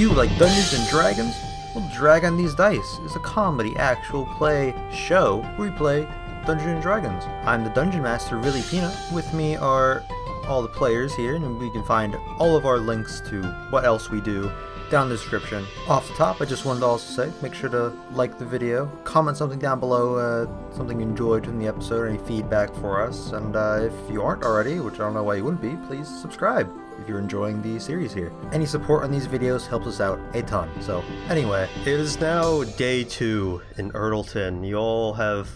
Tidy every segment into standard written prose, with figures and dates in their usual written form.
you like Dungeons and Dragons? Well, Drag on These Dice is a comedy actual play show where we play Dungeons and Dragons. I'm the Dungeon Master, Really Peanut. With me are all the players here, and we can find all of our links to what else we do down in the description. Off the top, I just wanted to also say, make sure to like the video, comment something down below, something you enjoyed from the episode, any feedback for us, and if you aren't already, which I don't know why you wouldn't be, please subscribe if you're enjoying the series here. Any support on these videos helps us out a ton. So anyway, it is now day 2 in Erdleton. You all have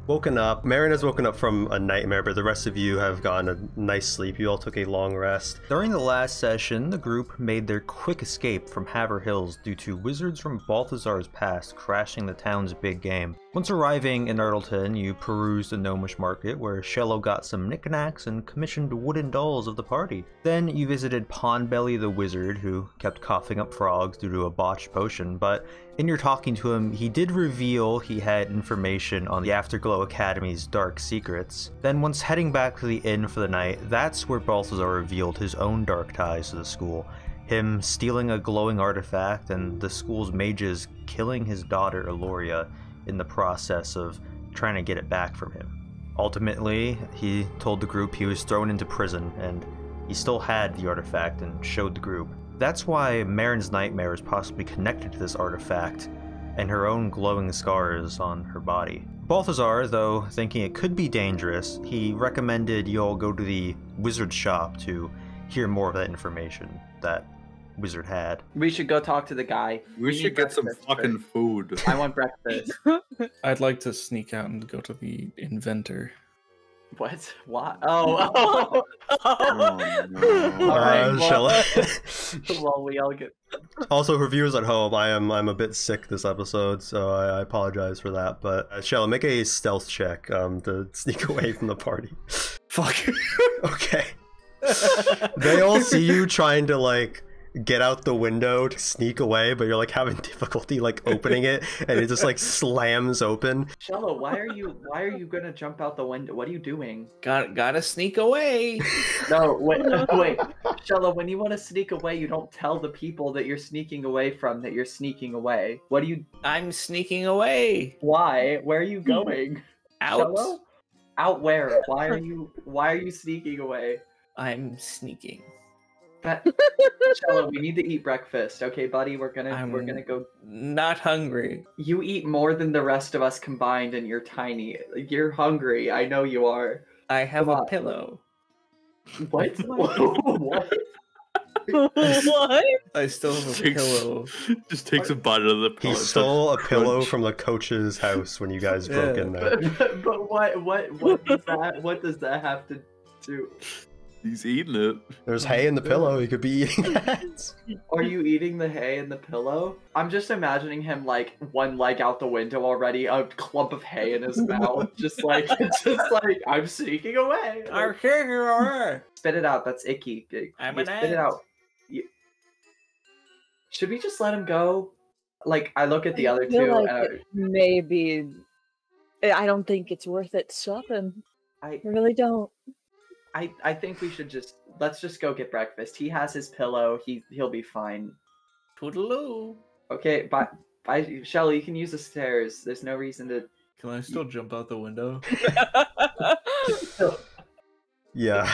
woken up. Marin has woken up from a nightmare, but the rest of you have gotten a nice sleep. You all took a long rest. During the last session, the group made their quick escape from Haver Hills due to wizards from Balthazar's past crashing the town's big game. Once arriving in Erdleton, you perused the gnomish market where Shello got some knickknacks and commissioned wooden dolls of the party. Then you visited Pondbelly the wizard, who kept coughing up frogs due to a botched potion, but in your talking to him, he did reveal he had information on the Afterglow Academy's dark secrets. Then once heading back to the inn for the night, that's where Balthazar revealed his own dark ties to the school. Him stealing a glowing artifact and the school's mages killing his daughter Eloria in the process of trying to get it back from him. Ultimately, he told the group he was thrown into prison and he still had the artifact and showed the group. That's why Marin's nightmare is possibly connected to this artifact and her own glowing scars on her body. Balthazar, though thinking it could be dangerous, he recommended you all go to the wizard shop to hear more of that information that wizard had. We should go talk to the guy. We should get some fucking food. I want breakfast. I'd like to sneak out and go to the inventor. What? What? Oh, no. Alright, Shello. well, we all get... Also, for viewers at home, I'm a bit sick this episode, so I apologize for that. But Shello, make a stealth check to sneak away from the party. Fuck. Okay. They all see you trying to like get out the window to sneak away, but you're like having difficulty like opening it, and it just like slams open. Shello, why are you gonna jump out the window? What are you doing? Gotta sneak away. No, wait. Shello, when you want to sneak away, you don't tell the people that you're sneaking away from that you're sneaking away. What do you... I'm sneaking away. Why? Where are you going? Out. Shello? Out where? Why are you sneaking away? I'm sneaking. Shello, we need to eat breakfast, okay, buddy? We're gonna go. Not hungry. You eat more than the rest of us combined, and you're tiny. You're hungry. I know you are. I have a pillow. What? What? What? I still have a pillow. Just takes a bite out of the pillow. He stole a pillow from the coach's house when you guys broke in there. But what does that have to do? He's eating it. There's hay in the pillow. He could be eating that. Are you eating the hay in the pillow? I'm just imagining him like one leg out the window already, a clump of hay in his mouth, just like I'm sneaking away. I'm sneaking away. Spit it out. That's icky. I'm an spit it ant. out. Should we just let him go? Like I look at the other two. Like maybe I don't think it's worth it. Stop him. I really don't. I think we should let's just go get breakfast. He has his pillow. He'll be fine. Toodaloo. Okay, bye. Shello, you can use the stairs. There's no reason to... Can I still jump out the window? Yeah.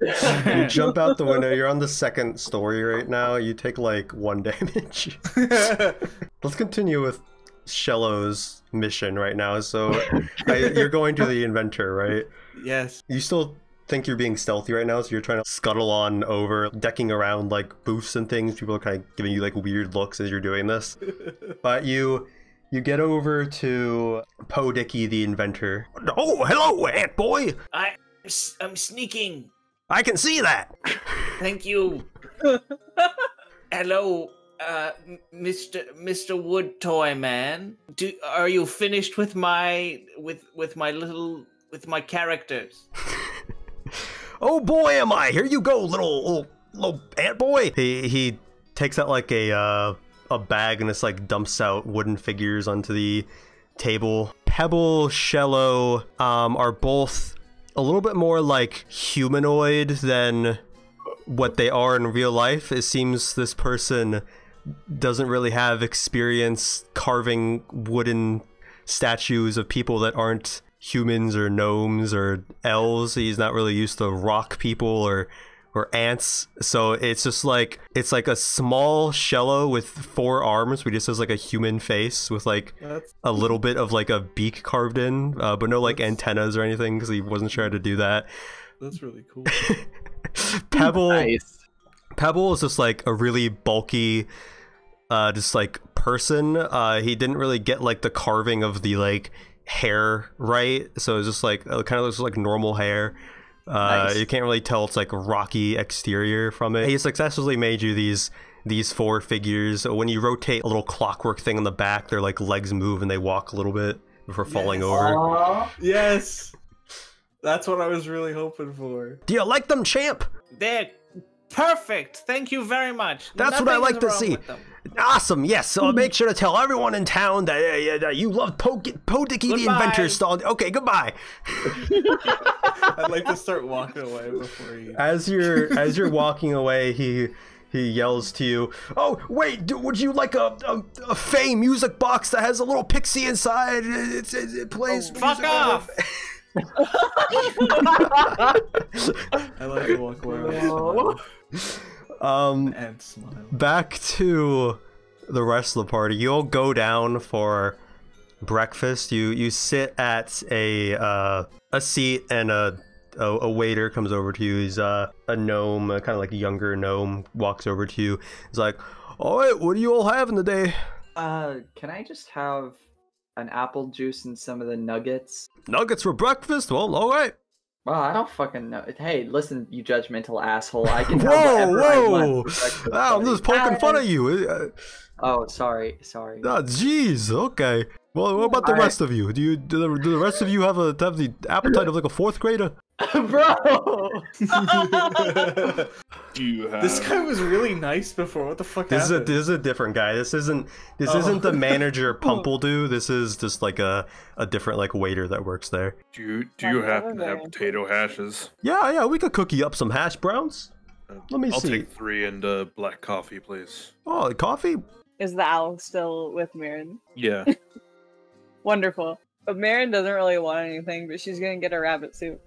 You jump out the window. You're on the 2nd story right now. You take like 1 damage. Let's continue with Shello's mission right now. So you're going to the inventor, right? Yes. You still think you're being stealthy right now, so you're trying to scuttle on over, decking around like booths and things. People are kind of giving you like weird looks as you're doing this. But you get over to Podicky the inventor. Oh, hello, ant boy. I'm sneaking. I can see that. Thank you. Hello, Mr. Wood Toy Man. Are you finished with my characters? Oh boy, am I! Here you go, little ant boy. He takes out like a bag and just like dumps out wooden figures onto the table. Pebble, Shello, are both a little bit more like humanoid than what they are in real life. It seems this person doesn't really have experience carving wooden statues of people that aren't humans or gnomes or elves. He's not really used to rock people or ants, so it's just like a small Shello with 4 arms, but he just has like a human face with like a little bit of like a beak carved in, but no like antennas or anything because he wasn't sure how to do that. That's really cool. Pebble, Nice. Pebble is just like a really bulky, just like person. He didn't really get like the carving of the like hair right, so it's just like it kind of looks like normal hair. Nice. You can't really tell it's like a rocky exterior from it. He successfully made you these 4 figures. When you rotate a little clockwork thing on the back, their like legs move and they walk a little bit before falling over. Aww. Yes, that's what I was really hoping for. Do you like them, champ? They're perfect. Thank you very much. That's what I Nothing like is to wrong see. with them. Awesome, yes. So make sure to tell everyone in town that you love Dicky the Goodbye. Inventor stall. Okay, goodbye. I'd like to start walking away before you. As you're walking away, he yells to you, "Oh, wait, would you like a Fey music box that has a little pixie inside? It plays Fuck music." off! I like to walk away and smile. Back to the rest of the party. You all go down for breakfast. You sit at a seat, and a waiter comes over to you. He's a gnome, kind of like a younger gnome, walks over to you. He's like, "All right, what are you all having today?" Can I just have an apple juice and some of the nuggets? Nuggets for breakfast? Well, all right. Well, I don't fucking know. Hey, listen, you judgmental asshole. I can have whatever I Whoa! want for breakfast, I'm just buddy. poking fun at you. Oh, sorry. Ah, jeez. Okay. Well, what about the Alright. rest of you? Do the rest of you have the appetite of like a 4th grader? Bro! You have... This guy was really nice before. What the fuck This happened? is a different guy. This isn't the manager Pumpledo. This is just like a different like waiter that works there. Do you happen to have potato hashes? Yeah, we could cook you up some hash browns. Let me I'll see. take 3 and black coffee, please. Oh, coffee? Is the owl still with Mirren? Yeah. Wonderful. But Mirren doesn't really want anything, but she's gonna get a rabbit soup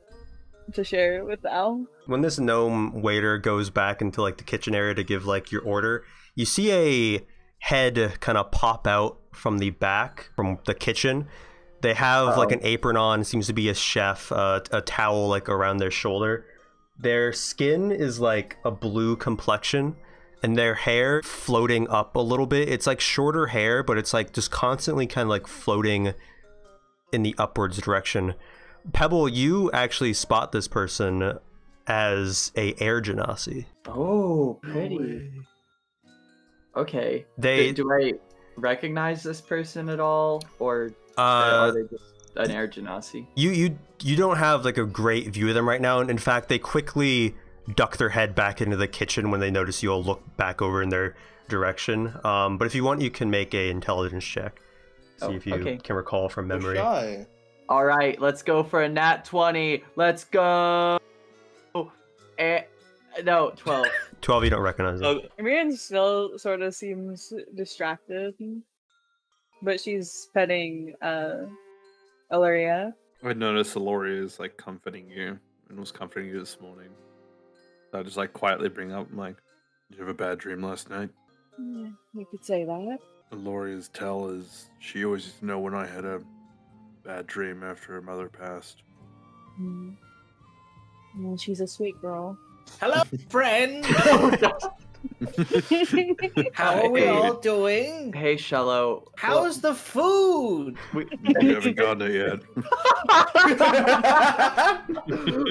to share with the owl. When this gnome waiter goes back into like the kitchen area to give like your order, you see a head kind of pop out from the back from the kitchen. They have like an apron on, seems to be a chef, a towel like around their shoulder. Their skin is like a blue complexion, and their hair floating up a little bit. It's like shorter hair, but it's like just constantly kind of like floating in the upwards direction. Pebble, you actually spot this person as a air genasi. Oh, pretty. Okay. Do I recognize this person at all, or are they just an air genasi? You don't have like a great view of them right now, and in fact they quickly duck their head back into the kitchen when they notice you all look back over in their direction. But if you want, you can make a intelligence check. See if you can recall from memory. Shy. All right, let's go for a nat 20. Let's go. No, 12. 12, you don't recognize them. Mirren still sort of seems distracted, but she's petting Illyria. I noticed Aloria is like comforting you and was comforting you this morning. So I just like quietly bring up, I'm like, did you have a bad dream last night? Yeah, you could say that. Aloria's tell is she always used to know when I had a bad dream after her mother passed. Well, she's a sweet girl. Hello, friend. How are we all doing? Hey, Shello. How's the food? You haven't gotten it yet.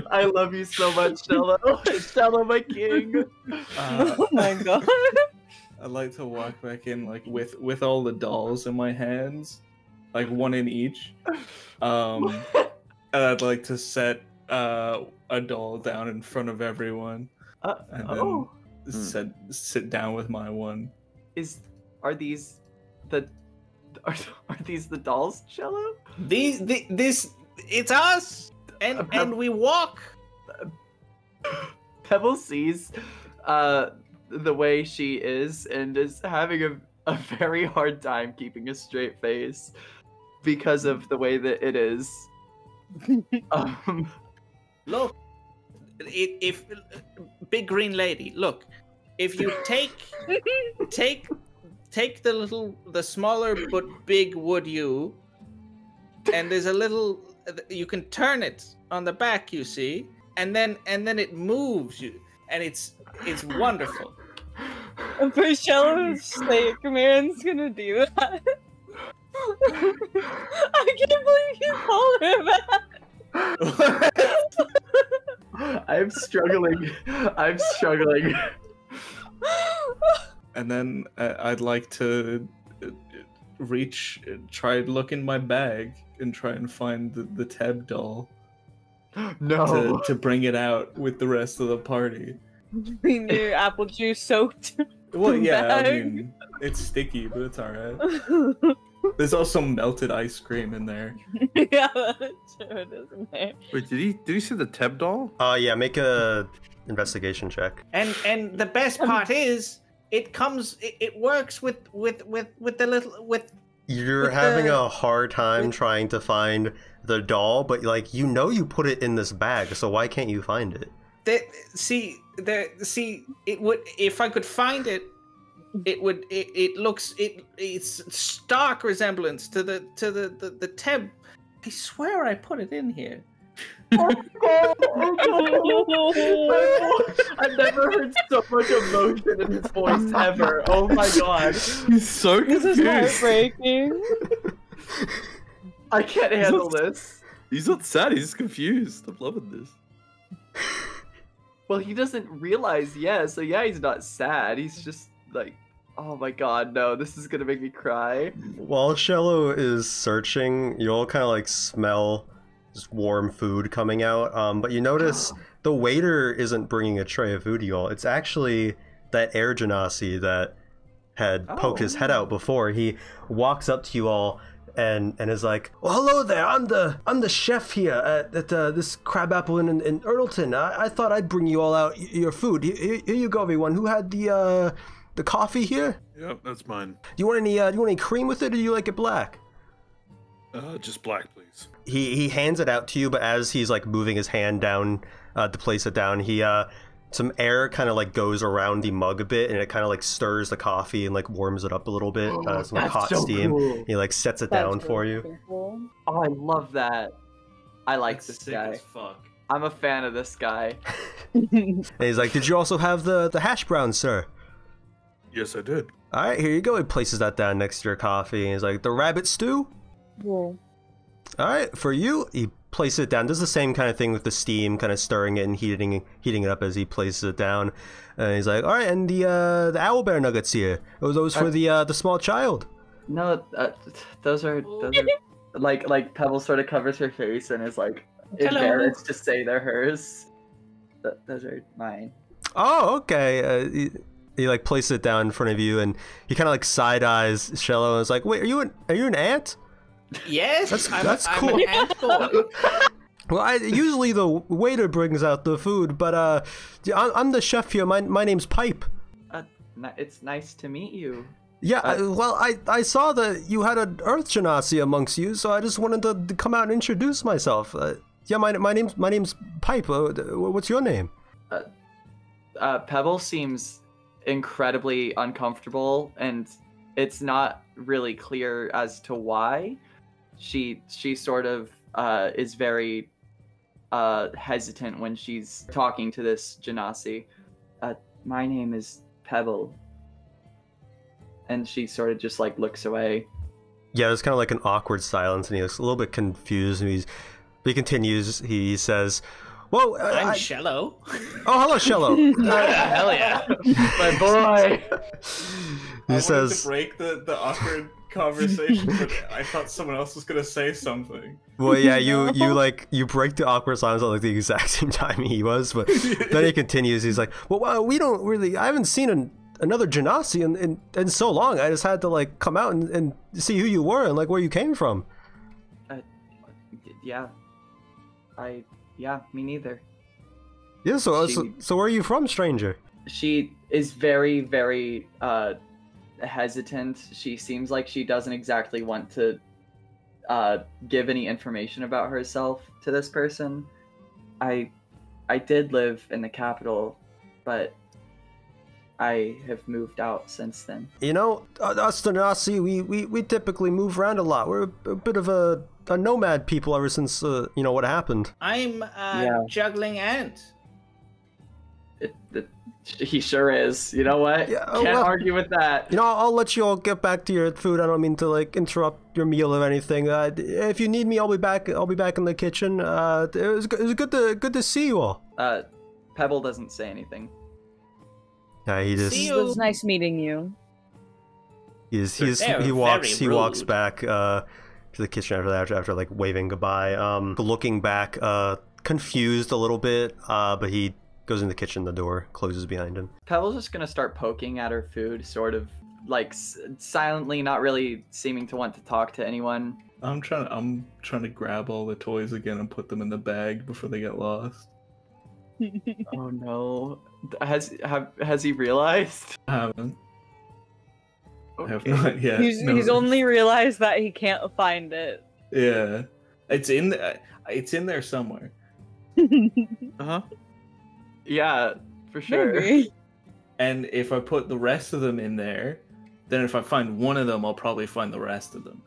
I love you so much, Shello. Shello, my king. Oh my god. I'd like to walk back in like with all the dolls in my hands, like one in each. And I'd like to set a doll down in front of everyone, and then sit down with my one. Are these the dolls, Shello? It's us, and we walk. Pebble sees the way she is and is having a very hard time keeping a straight face because of the way that it is. Look, if big green lady, look, if you take the smaller but big wood you, and there's a little, you can turn it on the back, you see, and then it moves you, and it's wonderful. For Shello's sake, Marin's gonna do that. I can't believe you called her that. I'm struggling. And then I'd like to try to look in my bag and try and find the Teb doll. No. To bring it out with the rest of the party. In your apple juice soaked. Well, yeah, bag. I mean, it's sticky, but it's alright. There's also melted ice cream in there. Yeah, that's true, it is in there. Wait, did he see the Teb doll? Yeah, make a investigation check. And the best part is it works with the little You're with having the- a hard time trying to find the doll, but like you know you put it in this bag, so why can't you find it? It would, if I could find it, it's stark resemblance to the Teb. I swear I put it in here. I've never heard so much emotion in his voice ever. Oh my god. He's so This confused. is heartbreaking. I can't handle this. He's not sad, he's just confused. I'm loving this. Well, he doesn't realize, so yeah, he's not sad. He's just like, oh my god, no, this is gonna make me cry. While Shello is searching, you all kind of like smell just warm food coming out, but you notice the waiter isn't bringing a tray of food to you all. It's actually that air genasi that had poked his head out before. He walks up to you all and is like, "Well, hello there. I'm the chef here at this Crabapple in Ertleton. I thought I'd bring you all out your food. Here you go, everyone. Who had the coffee here? Yep, that's mine. Do you want any cream with it, or do you like it black?" Just black, please. He hands it out to you, but as he's like moving his hand down to place it down, he some air kind of like goes around the mug a bit, and it kind of like stirs the coffee and like warms it up a little bit. Some like, hot so steam. cool. He like sets it down for you. Cool. Oh, I love that. I like That's this sick guy. as fuck. I'm a fan of this guy. And he's like, "Did you also have the hash browns, sir?" Yes, I did. All right, here you go. He places that down next to your coffee, and he's like, "The rabbit stew." Cool. All right, for you. He places it down. Does the same kind of thing with the steam, kind of stirring it and heating it up as he places it down. And he's like, "All right, and the owlbear nuggets here. Those for the small child." No, those are like Pebble sort of covers her face and is like embarrassed to say they're hers. Those are mine. Oh, okay. He like places it down in front of you, and he kind of like side eyes Shello and is like, "Wait, are you an ant?" Yes, That's I'm cool. an ant boy. Well, usually the waiter brings out the food, but I'm the chef here. My name's Pipe. It's nice to meet you. Yeah, well, I saw that you had an Earth Genasi amongst you, so I just wanted to come out and introduce myself. Yeah, my name's Pipe. What's your name? Pebble seems incredibly uncomfortable, and it's not really clear as to why. She sort of is very hesitant when she's talking to this Genasi. My name is Pebble. And she sort of just like looks away. Yeah, there's kind of like an awkward silence, and he looks a little bit confused. And he continues. He says, "Well, I'm Shello." Oh, hello, Shello." Hell yeah, my boy. He I says, wanted to break the awkward conversation, but I thought someone else was gonna say something. "Well, yeah, you break the awkward silence at like the exact same time he was." But then he continues. He's like, "Well, we don't really. I haven't seen another Genasi in so long. I just had to like come out and see who you were and like where you came from." Yeah, me neither. Yeah, so where are you from, stranger? she is very, very hesitant. She seems like she doesn't exactly want to give any information about herself to this person. I did live in the capital, but I have moved out since then. You know, us the Nazi, we typically move around a lot. We're a bit of a nomad people ever since, you know, what happened. I'm juggling ant. He sure is. You know what? Yeah, Can't argue with that. You know, I'll let you all get back to your food. I don't mean to like interrupt your meal or anything. If you need me, I'll be back. I'll be back in the kitchen. It was good to see you all. Pebble doesn't say anything. Yeah, he just. It was nice meeting you. He walks back to the kitchen after like waving goodbye. Looking back, confused a little bit. But he goes in the kitchen. The door closes behind him. Pebble's just gonna start poking at her food, sort of like silently, not really seeming to want to talk to anyone. I'm trying to grab all the toys again and put them in the bag before they get lost. Oh no! Has he realized? I haven't. Okay. I have not yet. He's only realized that he can't find it. Yeah, it's in there somewhere. Uh-huh. Yeah, for sure. Maybe. And if I put the rest of them in there, then if I find one of them, I'll probably find the rest of them.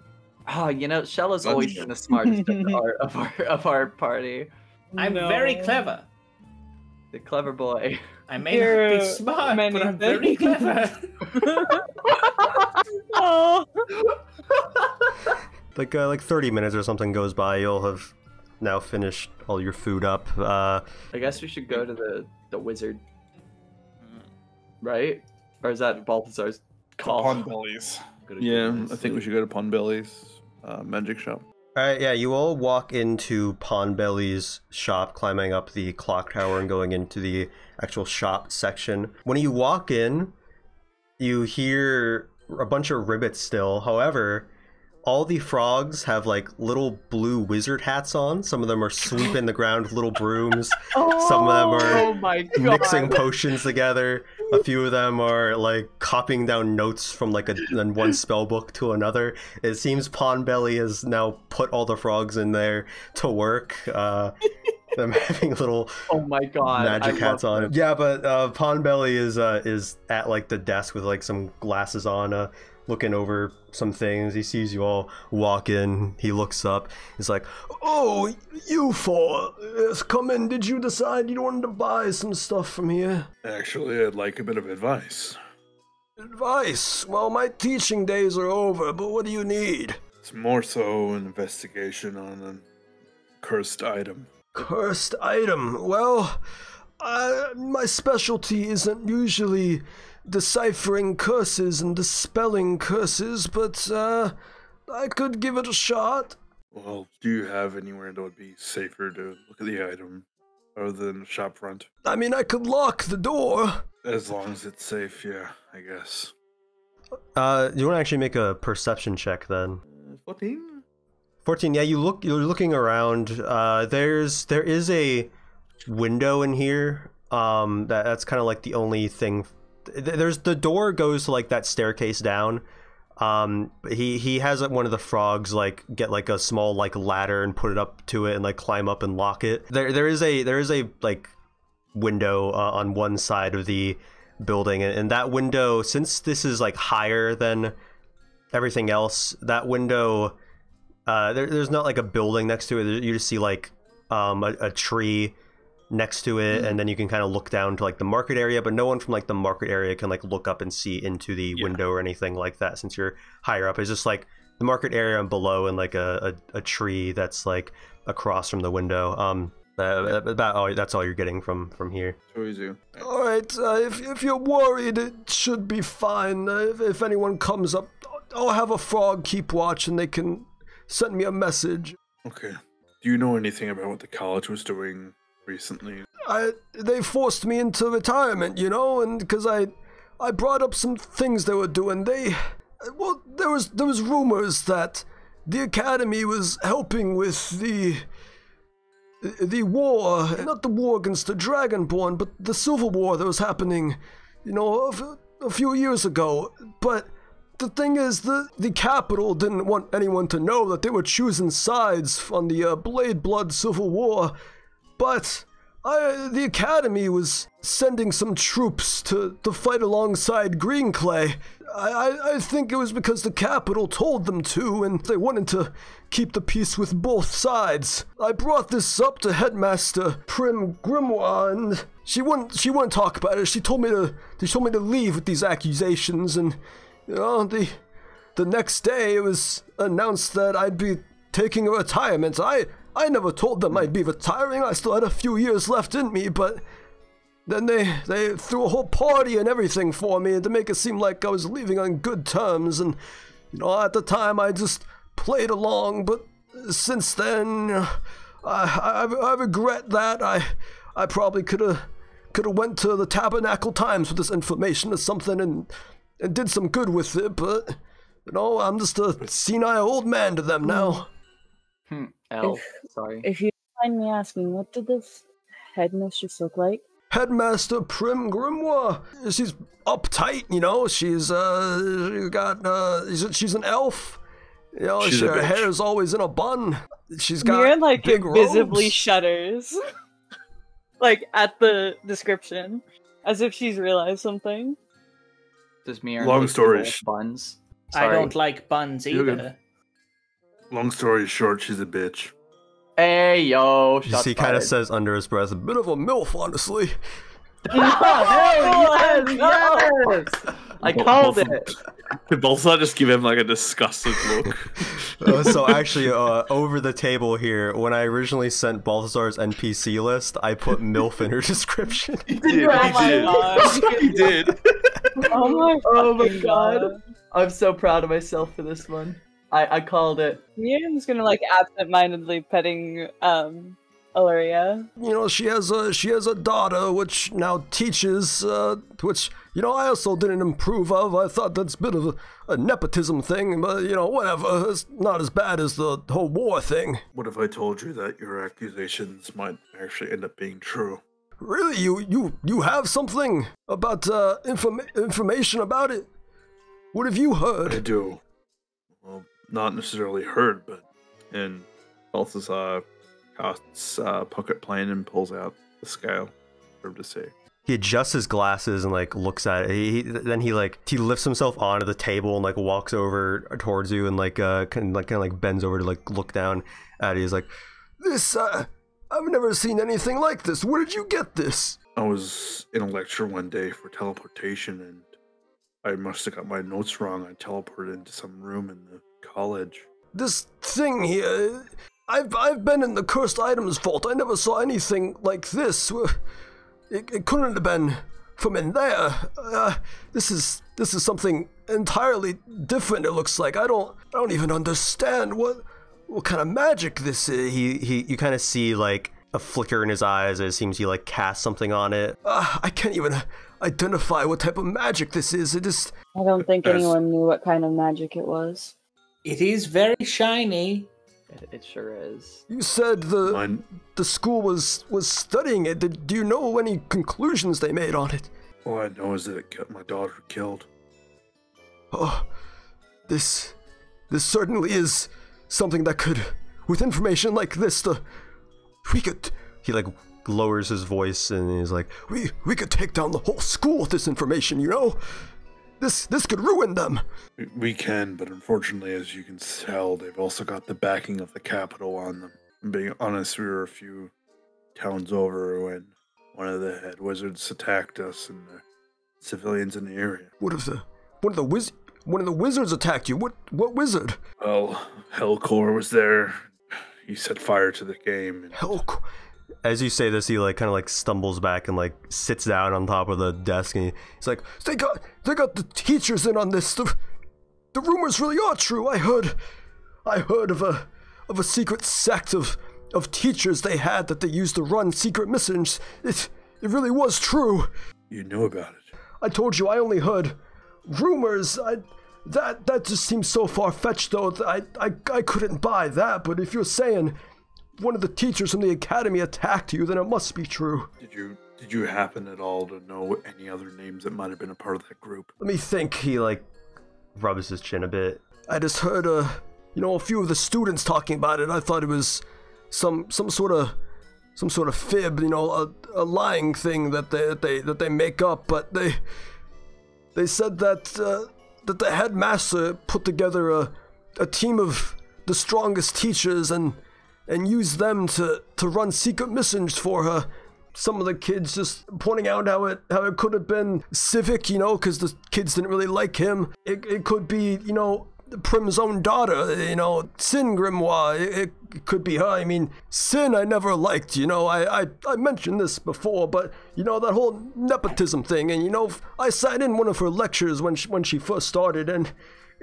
Oh, you know, Shello's always been the smartest of our party. I'm very clever. The clever boy. I may not be smart, but I'm very clever. Oh. Like 30 minutes or something goes by. You'll have now finished all your food up. I guess we should go to the wizard, right? Or is that Balthazar's call? Pondbelly's. Yeah, I think we should go to Pondbelly's magic shop. Alright, yeah, you all walk into Pondbelly's shop, climbing up the clock tower and going into the actual shop section. When you walk in, you hear a bunch of ribbits still. However, all the frogs have like little blue wizard hats on. Some of them are sweeping the ground with little brooms. Some of them are mixing potions together. A few of them are like copying down notes from like one spell book to another. It seems Pondbelly has now put all the frogs in there to work. Them having little magic hats on. Yeah, but Pondbelly is at like the desk with like some glasses on, looking over some things. He sees you all walk in. He looks up. He's like, "Oh, you four, yes, come in. Did you decide you wanted to buy some stuff from here?" Actually, I'd like a bit of advice. Advice? Well, my teaching days are over, but what do you need? It's more so an investigation on a cursed item. Cursed item? Well, my specialty isn't usually deciphering curses and dispelling curses, but I could give it a shot. Well, do you have anywhere that would be safer to look at the item other than the shop front? I mean, I could lock the door. As long as it's safe, yeah, I guess. You want to actually make a perception check then? 14? 14, yeah, you're looking around. There is a window in here. That's kind of like the only thing. There's the door goes to like that staircase down. He has one of the frogs like get like a small like ladder and put it up to it and like climb up and lock it. There is a like window on one side of the building, and that window, since this is like higher than everything else, that window there's not like a building next to it. You just see like a tree next to it, and then you can kind of look down to like the market area, but no one from like the market area can like look up and see into the window or anything like that since you're higher up. It's just like the market area and below, and like a tree that's like across from the window. That's all you're getting from here. All right, if you're worried, it should be fine. If anyone comes up, I'll have a frog keep watch and they can send me a message. Okay. Do you know anything about what the college was doing recently? They forced me into retirement, you know, and because I brought up some things they were doing. There was rumors that the academy was helping with the war, not the war against the Dragonborn, but the Civil War that was happening, a few years ago. But the thing is, the capital didn't want anyone to know that they were choosing sides on the Blade Blood Civil War. But the Academy was sending some troops to fight alongside Greenclay. I think it was because the capital told them to, and they wanted to keep the peace with both sides. I brought this up to Headmaster Prim Grimoire, and she wouldn't talk about it. She told me to leave with these accusations, and the next day it was announced that I'd be taking a retirement. I never told them I'd be retiring. I still had a few years left in me, but then they threw a whole party and everything for me to make it seem like I was leaving on good terms. And, at the time I just played along, but since then, I regret that. I probably could have went to the Tabernacle Times with this information or something and did some good with it, but, I'm just a senile old man to them now. Sorry. If you don't mind me asking, what did this headmistress look like? Headmaster Prim Grimoire. She's uptight, she's an elf. Her hair's always in a bun. She's got Mirren, big visibly robes. shudders. At the description. As if she's realized something. Does Mirren Long look story like sh- buns? I Sorry. don't like buns You're either. good. Long story short, she's a bitch. Hey yo, He kind of says under his breath, A bit of a MILF, honestly. yes! I called it. Did Balthazar just give him a disgusted look? So actually, over the table here, when I originally sent Balthazar's NPC list, I put MILF in her description. He did. He did. Oh my god. I'm so proud of myself for this one. I called it. Mirren's gonna absent-mindedly petting Illyria. She has a daughter which now teaches, which I also didn't approve of. I thought that's a bit of a nepotism thing, but whatever. It's not as bad as the whole war thing. What if I told you that your accusations might actually end up being true? Really, you have something about information about it? What have you heard? I do. Well, not necessarily heard, but in Balthazar casts pocket plane and pulls out the scale for him to see. He adjusts his glasses and looks at it. Then he lifts himself onto the table and walks over towards you and kind of bends over to look down at you. He's like, "This I've never seen anything like this. Where did you get this?" I was in a lecture one day for teleportation, and I must have got my notes wrong. I teleported into some room in the college. This thing here, I've been in the cursed items vault. I never saw anything like this. It couldn't have been from in there. This is something entirely different. It looks like I don't even understand what kind of magic this is. you kind of see a flicker in his eyes as it seems he casts something on it. I can't even identify what type of magic this is. I don't think anyone knew what kind of magic it was. It is very shiny. It sure is. You said the school was studying it. Do you know any conclusions they made on it? All I know is that it got my daughter killed. Oh, this certainly is something that could, with information like this, we could. He lowers his voice and he's like, we could take down the whole school with this information. This could ruin them. We can, but unfortunately, as you can tell, they've also got the backing of the capital on them. And being honest, we were a few towns over when one of the head wizards attacked us and the civilians in the area. One of the wizards attacked you? What wizard? Well, Hellcore was there. He set fire to the game. Hellcore. As you say this, he kind of stumbles back and sits down on top of the desk, and he's like, they got the teachers in on this. The rumors really are true. I heard of a secret sect of teachers they had that they used to run secret missions. It really was true. You knew about it. I told you I only heard rumors. That just seems so far-fetched, though. I couldn't buy that. But if you're saying one of the teachers from the academy attacked you, then it must be true. Did you happen at all to know any other names that might have been a part of that group? Let me think. He like rubs his chin a bit. I just heard a few of the students talking about it. I thought it was some sort of fib, a lying thing that they make up. But they said that the headmaster put together a team of the strongest teachers and used them to run secret missions for her. Some of the kids just pointing out how it could have been Civic, because the kids didn't really like him. It could be, Prim's own daughter, Sin Grimoire. It could be her. I mean, Sin I never liked, I mentioned this before, but, that whole nepotism thing, and, I sat in one of her lectures when she first started, and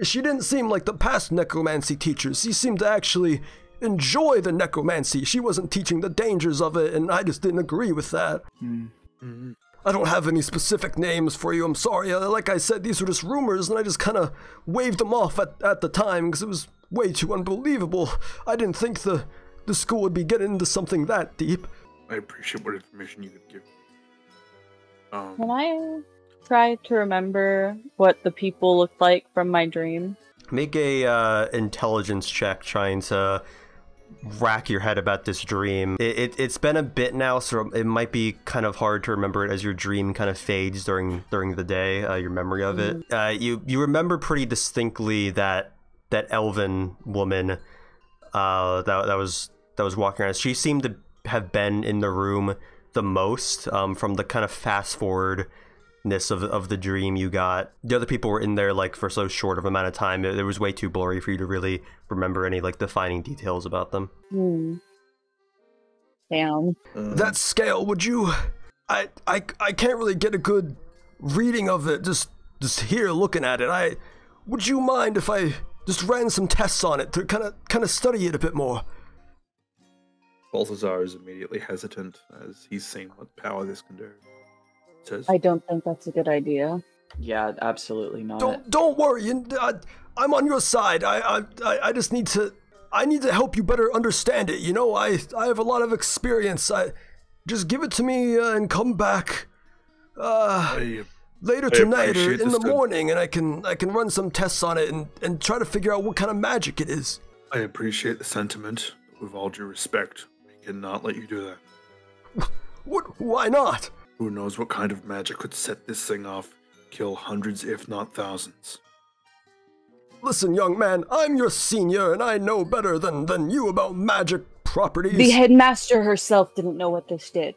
she didn't seem like the past necromancy teachers. She seemed to actually enjoy the necromancy. She wasn't teaching the dangers of it, and I just didn't agree with that. Mm-hmm. I don't have any specific names for you, I'm sorry. Like I said, these were just rumors, and I just kind of waved them off at the time because it was way too unbelievable. I didn't think the school would be getting into something that deep. I appreciate what information you could give me. Can I try to remember what the people looked like from my dream? Make a intelligence check trying to rack your head about this dream. It's been a bit now, so it might be kind of hard to remember it as your dream kind of fades during the day, your memory of it. You remember pretty distinctly that elven woman that was walking around. She seemed to have been in the room the most from the kind of fast forwardness of the dream you got. The other people were in there like for so short of amount of time, it was way too blurry for you to really remember any like defining details about them. Damn. That scale, would you... I can't really get a good reading of it just here looking at it. Would you mind if I just ran some tests on it to kind of study it a bit more? Balthazar is immediately hesitant as he's seen what power this can do. Says, I don't think that's a good idea. Yeah, absolutely not. Don't worry. I'm on your side. I just need to help you better understand it. I have a lot of experience. Just give it to me and come back later tonight or in the morning, and I can run some tests on it and try to figure out what kind of magic it is. I appreciate the sentiment, but with all due respect, we cannot let you do that. What? Why not? Who knows what kind of magic could set this thing off, kill hundreds if not thousands. Listen, young man, I'm your senior, and I know better than you about magic properties. The headmaster herself didn't know what this did.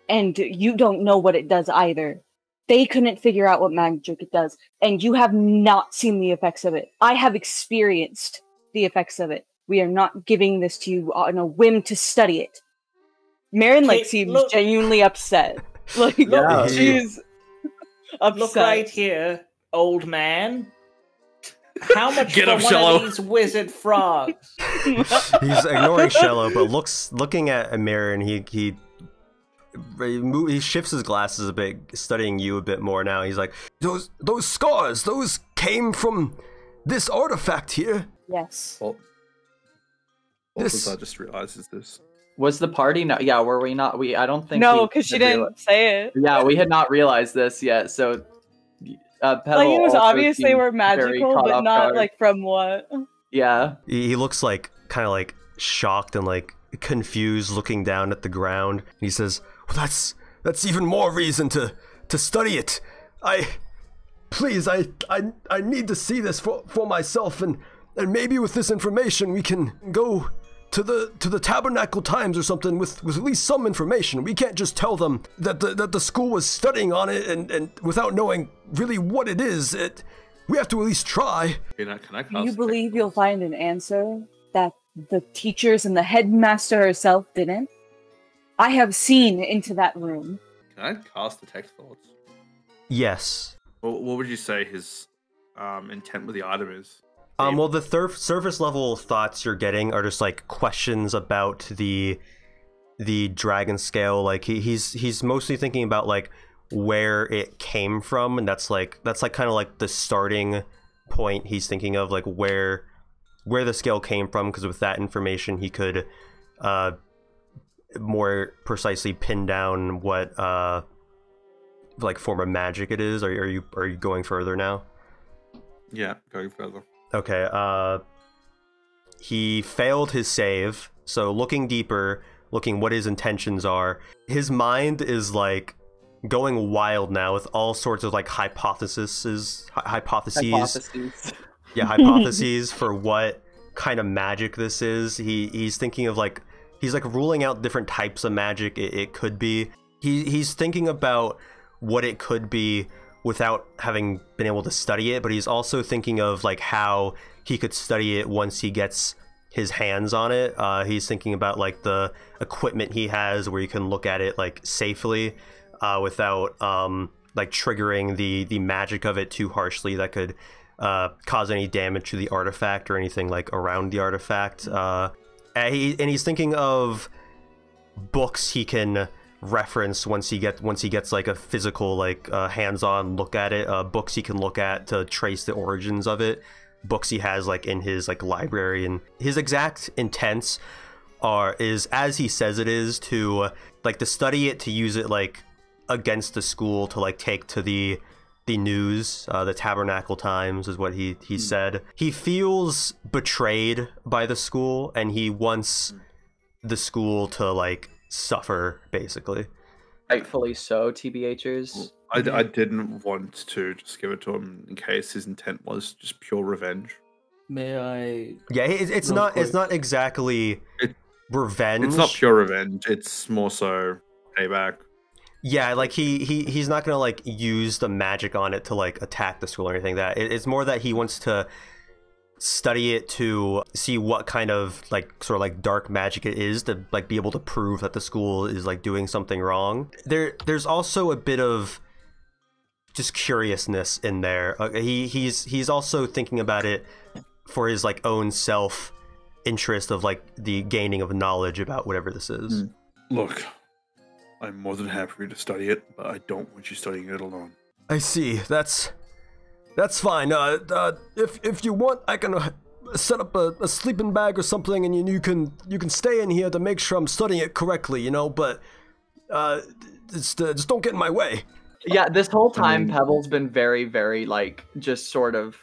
And you don't know what it does either. They couldn't figure out what magic it does, and you have not seen the effects of it. I have experienced the effects of it. We are not giving this to you on a whim to study it. Marin, seems genuinely upset. She's upset. Look right here, old man. How much Get for up, one Shello. of these wizard frogs? He's ignoring Shello, but looking at Marin, he shifts his glasses a bit, studying you a bit more now. He's like, those scars, those came from this artifact here. Yes. Well, Balthazar just realizes this. Was the party not? Yeah, were we not? I don't think. No, because she didn't say it. Yeah, we had not realized this yet. So, it was obvious they were magical, but not from what. Yeah. He looks kind of shocked and confused, looking down at the ground. He says, well, that's even more reason to study it. Please, I need to see this for myself, and maybe with this information we can go to the Tabernacle Times or something with at least some information. We can't just tell them that the school was studying on it and without knowing really what it is. We have to at least try. Can I Do you believe you'll find an answer that the teachers and the headmaster herself didn't? I have seen into that room. Can I cast Detect Thoughts? yes. What would you say his intent with the item is? Well, the surface level thoughts you're getting are just questions about the dragon scale. He's mostly thinking about where it came from, and that's kind of the starting point he's thinking of, where the scale came from, because with that information he could more precisely pin down what like form of magic it is? Are you going further now? Yeah, going further. Okay. He failed his save, so looking deeper, looking what his intentions are, his mind is like going wild now with all sorts of like hypotheses. Yeah, hypotheses for what kind of magic this is. He's thinking of like, he's like ruling out different types of magic it could be. He's thinking about what it could be without having been able to study it, but he's also thinking of like how he could study it once he gets his hands on it. He's thinking about like the equipment he has where you can look at it like safely without like triggering the magic of it too harshly that could cause any damage to the artifact or anything like around the artifact. And he's thinking of books he can reference once he gets like a physical like hands-on look at it, books he can look at to trace the origins of it, books he has like in his like library. And his exact intents is as he says it is, to like to study it, to use it like against the school, to like take to the news, the Tabernacle Times is what he said. He feels betrayed by the school and he wants the school to like suffer, basically. Rightfully so, TBHers. I didn't want to just give it to him in case his intent was just pure revenge. May I? Yeah, it's not quick. It's not exactly revenge. It's not pure revenge. It's more so payback. Yeah, like he's not gonna like use the magic on it to like attack the school or anything. That it's more that he wants to study it to see what kind of like sort of like dark magic it is, to like be able to prove that the school is like doing something wrong. There's also a bit of just curiousness in there. He's also thinking about it for his like own self interest of like the gaining of knowledge about whatever this is. Look, I'm more than happy to study it, but I don't want you studying it alone. I see. That's fine. If you want, I can set up a sleeping bag or something, and you can stay in here to make sure I'm studying it correctly. You know, but just don't get in my way. Yeah, this whole time Pebble's been very, very like just sort of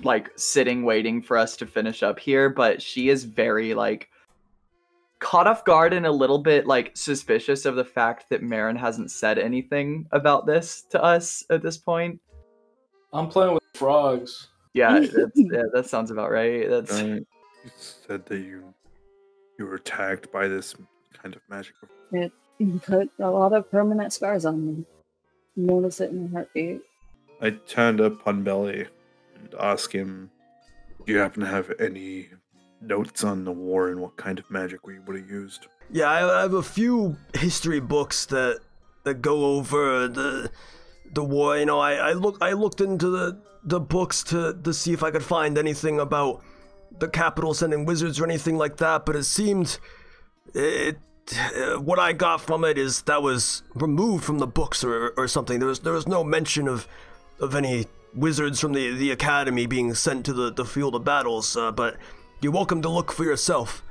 like sitting waiting for us to finish up here, but she is very like caught off guard and a little bit like suspicious of the fact that Marin hasn't said anything about this to us at this point. I'm playing with frogs. Yeah, that sounds about right. That's You said that you were attacked by this kind of magic. It put a lot of permanent scars on me. Notice it in a heartbeat. I turned to Pondbelly and asked him, do you happen to have any notes on the war and what kind of magic we would have used? Yeah, I have a few history books that go over the war. You know, I looked into the books to see if I could find anything about the capital sending wizards or anything like that, but it seemed what I got from it is that was removed from the books or something. There was no mention of any wizards from the academy being sent to the field of battles, but you're welcome to look for yourself.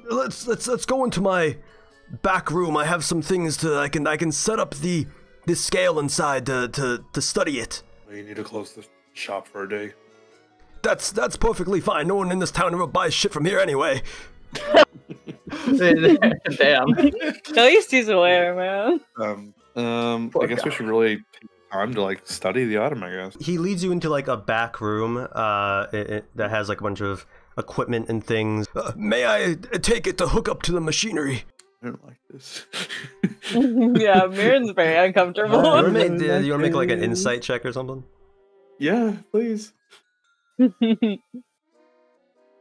Let's go into my back room. I have some things I can set up this scale inside to study it. You need to close the shop for a day. That's perfectly fine. No one in this town ever buys shit from here anyway. damn. At least he's aware, man. I guess we should really take time to like study the item, I guess. He leads you into like a back room that has like a bunch of equipment and things. May I take it to hook up to the machinery? I don't like this. Yeah, Mirren's very uncomfortable. You want to make like an insight check or something? Yeah, please.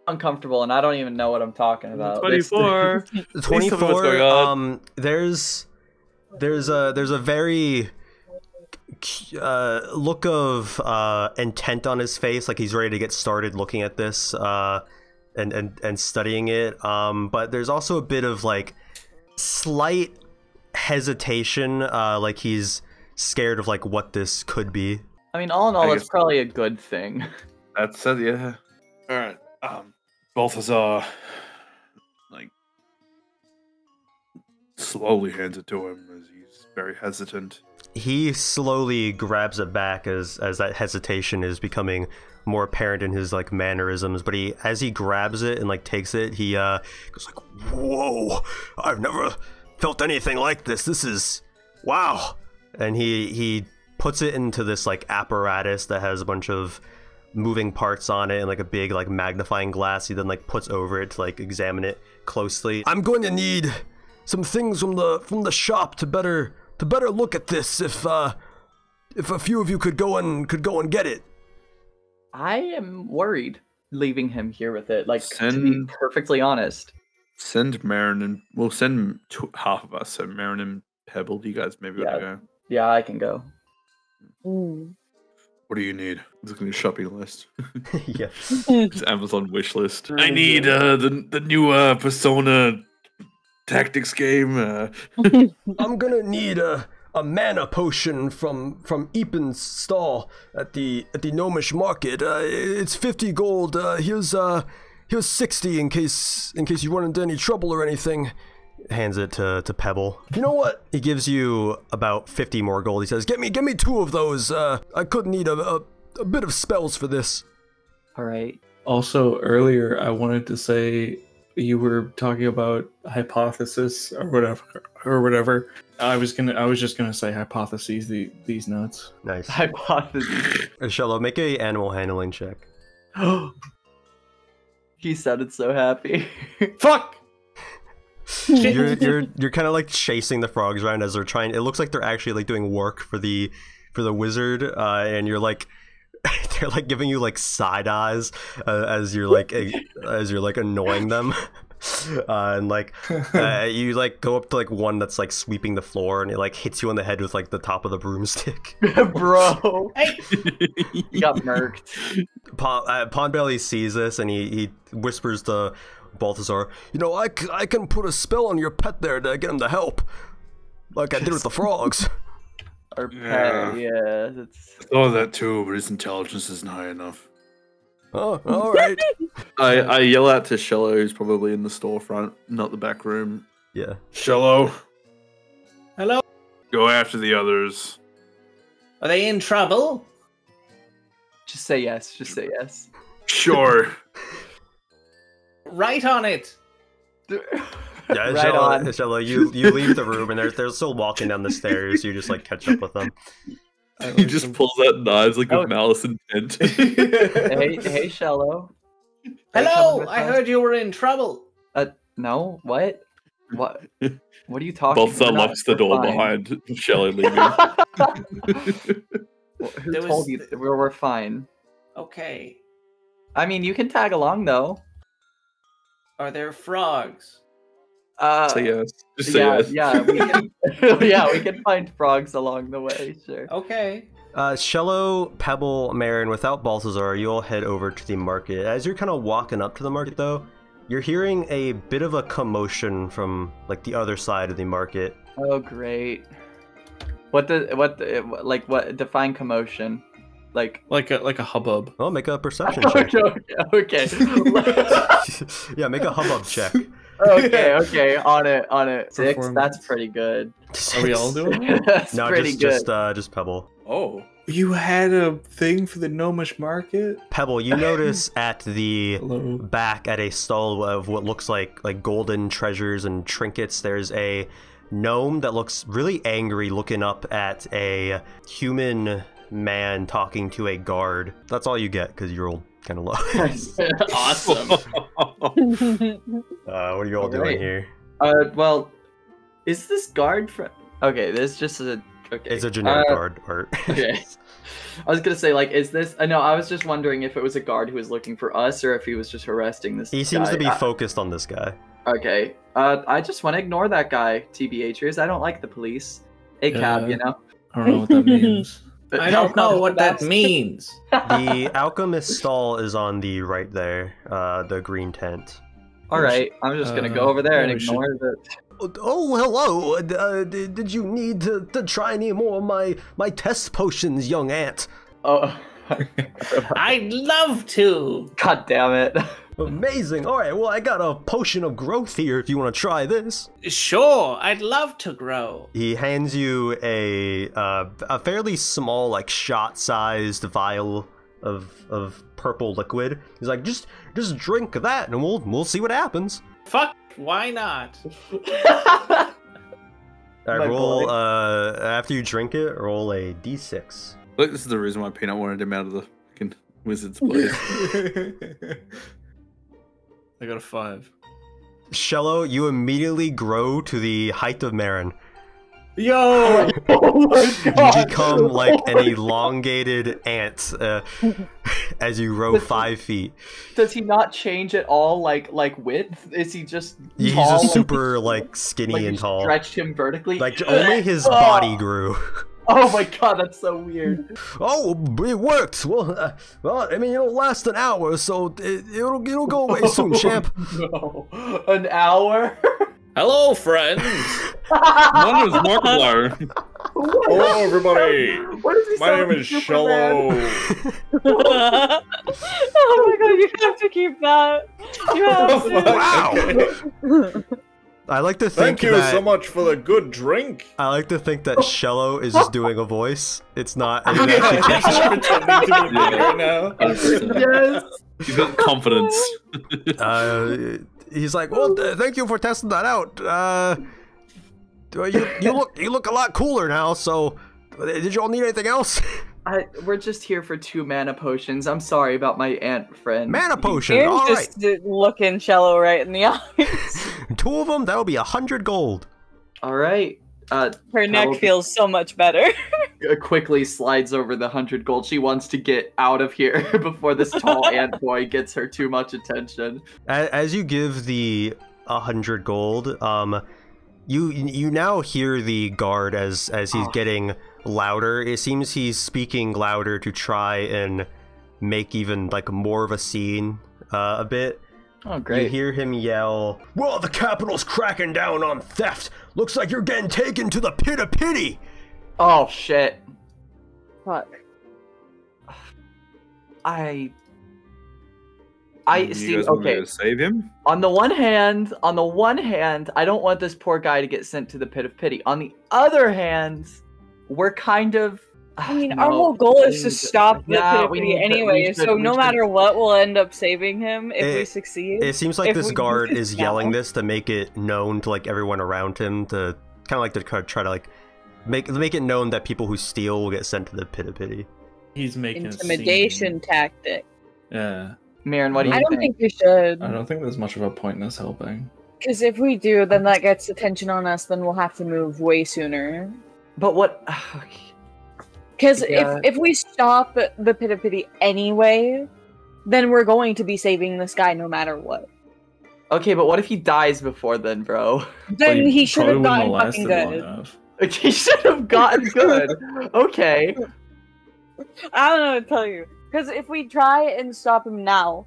Uncomfortable, and I don't even know what I'm talking about. 24. 24. There's a very look of intent on his face, like he's ready to get started looking at this and studying it. But there's also a bit of like slight hesitation, like he's scared of like what this could be. I mean, all in all, it's probably a good thing. That's it, yeah. Alright, Balthazar, like, slowly hands it to him as he's very hesitant. He slowly grabs it back as that hesitation is becoming more apparent in his like mannerisms, but as he grabs it and like takes it, he goes like, "Whoa, I've never felt anything like this. This is wow." And he puts it into this like apparatus that has a bunch of moving parts on it and like a big like magnifying glass. He then like puts over it to like examine it closely. I'm going to need some things from the shop to better look at this. If a few of you could go and get it. I am worried leaving him here with it. Like, to be perfectly honest. Send Marin and we'll send half of us. So Marin and Pebble, do you guys maybe want to go? Yeah, I can go. Mm. What do you need? Looking at your shopping list. Yeah. It's Amazon wish list. I need the new Persona tactics game. I'm gonna need a mana potion from Epen's stall at the Gnomish market. It's 50 gold. Here's 60 in case you run into any trouble or anything. Hands it to Pebble. You know what? He gives you about 50 more gold. He says, "Get me 2 of those. I could need a bit of spells for this." All right. Also, earlier I wanted to say you were talking about hypothesis or whatever. I was just gonna say hypotheses. These nuts. Nice. Hypothesis. Shello, make a animal handling check. He sounded so happy. Fuck. You're kind of like chasing the frogs around as they're trying. It looks like they're actually like doing work for the wizard, and you're like, they're like giving you like side eyes as you're like annoying them, and like you like go up to like one that's like sweeping the floor, and it like hits you on the head with like the top of the broomstick. Bro, hey. He got murked. Pondbelly sees this and he whispers to Balthazar, "You know, I can put a spell on your pet there to get him to help, like I did with the frogs." Our pet, yeah. I thought of that too, but his intelligence isn't high enough. Oh, all right. I yell out to Shello, who's probably in the storefront, not the back room. Yeah. Shello. Hello? Go after the others. Are they in trouble? Just say yes. Just say yes. Sure. Right on it. Yeah, Right on. Shello, you leave the room and they're still walking down the stairs. You just like catch up with them. He just pulls out knives like with malice intent. Hey, Shello. Hello, I heard you were in trouble. No, what? What are you talking about? Balthazar locks the door behind Shello leaving. Who told you that we're fine? Okay. I mean, you can tag along though. Are there frogs? Say yes. Just say yes. Yeah, we can. Yeah, we can find frogs along the way. Sure. Okay. Shello, Pebble, Marin, without Balthazar, you all head over to the market. As you're kind of walking up to the market, though, you're hearing a bit of a commotion from like the other side of the market. Oh, great. What define commotion? Like a hubbub. Oh, make a perception check. Okay. Yeah, make a hubbub check. Okay. On it. 6. That's pretty good. Are we all doing it? That's no, pretty good. Just Pebble. Oh. You had a thing for the Gnomish market? Pebble, you notice at the Hello. back at a stall of what looks like golden treasures and trinkets, there's a gnome that looks really angry looking up at a human man talking to a guard. That's all you get because you rolled kind of low. Awesome. What are you all doing here? Well, is this guard from... Okay, this is just a... Okay. It's a generic guard art. Okay. I was gonna say, like, is this... No, I was just wondering if it was a guard who was looking for us or if he was just harassing this He seems to be focused on this guy. Okay. I just want to ignore that guy, TBHers. I don't like the police. Cab, you know? I don't know what that means. I don't know what that means. The alchemist stall is on the right there, the green tent. Alright, I'm just gonna go over there and ignore the... Oh, hello. Did you need to try any more of my test potions, young ant? Oh. I'd love to. God damn it. Amazing. All right, well, I got a potion of growth here if you want to try this. Sure, I'd love to grow. He hands you a fairly small, like shot-sized vial of purple liquid. He's like, just drink that, and we'll see what happens. Fuck, why not? All right, roll. After you drink it, roll a d6. Look, this is the reason why Peanut wanted him out of the fucking wizard's place. I got a 5. Shello, you immediately grow to the height of Marin. Yo! Oh my You god! become like an elongated ant as you grow 5 feet. Does he not change at all, like width? Is he just He's tall? just super like skinny like and you tall. stretched him vertically? Like only his body grew. Oh my god, that's so weird. Oh, it worked. Well, I mean, it'll last an hour, so it'll go away soon, champ. No. An hour? Hello, friends. My name is Markiplier. Hello, everybody. What is he My name is Shello. Oh my god, you have to keep that. You have to. Wow. I like to think Thank you that, so much for the good drink. I like to think that Shello is just doing a voice. It's not. Yeah, he's pretending to be me right now. 100%. Yes. He's got confidence. He's like, well, thank you for testing that out. You look a lot cooler now. So, did you all need anything else? We're just here for 2 mana potions. I'm sorry about my ant friend. Mana potion. You're All right, just looking Shello right in the eyes. 2 of them. That'll be 100 gold. All right. Her neck Petal feels so much better. quickly slides over the 100 gold. She wants to get out of here before this tall ant boy gets her too much attention. As you give the 100 gold, you now hear the guard as he's getting louder. It seems he's speaking louder to try and make even like more of a scene a bit. Oh, great. You hear him yell, Well, the capital's cracking down on theft. Looks like you're getting taken to the pit of pity. Oh, shit. Fuck. I You see, guys want me okay. to save him? On the one hand, I don't want this poor guy to get sent to the pit of pity. On the other hand, we're kind of... I mean, no, our whole goal is we to need stop the yeah, pit of we pity need to- we anyway, should- so we no should- matter what, we'll end up saving him if we It- succeed. it seems like If this we guard do is this yelling now. this to make it known to like everyone around him, to kind of like to try to like make it known that people who steal will get sent to the pit of pity. He's making Intimidation tactic. Yeah. Marin, what do you I don't think? think we should. I don't think there's much of a point in us helping. Because if we do, then that gets attention on us, then we'll have to move way sooner. But what... Because Yeah. if we stop the pit of pity anyway, then we're going to be saving this guy no matter what. Okay, but what if he dies before then, bro? Then he should have gotten Probably fucking wouldn't have lasted good. long enough. Like, he should have gotten good. Okay. I don't know what to tell you. Because if we try and stop him now,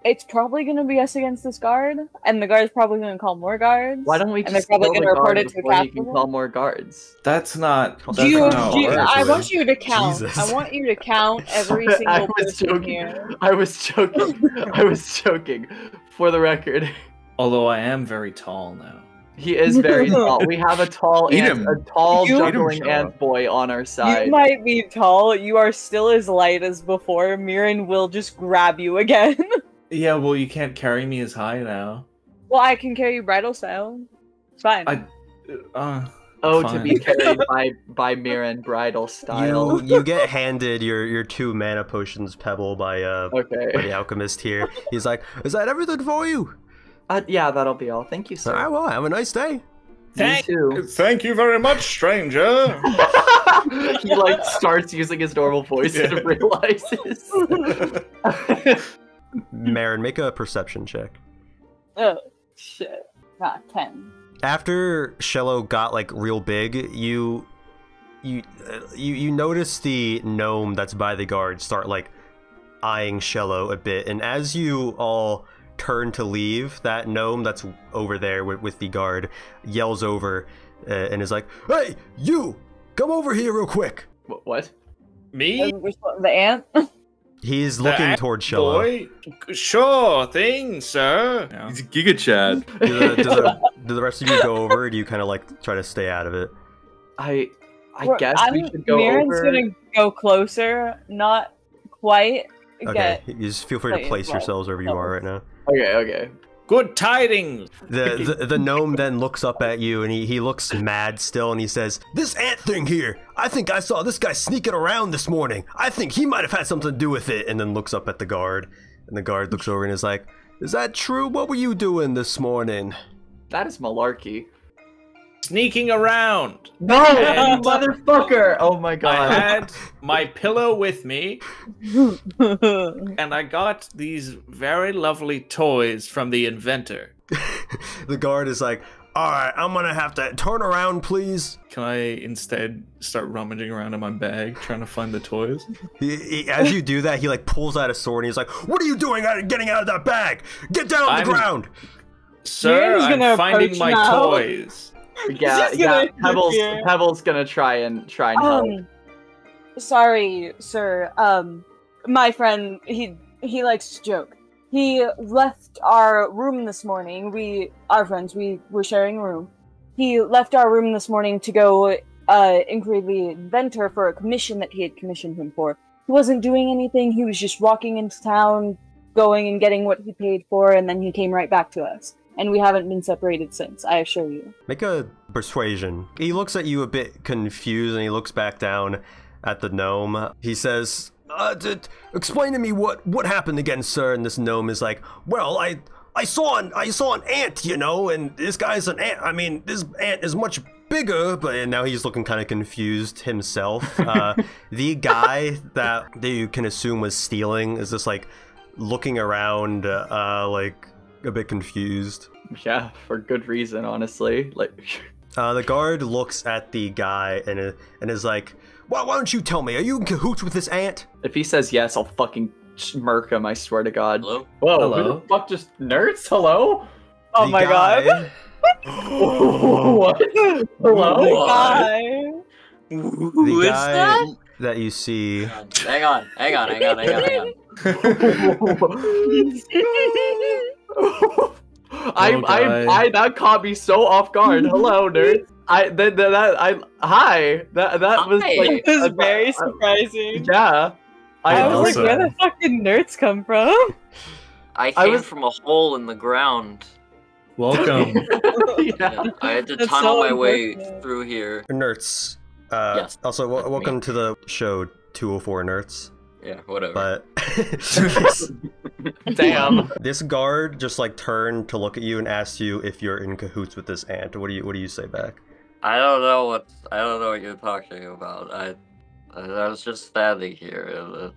it's probably going to be us against this guard, and the guard's probably going to call more guards. Why don't we And they're just probably kill the gonna report guard it to the before you can capital? call more guards? That's not. Do you, how it do you- works. I want you to count. Jesus. I want you to count every I single was person joking. here. I was joking. I was joking. For the record, Although I am very tall now. he is very tall. We have a tall Eat ant, him. a tall You- juggling Eat him, ant boy on our side. You might be tall. You are still as light as before. Mirren will just grab you again. Yeah, well, you can't carry me as high now. Well, I can carry you bridal style. It's fine. Oh, Fine. to be carried by Mirren bridal style. You get handed your 2 mana potions, Pebble, by Okay. the alchemist here. He's like, "Is that everything for you?" Yeah, that'll be all. Thank you, sir. All right, well, have a nice day. You too. Thank you very much, stranger. He like starts using his normal voice and realizes. Marin, make a perception check. Oh, shit. 10. After Shello got like real big, you notice the gnome that's by the guard start like eyeing Shello a bit, and as you all turn to leave, that gnome that's over there with the guard yells over and is like, Hey, you! Come over here real quick. What? Me? The ant? He's looking towards Shello. Boy, sure thing, sir. Yeah. He's Giga Chad. Do the rest of you go over, or do you kind of like try to stay out of it? I guess we should go Mirren's over. gonna go closer, not quite. Okay, you just feel free to place well, yourselves wherever you are right now. Okay. Good tidings. The gnome then looks up at you and he looks mad still and he says, "This ant thing here, I think I saw this guy sneaking around this morning. I think he might have had something to do with it." And then looks up at the guard, and the guard looks over and is like, "Is that true? What were you doing this morning?" That is malarkey. Sneaking around. No, And motherfucker! Oh my I god. had my pillow with me, and I got these very lovely toys from the inventor. The guard is like, "All right, I'm gonna have to turn around, please." Can I instead start rummaging around in my bag trying to find the toys? As you do that, he like pulls out a sword and he's like, "What are you doing getting out of that bag? Get down on the ground!" Sir, Mirren's I'm gonna finding approach my now. toys. Yeah, He's gonna Pebbles gonna try and help. Sorry, sir. My friend, he likes to joke. He left our room this morning. We were sharing a room. He left our room this morning to go inquire the inventor for a commission that he had commissioned him for. He wasn't doing anything. He was just walking into town, going and getting what he paid for, and then he came right back to us. And we haven't been separated since, I assure you. Make a persuasion. He looks at you a bit confused and he looks back down at the gnome. He says, "Explain to me what happened again, sir." And this gnome is like, "Well, I saw an ant, you know, and this guy's an ant. I mean, this ant is much bigger," and now he's looking kind of confused himself. The guy that you can assume was stealing is just like looking around, like a bit confused. Yeah, for good reason, honestly. Like, the guard looks at the guy and is like, "Why don't you tell me? Are you in cahoots with this ant?" if he says yes, I'll fucking smirk him. I swear to God. Hello? Whoa, Hello? who the fuck just nerds? Hello? Oh The my guy- god. What? Hello? Hi. Who is that? that you see. Hang on. That caught me so off guard. Hello, nerd. Hi. That was Hi. like This is very surprising. yeah. I was also- like, where the fuck did nerds come from? I I came was- from a hole in the ground. Welcome. Yeah. I had to That's tunnel so my way unfortunate. through here. Nerds. Yes, Also, that's me. welcome to the show 204 Nerds. Yeah, whatever. But Damn. this guard just like turned to look at you and asked you if you're in cahoots with this ant. What do you say back? I don't know what you're talking about. I was just standing here.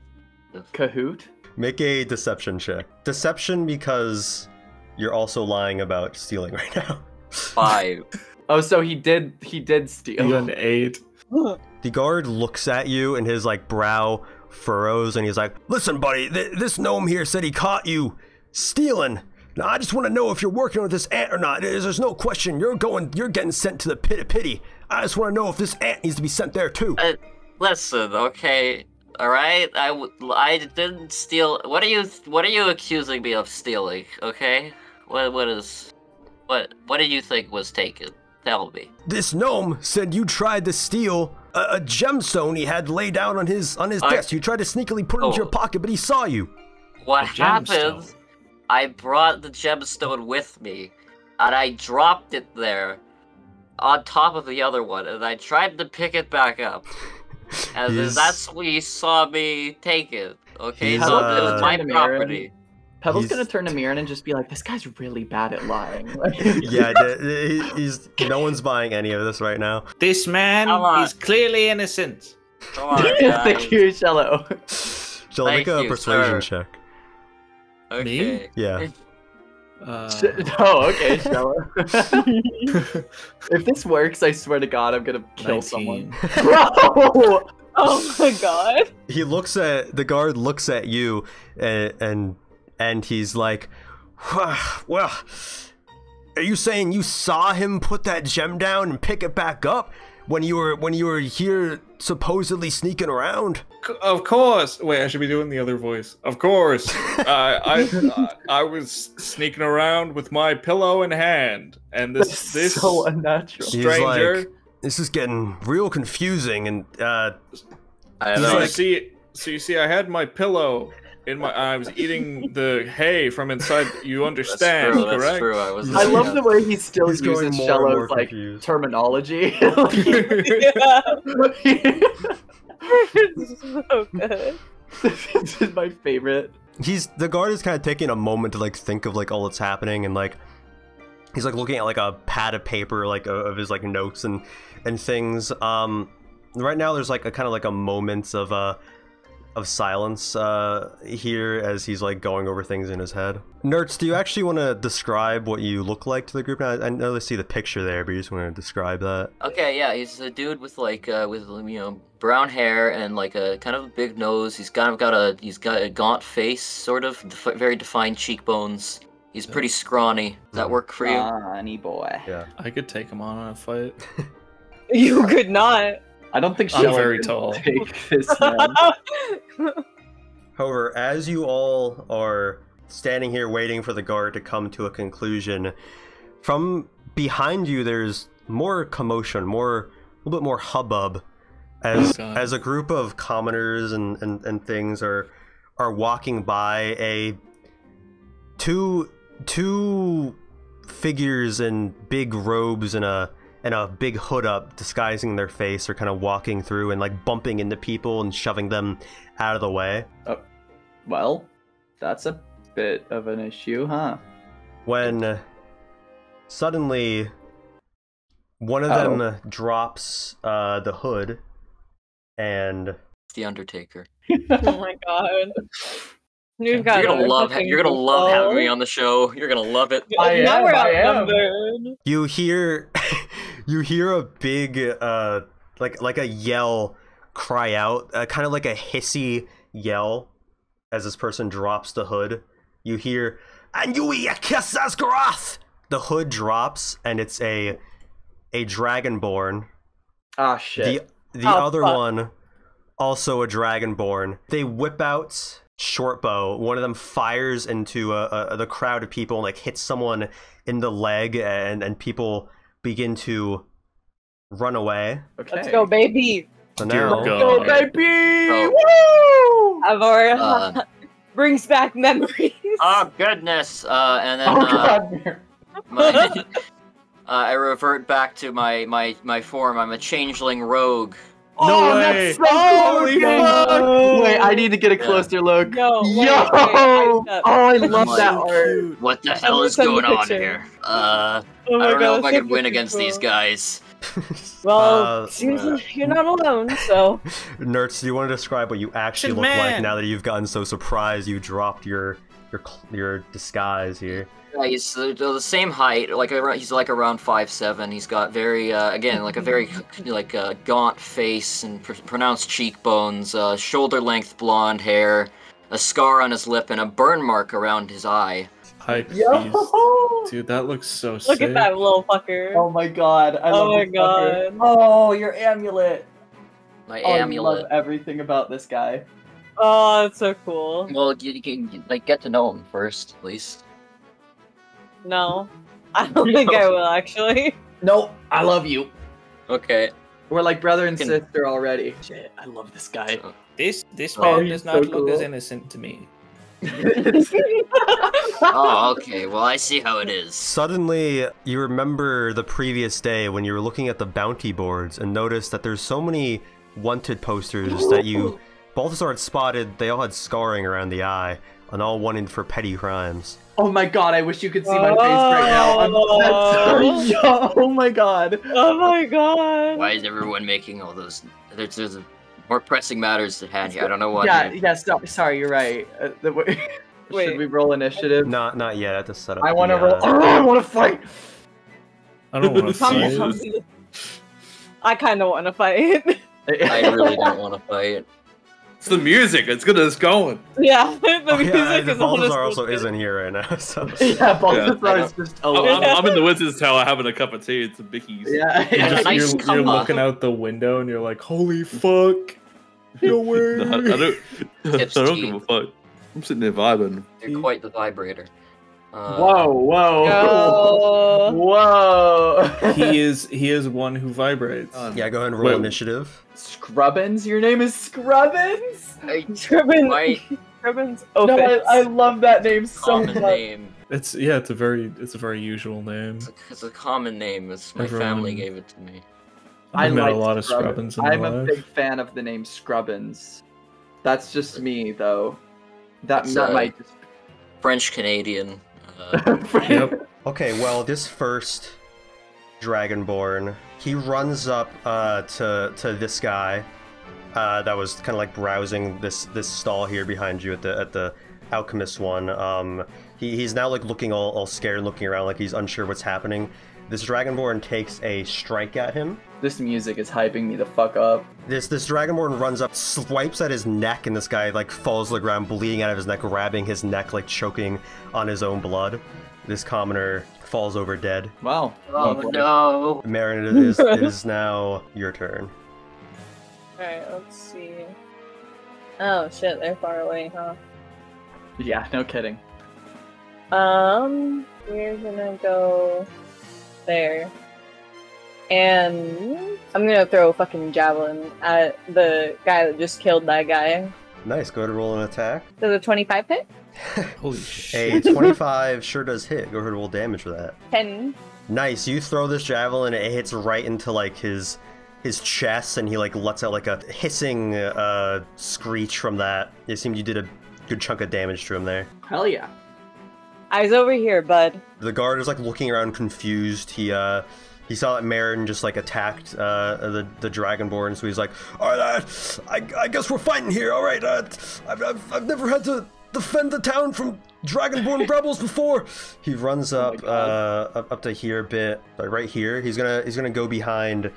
Kahoot? Make a deception check. Deception because you're also lying about stealing right now. 5. Oh, so he did steal. You got an 8. The guard looks at you and his like brow furrows and he's like, "Listen, buddy, this gnome here said he caught you stealing. Now I just want to know if you're working with this ant or not. There's no question. You're getting sent to the pit of pity. I just want to know if this ant needs to be sent there too." Listen, okay, all right. I didn't steal. What are you accusing me of stealing? Okay, what do you think was taken? Tell me. This gnome said you tried to steal a gemstone he had laid down on his desk. You tried to sneakily put it into your pocket, but he saw you. What A happened? gemstone. I brought the gemstone with me, and I dropped it there, on top of the other one, and I tried to pick it back up. And then that's when you saw me take it. Okay, He's, so it was my Turn to Mirren. property. Pebble's He's- gonna turn to Mirren and just be like, "This guy's really bad at lying." Yeah, he's no one's buying any of this right now. This man Come on. is clearly innocent. Come on, It's the guys. cute Shello. Shall I make Thank a you, persuasion sir. check? Okay. Yeah. Oh, okay, Shello. If this works, I swear to God, I'm gonna kill 19. someone. Bro! Oh my god. The guard looks at you and he's like, "Well, are you saying you saw him put that gem down and pick it back up? when you were here supposedly sneaking around? Of course. Wait, I should be doing the other voice. Of course. I was sneaking around with my pillow in hand, and this so unnatural. stranger. He's like, this is getting real confusing, and I So know. you see, I had my pillow in my. I was eating the hay from inside. You understand, That's correct? true. I was. I love the way he still He's going uses more and more Shello's like confused. terminology. It's so good. This is my favorite. the guard is kind of taking a moment to like think of like all that's happening, and like he's like looking at like a pad of paper like of his like notes and things. Right now there's like a kind of like a moment of silence here as he's like going over things in his head. Nerds, do you actually want to describe what you look like to the group now? I know they see the picture there, but you just want to describe that. Okay, yeah, he's a dude with like with brown hair and like a kind of a big nose. He's got a gaunt face, sort of very defined cheekbones. He's pretty scrawny. Does that work for you? Honey boy. Yeah. I could take him on a fight. You could not. I don't think I'm Shello very could tall. take this man. However, as you all are standing here waiting for the guard to come to a conclusion, from behind you there's more commotion, a little bit more hubbub, as a group of commoners and things are walking by. Two figures in big robes and a big hood up disguising their face are kind of walking through and like bumping into people and shoving them out of the way. Well, that's a bit of an issue, huh? When suddenly one of them drops the hood and It's the Undertaker. Oh my god. You're gonna love having me on the show. You're gonna love it. Now we're outnumbered. you hear a big like a yell cry out, kind of like a hissy yell as this person drops the hood. You hear, "And you eat a kiss as Grath!" The hood drops and it's a dragonborn. Ah, shit. The other one, also a dragonborn. They whip out short bow. One of them fires into the crowd of people and like hits someone in the leg, and people begin to run away. Okay. Let's go, baby. So Dear now, God. baby! Oh. Woo! Avor brings back memories. Oh goodness! And then Oh god. I revert back to my form. I'm a changeling rogue. No way! That's so cool. Holy fuck! Wait, I need to get a closer look. No, wait, Yo! wait, I love Oh that my art. What the hell is send the going on picture. here? Oh I my don't know if God, I that's can win so against these cool. guys. Well, seems like you're not alone, so. Nerds, do you want to describe what you actually look like Man. now that you've gotten so surprised you dropped your disguise here? Yeah, he's the same height, he's like around 5'7". He's got very again like a very like gaunt face and pronounced cheekbones, shoulder length blonde hair, a scar on his lip, and a burn mark around his eye. Hype Yo! beast. Dude, that looks so sick. Look at that little fucker. Oh my god. I love Oh my this fucker. God. Oh, your amulet. My Oh, you amulet. love everything about this guy. Oh, that's so cool. Well, you can like get to know him first, at least. No, I don't think I will actually. Nope, I love you. Okay. We're like brother and Can- sister already. Shit, I love this guy. This Oh, man he's does not so look as cool. innocent to me. Oh, okay. Well, I see how it is. Suddenly, you remember the previous day when you were looking at the bounty boards and noticed that there's so many wanted posters that Balthazar had spotted. They all had scarring around the eye, and all wanted for petty crimes. Oh my god, I wish you could see my face right now. Oh my god. Oh my god. Why is everyone making all those? There's more pressing matters at hand here. I don't know what. Yeah, sorry, you're right. Wait. Should we roll initiative? Not yet. I have to set up. I want to the, roll. I want to fight. I don't want to Come- see it. I kind of want to fight. I really don't want to fight. It's the music. It's good as going. Yeah, the Oh, music yeah, is the Balthazar almost also isn't here right now. So. Yeah, Balthazar is just alone. I'm in the wizard's tower having a cup of tea. It's a Bickies. Yeah, Yeah, yeah. nice You're cumma. looking out the window and you're like, holy fuck. No way. No, I don't. I Tips don't tea. give a fuck. I'm sitting there vibing. You're quite the vibrator. Whoa. Oh. Whoa. He is one who vibrates. Yeah, go ahead and roll Wait. initiative. Scrubbins? Your name is Scrubbins? Scribbins. Quite Scribbins. No, Opus. I love that name so common much. name. It's a very usual name. It's a common name. It's my Everyone- family gave it to me. I've met like a lot of Scrubbins. Scrubbins in my I'm a life. big fan of the name Scrubbins. That's just me, though. That It's, might just... French Canadian. Yep. Okay, well, this first Dragonborn, he runs up to this guy that was kind of like browsing this stall here behind you at the alchemist one. He's now like looking all scared, looking around like he's unsure what's happening. This Dragonborn takes a strike at him. This music is hyping me the fuck up. This Dragonborn runs up, swipes at his neck, and this guy like falls to the ground, bleeding out of his neck, grabbing his neck, like choking on his own blood. This commoner falls over dead. Wow. Oh no! Marin, it is now your turn. Alright, let's see. Oh shit, they're far away, huh? Yeah, no kidding. We're gonna go there. And I'm gonna throw a fucking javelin at the guy that just killed that guy. Nice, go ahead and roll an attack. Does a 25 hit? Holy A shit. 25 sure does hit. Go ahead and roll damage for that. 10. Nice, you throw this javelin, it hits right into like his chest, and he like lets out like a hissing screech from that. It seemed you did a good chunk of damage to him there. Hell yeah. Eyes over here, bud. The guard is like looking around confused. He saw that Marin just like attacked the Dragonborn, so he's like, all right, I guess we're fighting here. All right, I've never had to defend the town from Dragonborn rebels before. He runs up up to here a bit, like right here. He's gonna go behind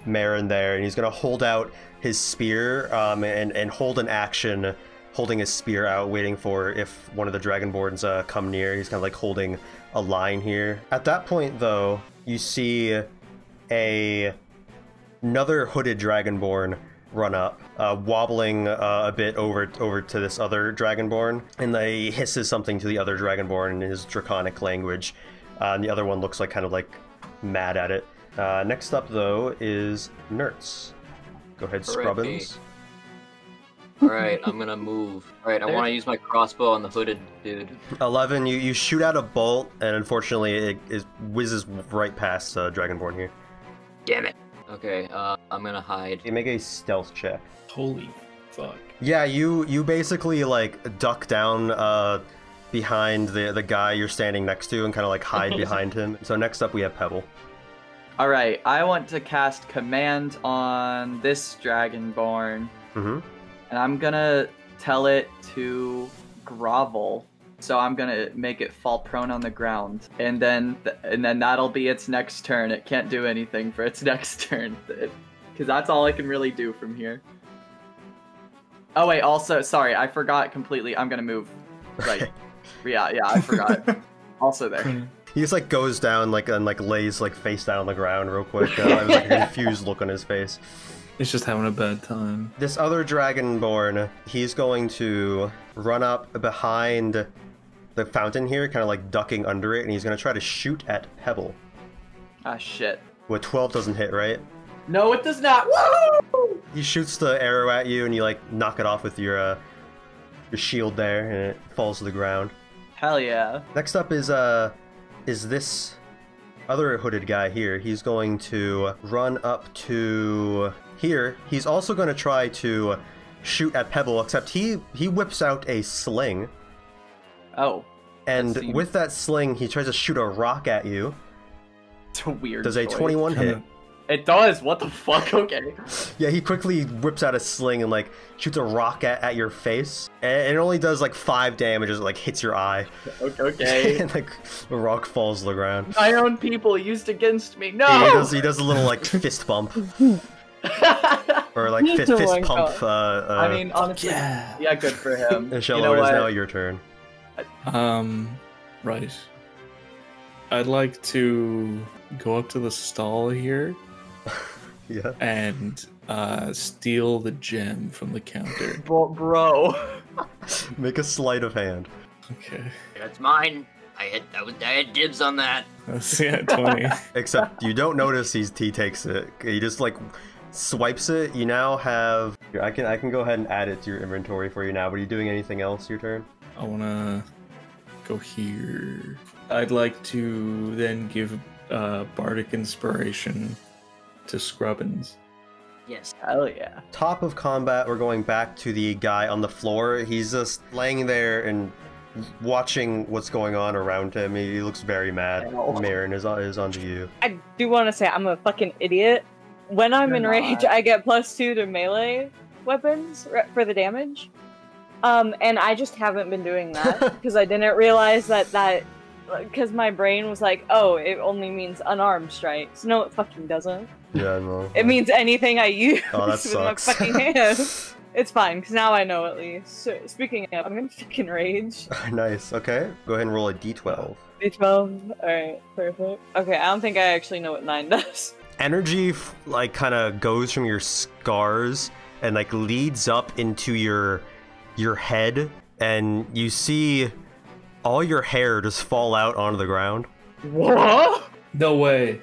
Marin there, and he's gonna hold out his spear and hold an action, holding his spear out, waiting for if one of the Dragonborns come near. He's kind of like holding a line here. At that point, though, you see another hooded Dragonborn run up, wobbling a bit over to this other Dragonborn, and he hisses something to the other Dragonborn in his draconic language. And the other one looks like kind of like mad at it. Next up, though, is Nertz. Go ahead, Scrubbins. Alright, I'm gonna move. Alright, I want to use my crossbow on the hooded dude. 11, you shoot out a bolt, and unfortunately it whizzes right past Dragonborn here. Damn it. Okay, I'm gonna hide. You make a stealth check. Holy fuck. Yeah, you basically like duck down behind the guy you're standing next to and kind of like hide behind him. So next up we have Pebble. Alright, I want to cast Command on this Dragonborn. Mm-hmm. And I'm gonna tell it to grovel. So I'm gonna make it fall prone on the ground. And then that'll be its next turn. It can't do anything for its next turn. Because that's all I can really do from here. Oh wait, also, sorry, I forgot completely. I'm gonna move. Right. Yeah, I forgot. Also there. He just like goes down like and like lays like face down on the ground real quick. There's like a confused look on his face. He's just having a bad time. This other Dragonborn, he's going to run up behind the fountain here, kind of like ducking under it, and he's going to try to shoot at Pebble. Ah, shit. With 12 doesn't hit, right? No, it does not. Woo! He shoots the arrow at you, and you like knock it off with your shield there, and it falls to the ground. Hell yeah. Next up is this other hooded guy here. He's going to run up to here. He's also going to try to shoot at Pebble, except he whips out a sling. Oh. And with that sling, he tries to shoot a rock at you. It's a weird Does a choice. 21 hit? It does. What the fuck? Okay. Yeah, he quickly whips out a sling and like shoots a rock at your face. And it only does like 5 damage as it like hits your eye. Okay. And like the rock falls to the ground. My own people used against me. No. Yeah, he does a little like fist bump. or like fist my pump. I mean, honestly, yeah, good for him. Shello, You know it is what? now your turn. Right. I'd like to go up to the stall here Yeah. and steal the gem from the counter. Bro. Make a sleight of hand. Okay. That's mine. I had dibs on that. Let's see at 20. Except you don't notice he takes it. He just like swipes it. You now have. I can go ahead and add it to your inventory for you now. But are you doing anything else your turn? I wanna go here. I'd like to then give Bardic Inspiration to Scrubbins. Yes. Hell yeah. Top of combat, we're going back to the guy on the floor. He's just laying there and watching what's going on around him. He looks very mad. Ow. Marin is onto you. I do want to say I'm a fucking idiot. When I'm You're in rage, not. I get +2 to melee weapons for the damage. And I just haven't been doing that because I didn't realize that because my brain was like, oh, it only means unarmed strikes. No, it fucking doesn't. Yeah, no. It means anything I use Oh, that with my sucks. fucking hands. It's fine, because now I know at least. So, speaking of, I'm gonna fucking rage. Nice. Okay. Go ahead and roll a d12. D12. Alright, perfect. Okay, I don't think I actually know what 9 does. Energy like kind of goes from your scars and like leads up into your head, and you see all your hair just fall out onto the ground. What? No way.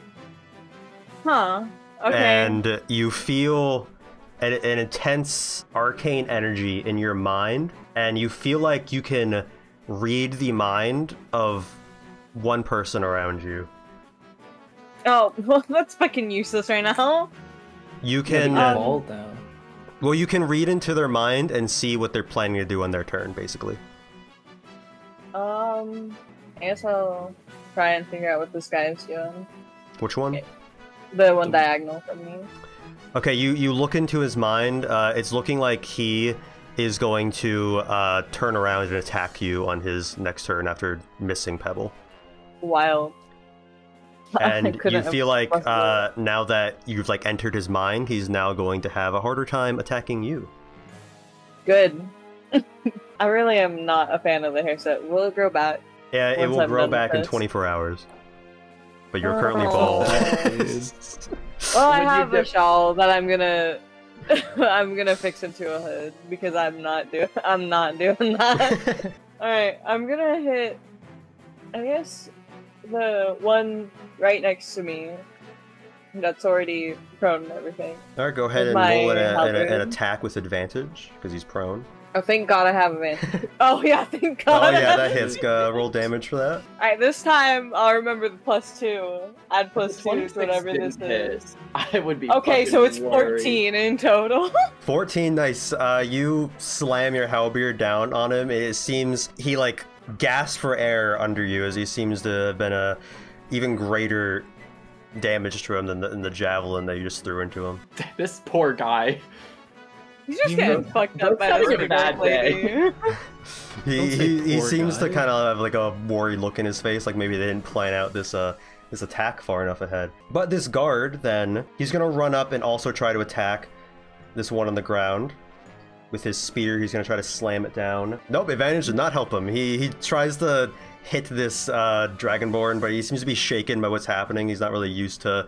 Huh. Okay. And you feel an intense arcane energy in your mind, and you feel like you can read the mind of one person around you. Oh, well, that's fucking useless right now. You can, Bald now. well, you can read into their mind and see what they're planning to do on their turn, basically. I guess I'll try and figure out what this guy is doing. Which one? The one diagonal from me. Okay, you look into his mind. It's looking like he is going to turn around and attack you on his next turn after missing Pebble. Wild. And you couldn't feel have like possibly- now that you've like entered his mind, he's now going to have a harder time attacking you. Good. I really am not a fan of the hairset. Will it grow back? Yeah, it Once will I'm grow done with back in this. 24 hours. But you're currently Oh. bald. Well, I Would you have a dip- shawl that I'm gonna I'm gonna fix into a hood because I'm not doing that. Alright, I'm gonna hit I guess the one right next to me that's already prone and everything. Alright, go ahead and My roll an halberd. attack with advantage, because he's prone. Oh, thank God I have advantage. Oh yeah, thank God. Oh yeah, that hits. Roll damage for that. Alright, this time I'll remember the +2. Add +2 to 26 whatever this didn't hit. is. I would be Okay, so it's fucking worried. 14 in total. 14, nice. You slam your halberd down on him. It seems he like gasps for air under you, as he seems to have been a even greater damage to him than the javelin that you just threw into him. This poor guy. He's just You getting know, fucked up by that's this having a bad lady. He poor seems to guy. kind of have like a worried look in his face, like maybe they didn't plan out this attack far enough ahead. But this guard, then, he's gonna run up and also try to attack this one on the ground. With his spear, he's gonna try to slam it down. Nope, advantage did not help him. He tries to hit this Dragonborn, but he seems to be shaken by what's happening. He's not really used to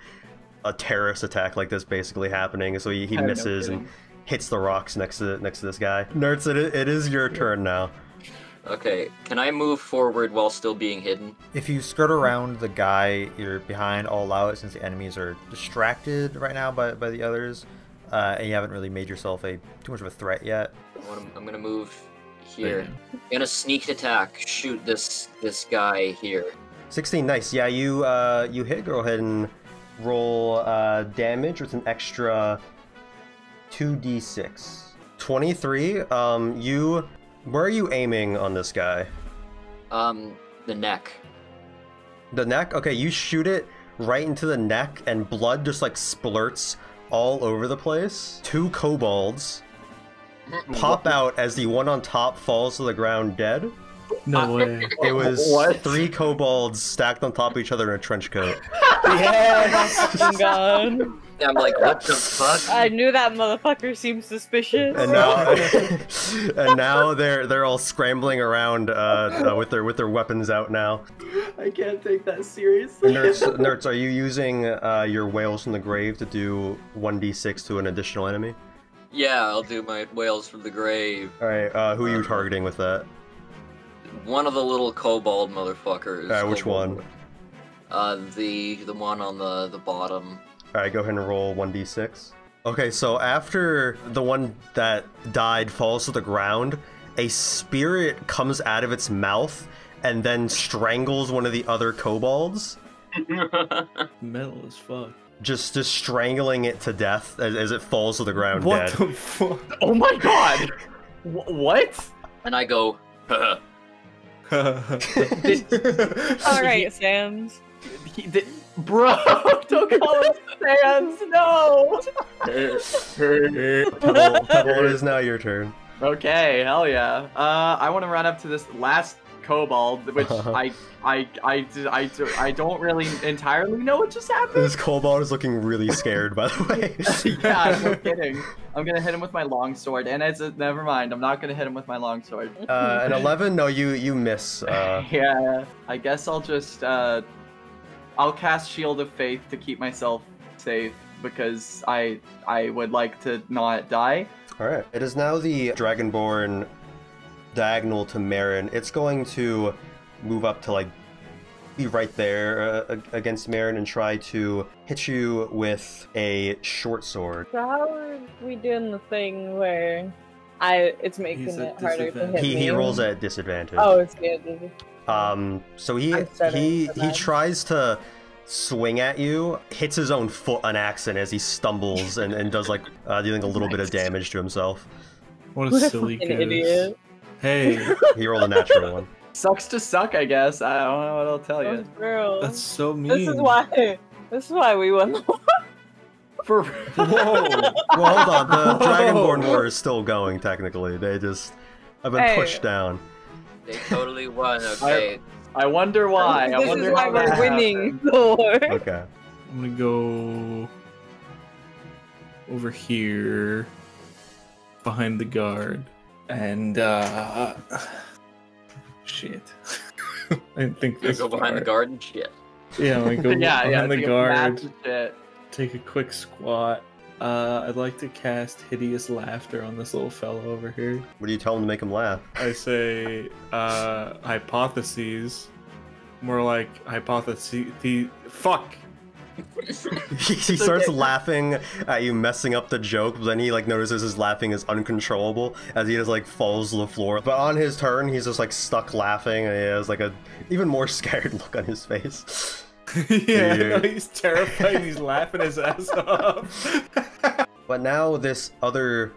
a terrorist attack like this basically happening, so he no misses and hits the rocks next to this guy. Nerds, it is your turn now. Okay, can I move forward while still being hidden? If you skirt around the guy you're behind, I'll allow it since the enemies are distracted right now by the others, and you haven't really made yourself too much of a threat yet. I'm gonna move here. Gonna sneak attack, shoot this guy here. 16, nice. Yeah, you hit. Go ahead and roll damage with an extra 2d6. 23. Where are you aiming on this guy? The neck. The neck? Okay, you shoot it right into the neck, and blood just like splurts all over the place. 2 kobolds pop out as the one on top falls to the ground dead. No way. It was What? 3 kobolds stacked on top of each other in a trench coat. Yes! Oh God. I'm like, what the fuck? I knew that motherfucker seemed suspicious. And now they're all scrambling around with their weapons out now. I can't take that seriously. Nerds, are you using your whales from the grave to do 1d6 to an additional enemy? Yeah, I'll do my whales from the grave. All right, who are you targeting with that? One of the little kobold motherfuckers. Which one? The one on the bottom. Alright, go ahead and roll 1d6. Okay, so after the one that died falls to the ground, a spirit comes out of its mouth and then strangles one of the other kobolds. Metal as fuck. Just strangling it to death as it falls to the ground What dead. the fuck? Oh my god! What? And I go, Alright, Sam's. Bro, don't call us fans, no! Pebble, it is now your turn. Okay, hell yeah. I want to run up to this last kobold, which I don't really entirely know what just happened. This kobold is looking really scared, by the way. Yeah, no kidding. I'm gonna hit him with my longsword, and never mind. I'm not gonna hit him with my longsword. An 11? No, you miss. Yeah, I guess I'll just I'll cast Shield of Faith to keep myself safe because I would like to not die. All right. It is now the Dragonborn diagonal to Marin. It's going to move up to be right there against Marin and try to hit you with a short sword. So how are we doing the thing where it's making it harder to hit me? He rolls at disadvantage. Oh, it's good. So he tries to swing at you, hits his own foot on accident as he stumbles and does dealing a little bit of damage to himself. What a silly idiot. Hey. He rolled a natural one. Sucks to suck, I guess. I don't know what I'll tell you. That's so mean. This is why we won the war. For whoa. Well, hold on. The Dragonborn war is still going, technically. They just have been pushed down. They totally won, okay. I wonder why. This is why we're winning the war. Okay. I'm gonna go over here behind the guard and shit. I didn't think this go behind the guard and shit. Yeah, I'm gonna go behind the take guard. A take a quick squat. I'd like to cast Hideous Laughter on this little fellow over here. What do you tell him to make him laugh? I say, hypotheses. More like fuck! He starts laughing at you messing up the joke, but then he notices his laughing is uncontrollable as he just falls to the floor. But on his turn, he's just stuck laughing, and he has a even more scared look on his face. Yeah, no, he's terrified. He's laughing his ass off. But now this other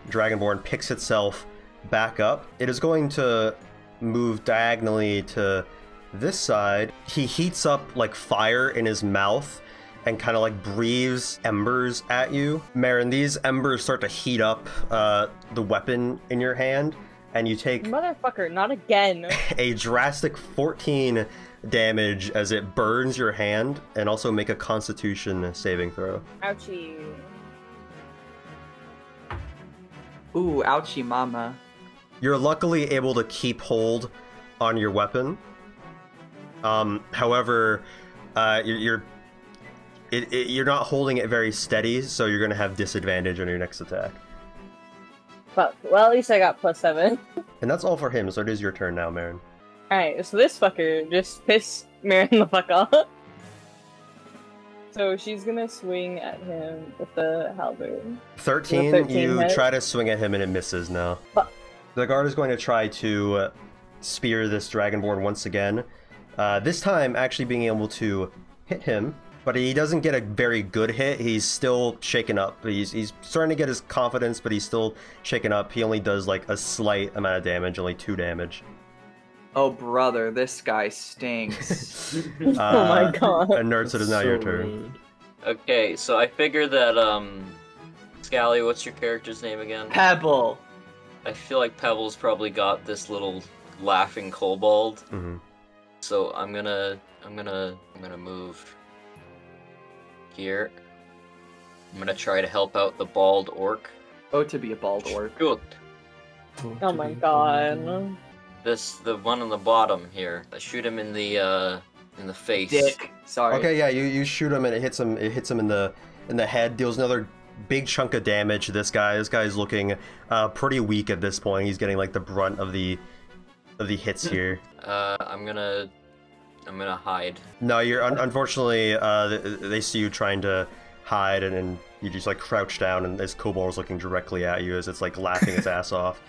Dragonborn picks itself back up. It is going to move diagonally to this side. He heats up fire in his mouth and kind of breathes embers at you. Marin, these embers start to heat up the weapon in your hand, and you take... Motherfucker, not again. A drastic 14 damage as it burns your hand, and also make a Constitution saving throw. Ouchie. Ooh, ouchie mama. You're luckily able to keep hold on your weapon. However, you're not holding it very steady, so you're going to have disadvantage on your next attack. Fuck. Well, at least I got +7. And that's all for him, so it is your turn now, Marin. Alright, so this fucker just pissed Marin the fuck off. So she's gonna swing at him with the halberd. 13, you try to swing at him and it misses now. Fuck. The guard is going to try to spear this Dragonborn once again. This time actually being able to hit him, but he doesn't get a very good hit. He's still shaken up. He's starting to get his confidence, but he's still shaken up. He only does a slight amount of damage, only 2 damage. Oh brother, this guy stinks. Oh my god. And Nerds, it is now your turn. Rude. Okay, so I figured that, Scally, what's your character's name again? Pebble. I feel like Pebble's probably got this little laughing kobold. Mm-hmm. So I'm gonna move here. I'm gonna try to help out the bald orc. Oh, to be a bald orc. Good. Oh my god. The one on the bottom here. I shoot him in the face. Dick. Sorry. Okay, yeah, you shoot him and it hits him in the head, deals another big chunk of damage to this guy. This guy's looking pretty weak at this point. He's getting like the brunt of the hits here. I'm gonna hide. No, you're unfortunately they see you trying to hide, and you just like crouch down, and this kobold is looking directly at you as it's like laughing its ass off.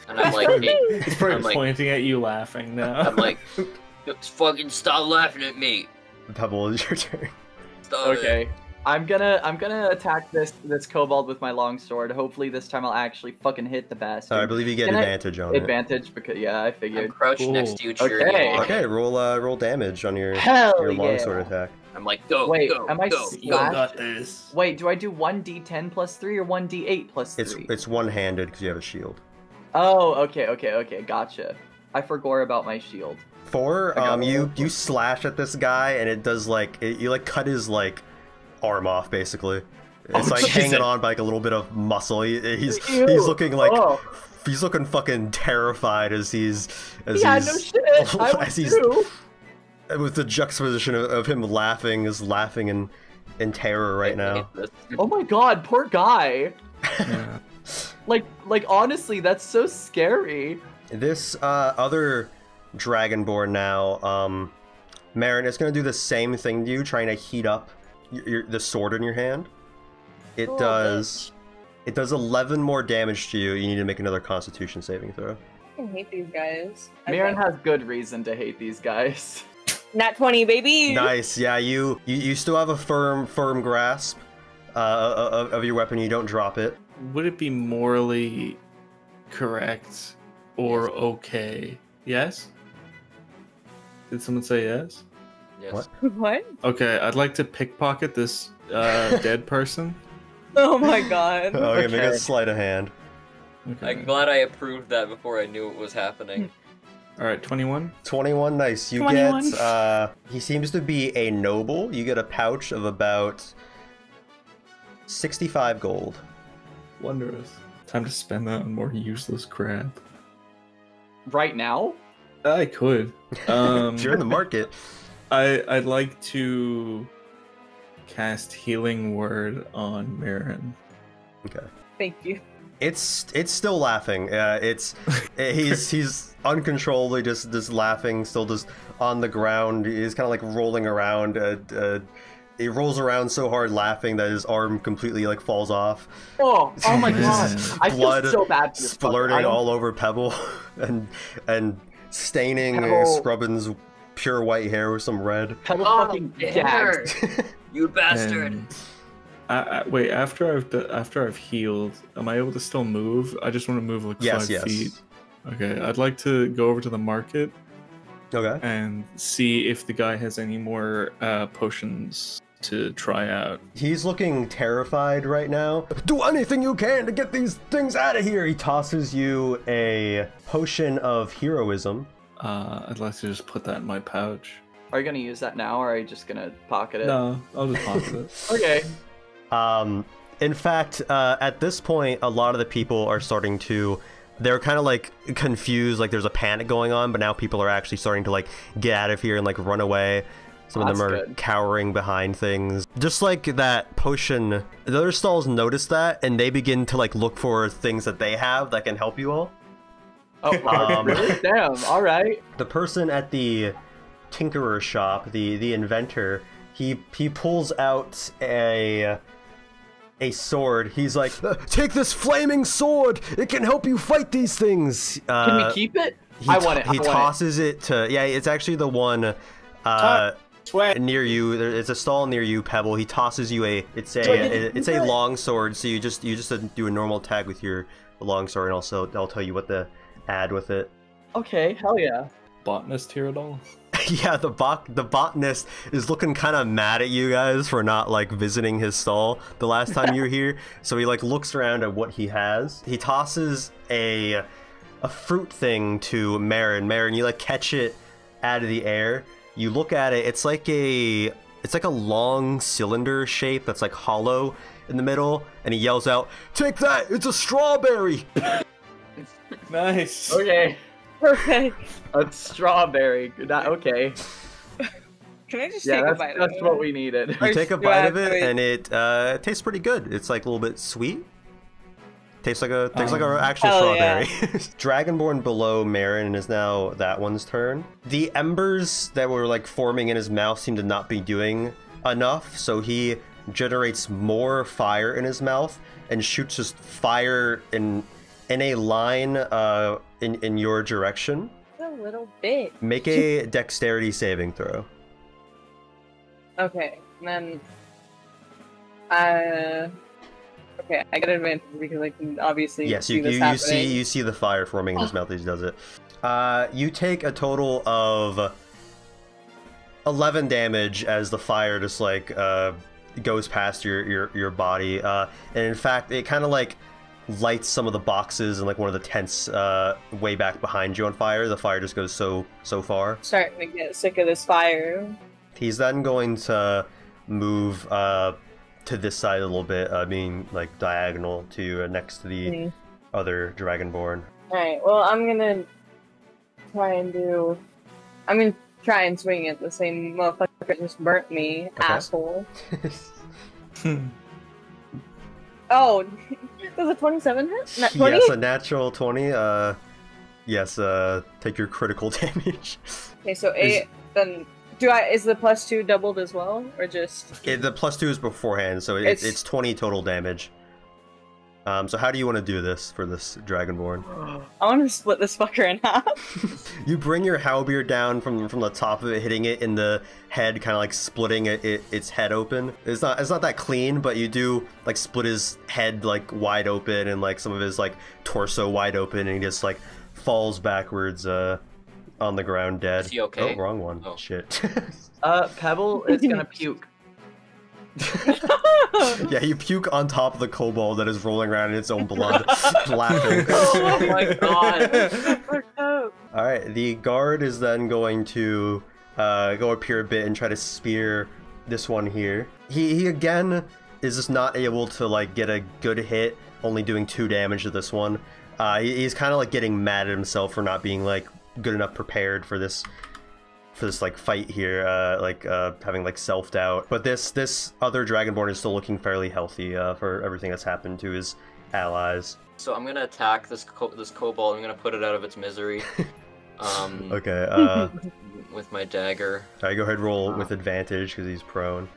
And I'm like, hey, It's probably I'm like- pointing at you, laughing now. I'm like, fucking stop laughing at me. Pebble, it's your turn. Stop it. Okay. I'm gonna attack this kobold with my longsword. Hopefully this time I'll actually fucking hit the bastard. I believe you get Can I- advantage on it. Advantage because yeah, I I'm figured. crouched next to you, cheering Okay. you on. Okay, roll damage on your Hell longsword yeah. attack. I'm like, go, Wait, go, am I go. You Slash. got this. Wait, do I do 1d10 plus 3 or 1d8 plus 3? It's one-handed because you have a shield. Oh, okay, gotcha. I forgot about my shield. 4, I got you slash at this guy and it does like you like cut his like arm off basically. It's like Jesus. hanging on by like a little bit of muscle. He's Ew. looking like Oh. he's looking fucking terrified as he's Yeah, no shit. I would as he's too. with the juxtaposition of him laughing in terror right now. Oh my god, poor guy. Yeah. Like honestly, that's so scary. This other dragonborn now, Marin, is going to do the same thing to you, trying to heat up the sword in your hand. It Oh, does 11 more damage to you. You need to make another Constitution saving throw. I hate these guys. Marin Okay. has good reason to hate these guys. Nat 20, baby! Nice, yeah. You still have a firm grasp of your weapon. You don't drop it. Would it be morally correct or okay? Yes? Did someone say yes? Yes. What? What? Okay, I'd like to pickpocket this dead person. Oh my god. Okay, make Okay. a sleight of hand. Okay. I'm glad I approved that before I knew it was happening. Alright, 21. 21, nice. You 21. get, he seems to be a noble. You get a pouch of about 65 gold. Wondrous. Time to spend that on more useless crap. Right now? I could. If you're in the market. I'd like to cast Healing Word on Marin. Okay. Thank you. It's still laughing. He's uncontrollably just laughing, still just on the ground. He's kind of like rolling around. He rolls around so hard laughing that his arm completely like falls off. Oh my Man. god. I Blood feel so bad for this fucker. I splurting don't- all over Pebble and staining Pebble. Scrubbin's pure white hair with some red. Pebble Oh, fucking it gagged. hurt. You bastard. And wait, after I've healed, am I able to still move? I just want to move like Yes, 5 yes. feet. Okay, I'd like to go over to the market Okay. and see if the guy has any more potions to try out. He's looking terrified right now. Do anything you can to get these things out of here. He tosses you a potion of heroism. I'd like to just put that in my pouch. Are you gonna use that now, or are you just gonna pocket it? No, I'll just pocket it. Okay. In fact, at this point, a lot of the people are starting to. They're kind of like confused, like there's a panic going on, but now people are actually starting to like get out of here and like run away. Some of them That's are good. cowering behind things. Just like that potion, the other stalls notice that and they begin to like look for things that they have that can help you all. Oh, really? Damn. All right. The person at the tinkerer shop, the inventor, he pulls out a sword. He's like, Take this flaming sword. It can help you fight these things. Can we keep it? I want it. I He want it. tosses it to it's actually the one Sweat. near you. It's a stall near you, Pebble. He tosses you it's a long sword. So you just do a normal tag with your long sword, and also I'll tell you what to add with it. Okay. Hell yeah. Botanist here at all? Yeah, the botanist is looking kind of mad at you guys for not like visiting his stall the last time you were here. So he like looks around at what he has. He tosses a fruit thing to Marin. Marin, you like catch it out of the air. You look at it. It's like a long cylinder shape that's like hollow. in the middle, and he yells out, "Take that! It's a strawberry!" Nice. Okay. Perfect. A strawberry. Okay. Can I just Yeah, take a that's, bite of that's it? what we needed. You take a do I bite have of to it, eat- and it tastes pretty good. It's like a little bit sweet. Tastes like a actual Hell yeah. strawberry. Dragonborn below Marin is now that one's turn. The embers that were like forming in his mouth seem to not be doing enough, so he generates more fire in his mouth and shoots just fire in a line in your direction. A little bit. Make a dexterity saving throw. Okay, and then okay, I get an advantage because I can obviously Yes, see you this you happening. see the fire forming in his mouth as he does it. You take a total of 11 damage as the fire just like goes past your body, and in fact it kind of like lights some of the boxes and like one of the tents way back behind you on fire. The fire just goes so far. Starting to get sick of this fire. He's then going to move to this side a little bit, being like diagonal to next to the other Dragonborn. Alright, well I'm gonna try and swing at the same motherfucker that just burnt me, asshole. Oh, does a 27 hit? Not 20? Yes, a natural 20. Yes, take your critical damage. Okay, so 8, then is the +2 doubled as well, or just? The +2 is beforehand, so it's 20 total damage. So how do you want to do this for this Dragonborn? I want to split this fucker in half. You bring your halberd down from the top of it, hitting it in the head, kind of like splitting its head open. It's not that clean, but you do like split his head like wide open and like some of his like torso wide open, and he just like falls backwards on the ground dead. Is he okay? Oh, wrong one. Oh. Shit. Pebble is gonna puke. Yeah, you puke on top of the kobold that is rolling around in its own blood, laughing. Oh my god. Alright, the guard is then going to go up here a bit and try to spear this one here. He again is just not able to like get a good hit, only doing 2 damage to this one. He's kind of like getting mad at himself for not being like good enough prepared for this like fight here, having like self-doubt. But this other Dragonborn is still looking fairly healthy for everything that's happened to his allies. So I'm gonna attack this kobold. I'm gonna put it out of its misery. Okay, with my dagger. alright, go ahead and roll with advantage because he's prone.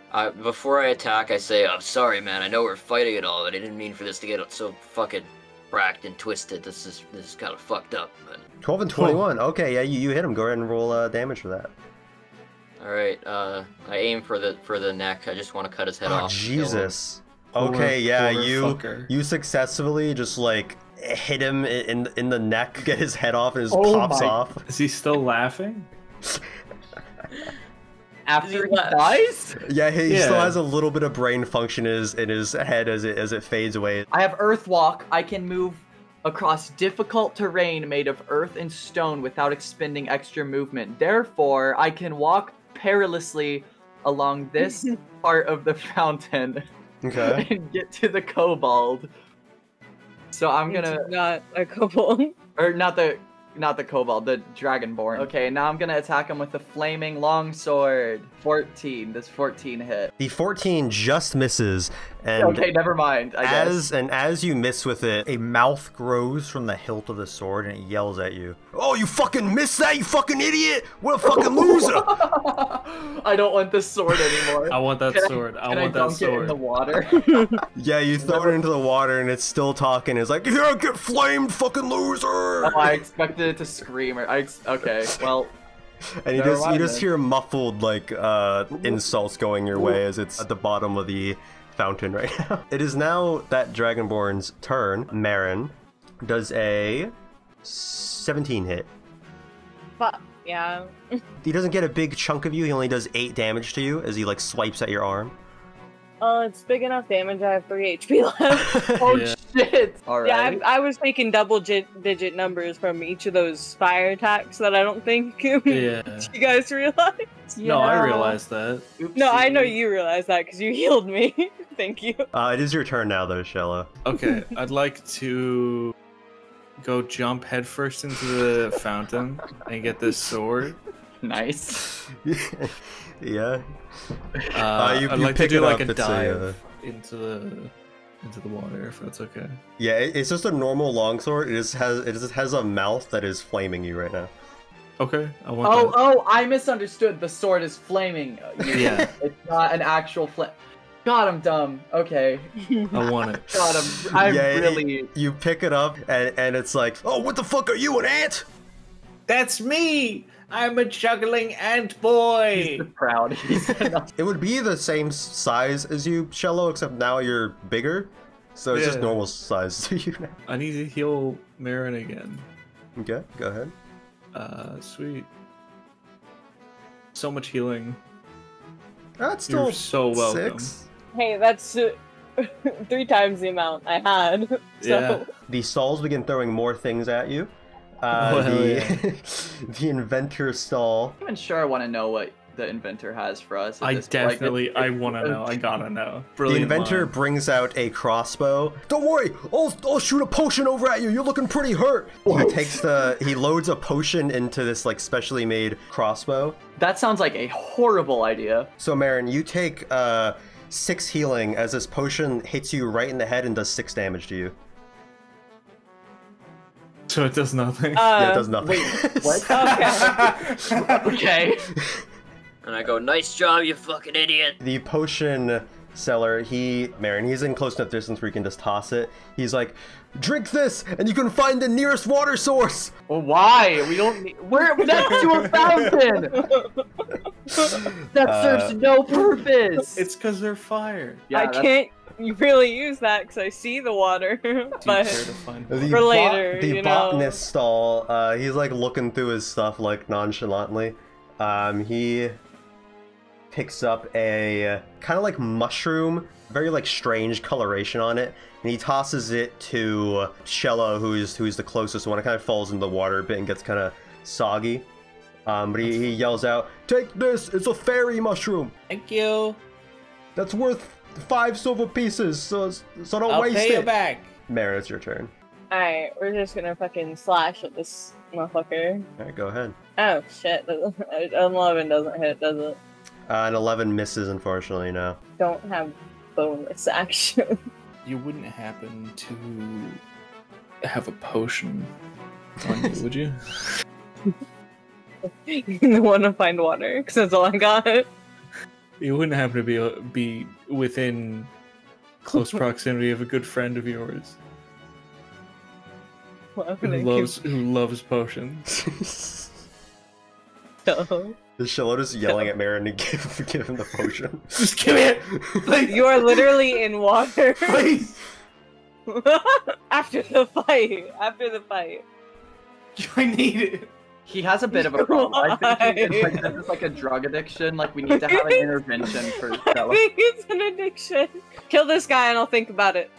Before I attack, I say, "I'm sorry, man. I know we're fighting and all, but I didn't mean for this to get so fucking cracked and twisted. This is kind of fucked up." But 12 and 21. Okay, yeah, you hit him. Go ahead and roll damage for that. all right, I aim for the neck. I just want to cut his head Oh, off. Jesus. Okay, yeah, Poor you fucker. successfully just like hit him in the neck, get his head off, and it just Oh pops my- off. Is he still laughing? After he Is he dies? Yeah, he still Yeah. has a little bit of brain function in his head as it fades away. I have Earth Walk. I can move across difficult terrain made of earth and stone without expending extra movement. Therefore, I can walk perilously along this part of the fountain Okay. and get to the kobold. So I'm gonna, Not a kobold. or not the kobold, the dragonborn. Okay, now I'm gonna attack him with the flaming longsword. 14. Does 14 hit? The 14 just misses, and Okay, never mind. I guess. as you miss with it, A mouth grows from the hilt of the sword and it yells at you. oh, you fucking missed that, you fucking idiot! What a fucking loser! I don't want this sword anymore. I want that Can sword. I Can want that dunk it in the sword. water? Yeah, you throw it into the water and it's still talking. It's like, yeah, get flamed, fucking loser! Oh, I expected it to scream. Okay, well, And you Never just mind then. hear muffled like insults going your way as it's at the bottom of the fountain right now. It is now that Dragonborn's turn. Marin does a 17 hit. Fuck, yeah. He doesn't get a big chunk of you. He only does 8 damage to you as he like swipes at your arm. It's big enough damage. I have 3 HP left. oh Yeah. shit! All Yeah, right. I was taking double-digit numbers from each of those fire attacks that I don't think Yeah. you guys realize. No, I Yeah. realized that. No, I know Oopsie. you realize that because you healed me. Thank you. It is your turn now, though, Shello. Okay, I'd like to go jump headfirst into the fountain and get this sword. Nice. Yeah. I'd like to pick do it like up, a it's dive into the water, if that's okay. Yeah, it's just a normal longsword. It just has a mouth that is flaming you right now. Okay, I want that. Oh, I misunderstood. The sword is flaming. Yeah. It's not an actual flame. God, I'm dumb. Okay. I want it. God, I'm Yeah, really... You pick it up, and it's like, oh, what the fuck are you, an ant? That's me! I'm a juggling ant boy! He's proud. It would be the same size as you, Shello, except now you're bigger. So it's just Yeah. normal size to you now. I need to heal Marin again. Okay, go ahead. Sweet. So much healing. That's still You're so welcome. 6. Hey, that's 3 times the amount I had. So Yeah. The stalls begin throwing more things at you. Oh, hell The inventor stall. I'm not even sure I want to know what the inventor has for us. at I this point. Like, definitely, I want to know. I gotta know. The Brilliant inventor mind. brings out a crossbow. Don't worry, I'll shoot a potion over at you. You're looking pretty hurt. He loads a potion into this like specially made crossbow. That sounds like a horrible idea. So Marin, you take 6 healing as this potion hits you right in the head and does 6 damage to you. So it does nothing. Yeah, it does nothing. What? okay. Okay. And I go, nice job, you fucking idiot. The potion seller, Marin, he's in close enough distance where you can just toss it. He's like, drink this, and you can find the nearest water source. Well, why? We don't need... We're next to a fountain! That serves no purpose! It's because they're fire. Yeah, I that's- can't really use that because I see the water. Do you care to But find The, For later, the you know. botanist stall, he's like looking through his stuff like nonchalantly. He picks up a kind of like mushroom, very like strange coloration on it, and he tosses it to Shello, who's the closest one. It kind of falls in the water a bit and gets kind of soggy. But he yells out, Take this, it's a fairy mushroom. Thank you. That's worth 5 silver pieces, so don't I'll waste pay you it. back. Marin, it's your turn. alright, we're just gonna fucking slash at this motherfucker. Alright, go ahead. Oh shit, 11 doesn't hit, does it? An 11 misses, unfortunately, no. Don't have bonus action. You wouldn't happen to have a potion on you, would you? You want to find water, because that's all I got. You wouldn't happen to be within close proximity of a good friend of yours Well, who loves potions. Is Shello just yelling at Marin to give him the potion? Just give it. Please. You are literally in water. Please. After the fight. I need it. He has a bit of a problem. I think this is like a drug addiction. Like, we need to have an intervention for I Stella. think it's an addiction. Kill this guy and I'll think about it.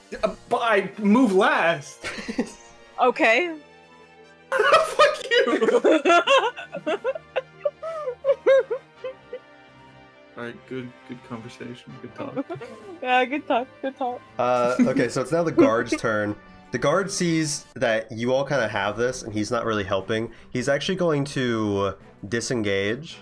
I move last. Okay. Fuck you. Alright, good conversation, good talk. Yeah, good talk. Okay, so it's now the guard's turn. The guard sees that you all kind of have this, and he's not really helping. He's actually going to disengage.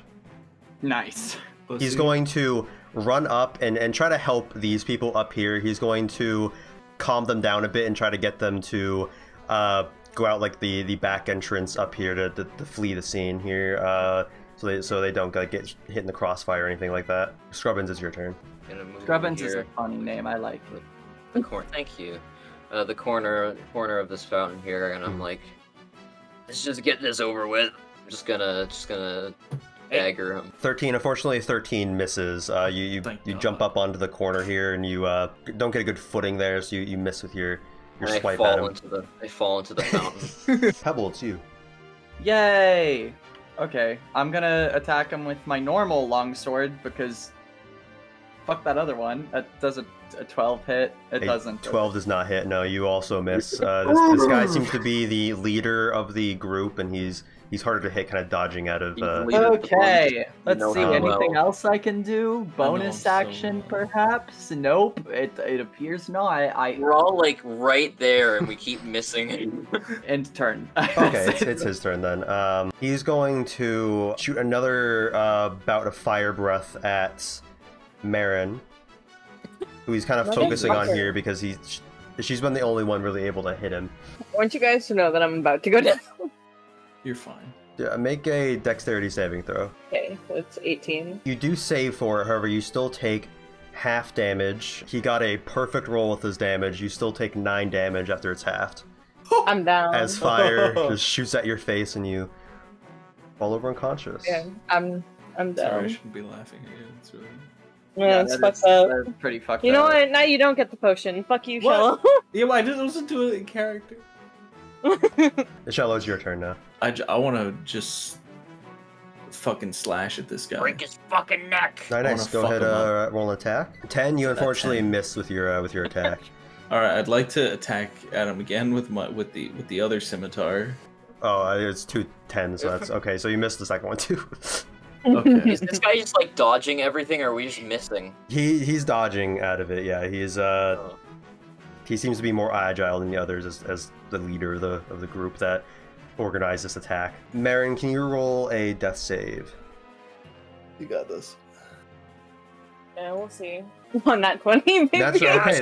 Nice. He's going to run up and try to help these people up here. He's going to calm them down a bit and try to get them to go out like the back entrance up here to flee the scene here. So they don't get hit in the crossfire or anything like that. Scrubbins, it's your turn. Gonna move Scrubbins over is a here. funny name. I like it. Thank you. The corner of this fountain here, and I'm like, let's just get this over with. I'm just gonna dagger him. 13, unfortunately 13 misses. You jump up onto the corner here and you don't get a good footing there, so you miss with your I swipe at him. fall into the fountain. Pebble, it's you. Yay! Okay, I'm gonna attack him with my normal longsword because Fuck that other one. That does a 12 hit. It doesn't. 12 does not hit. No, you also miss. This guy seems to be the leader of the group, and he's harder to hit, kind of dodging out of. Okay, let's know see. how Anything well. else I can do? Bonus action, perhaps? Nope. It appears no. We're all like right there, and we keep missing. End turn. Okay, it's his turn then. He's going to shoot another bout of fire breath at Marin, who he's kind of focusing on here because she's been the only one really able to hit him. I want you guys to know that I'm about to go down. You're fine. Yeah, make a dexterity saving throw. Okay, so it's 18. You do save for it, however, you still take half damage. He got a perfect roll with his damage. You still take 9 damage after it's halved. I'm down. As fire just shoots at your face and you fall over unconscious. Yeah, I'm down. Sorry, I shouldn't be laughing at you. It's really... Yeah, it's that fucked is- up. that's pretty fucked You know up. what? Now you don't get the potion. Fuck you, What? Shello. Yeah, well, I just wasn't doing it in character. Shello, it's your turn now. I want to just fucking slash at this guy. Break his fucking neck. Alright, nice. wanna Go fuck ahead, him up. roll an attack. 10, you unfortunately 10. missed with your attack. All right, I'd like to attack at him again with the other scimitar. Oh, it's 2 10s, so that's okay. So you missed the second one too. Okay. Is this guy just like dodging everything, or are we just missing? He's dodging out of it. Yeah, he's he seems to be more agile than the others as the leader of the group that organized this attack. Marin, can you roll a death save? You got this. Yeah, we'll see. On that 20, maybe. That's okay.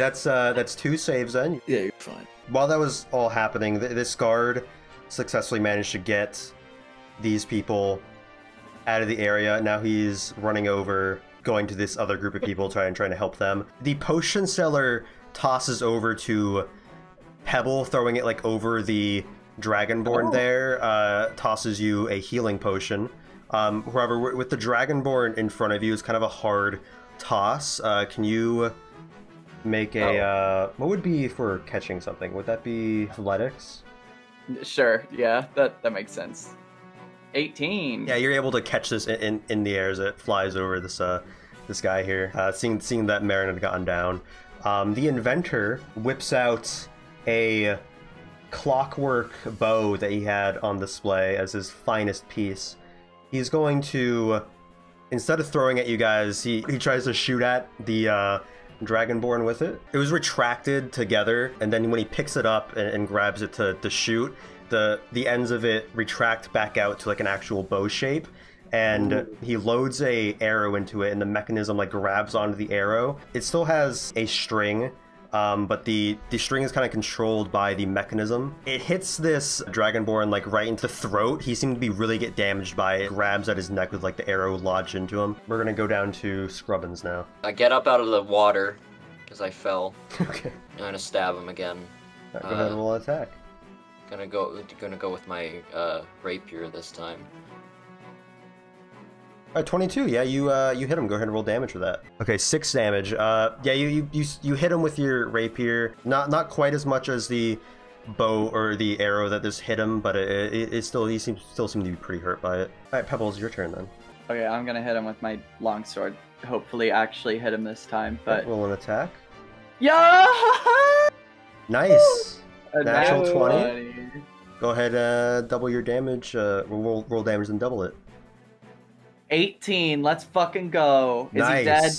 That's 2 saves then. Yeah, you're fine. While that was all happening, this guard successfully managed to get these people out of the area. Now he's running over, going to this other group of people, trying to help them. The potion seller tosses over to Pebble, throwing it like over the Dragonborn there, tosses you a healing potion. However, with the Dragonborn in front of you, it's kind of a hard toss. Can you make a, what would be for catching something? Would that be athletics? Sure. Yeah, that makes sense. 18. Yeah, you're able to catch this in the air as it flies over this this guy here. Seeing that Marin had gotten down. The inventor whips out a clockwork bow that he had on display as his finest piece. He's going to, instead of throwing at you guys, he tries to shoot at the Dragonborn with it. It was retracted together, and then when he picks it up and grabs it to shoot, the ends of it retract back out to like an actual bow shape, and he loads a arrow into it, and the mechanism like grabs onto the arrow. It still has a string, but the string is kind of controlled by the mechanism. It hits this Dragonborn like right into the throat. He seemed to be really get damaged by it. Grabs at his neck with like the arrow lodged into him. We're gonna go down to Scrubbins now. I get up out of the water because I fell. Okay. I'm gonna stab him again. Go ahead and roll an attack. Gonna go with my rapier this time. Alright, 22. Yeah, you hit him. Go ahead and roll damage for that. Okay, 6 damage. Yeah, you hit him with your rapier. Not quite as much as the bow or the arrow that just hit him, but it still seemed to be pretty hurt by it. Alright, Pebbles, your turn then. Okay, I'm gonna hit him with my longsword. Hopefully, actually hit him this time. But Roll an attack. yeah, Nice. a Natural nat 20. Go ahead, double your damage. Roll damage and double it. 18. Let's fucking go. Is Nice. he dead?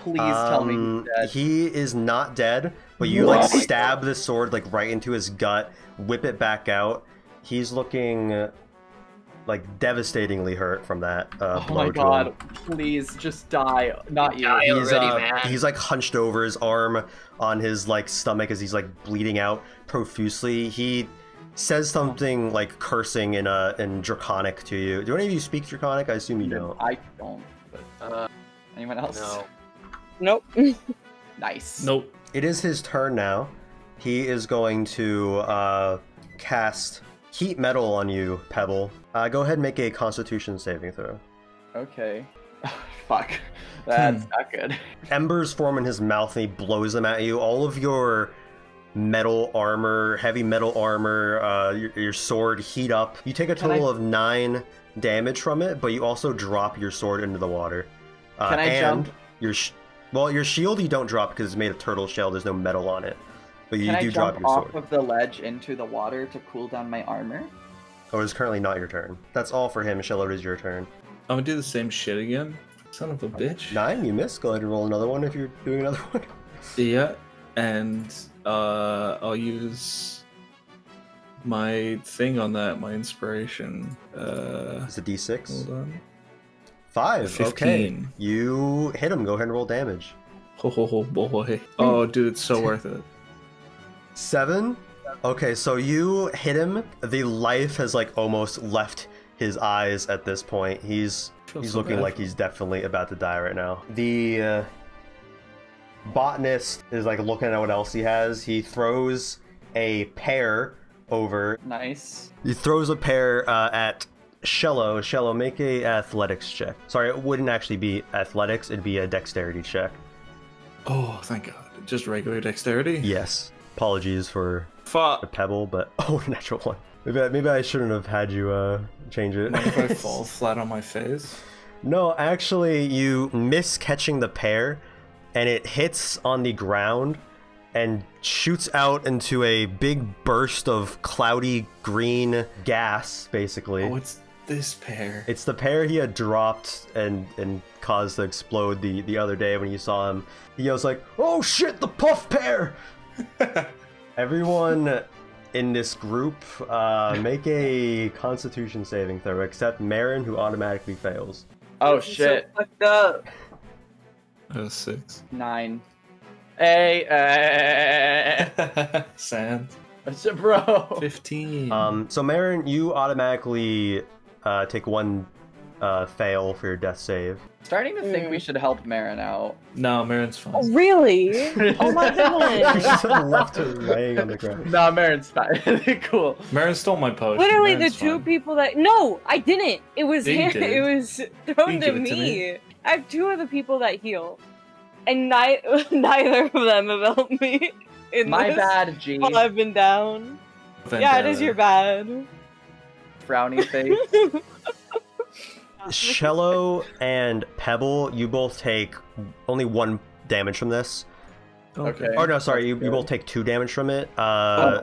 Please tell me he's dead. He is not dead, but you like stab the sword like right into his gut, whip it back out. He's looking like devastatingly hurt from that Oh blow my to god, him. please just die. Not you. Die He's, already, man. he's like hunched over, his arm on his like stomach as he's like bleeding out profusely. He says something like cursing in Draconic to you. Do any of you speak Draconic? I assume you don't. I don't. But anyone else? No. Nope. Nice. Nope. It is his turn now. He is going to cast Heat Metal on you, Pebble. Go ahead and make a Constitution saving throw. Okay. Fuck. That's not good. Embers form in his mouth and he blows them at you. All of your metal armor, heavy metal armor, your sword heat up. You take a total of 9 damage from it, but you also drop your sword into the water. Can I and jump? Your Well, your shield you don't drop because it's made of turtle shell. There's no metal on it. But you Can I do drop jump your off sword. of the ledge into the water to cool down my armor? Oh, it's currently not your turn. That's all for him. Shello, it is your turn. I'm gonna do the same shit again. Son of a bitch. 9, you miss. Go ahead and roll another one if you're doing another one. Yeah, and I'll use my thing on that, my inspiration. It's a d6. Hold on. 5. 15. Okay. You hit him. Go ahead and roll damage. Ho ho ho boy. Oh, dude, it's so worth it. 7. Okay, so you hit him. The life has like almost left his eyes at this point. He's Feel he's so looking bad like for he's definitely about to die right now. The botanist is like looking at what else he has. He throws a pear over. Nice. He throws a pear at Shello. Shello, make a athletics check. Sorry, it wouldn't actually be athletics. It'd be a dexterity check. Oh, thank God. Just regular dexterity? Yes. Apologies for the Fuck. pebble, but oh, natural one. Maybe I shouldn't have had you change it. What if I fall flat on my face? No, actually, you miss catching the pear, and it hits on the ground and shoots out into a big burst of cloudy green gas, basically. Oh, it's this pear. It's the pear he had dropped and caused to explode the other day when you saw him. He yells like, "Oh shit, the puff pear!" Everyone in this group, make a Constitution saving throw, except Marin, who automatically fails. Oh shit. So fucked up. 6. 9. Hey, Sand. bro. 15. So Marin, you automatically take 1 fail for your death save. Starting to think we should help Marin out. No, Marin's fine. Oh, really? Oh my You goodness. just left her laying on the ground. Nah, Marin's fine. Cool. Marin stole my potion. Literally, Marin's the two fine. people that no, I didn't. It was Yeah, you him. did. It was thrown You to give it to me. I have 2 of the people that heal, and neither of them have helped me. In My this bad, G. while I've been down. Yeah, it is your bad. Frowny face. Shello and Pebble, you both take only 1 damage from this. Okay. Oh no, sorry, you That's both take 2 damage from it.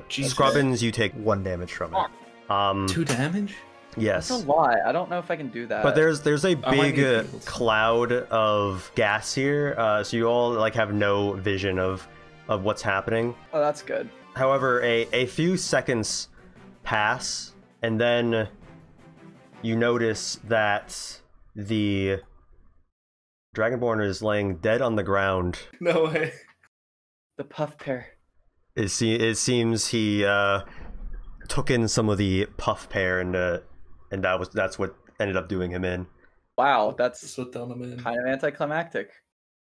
Jesus. Scrubbins, you take 1 damage from it. 2 damage? Yes. That's a lot. I don't know if I can do that. But there's a I might big need heals. cloud of gas here, so you all like have no vision of what's happening. Oh, that's good. However, a few seconds pass, and then you notice that the Dragonborn is laying dead on the ground. No way. The puff pear. It seems he took in some of the puff pear, and that's what ended up doing him in. Wow, that's That's what done him in. kind of anticlimactic.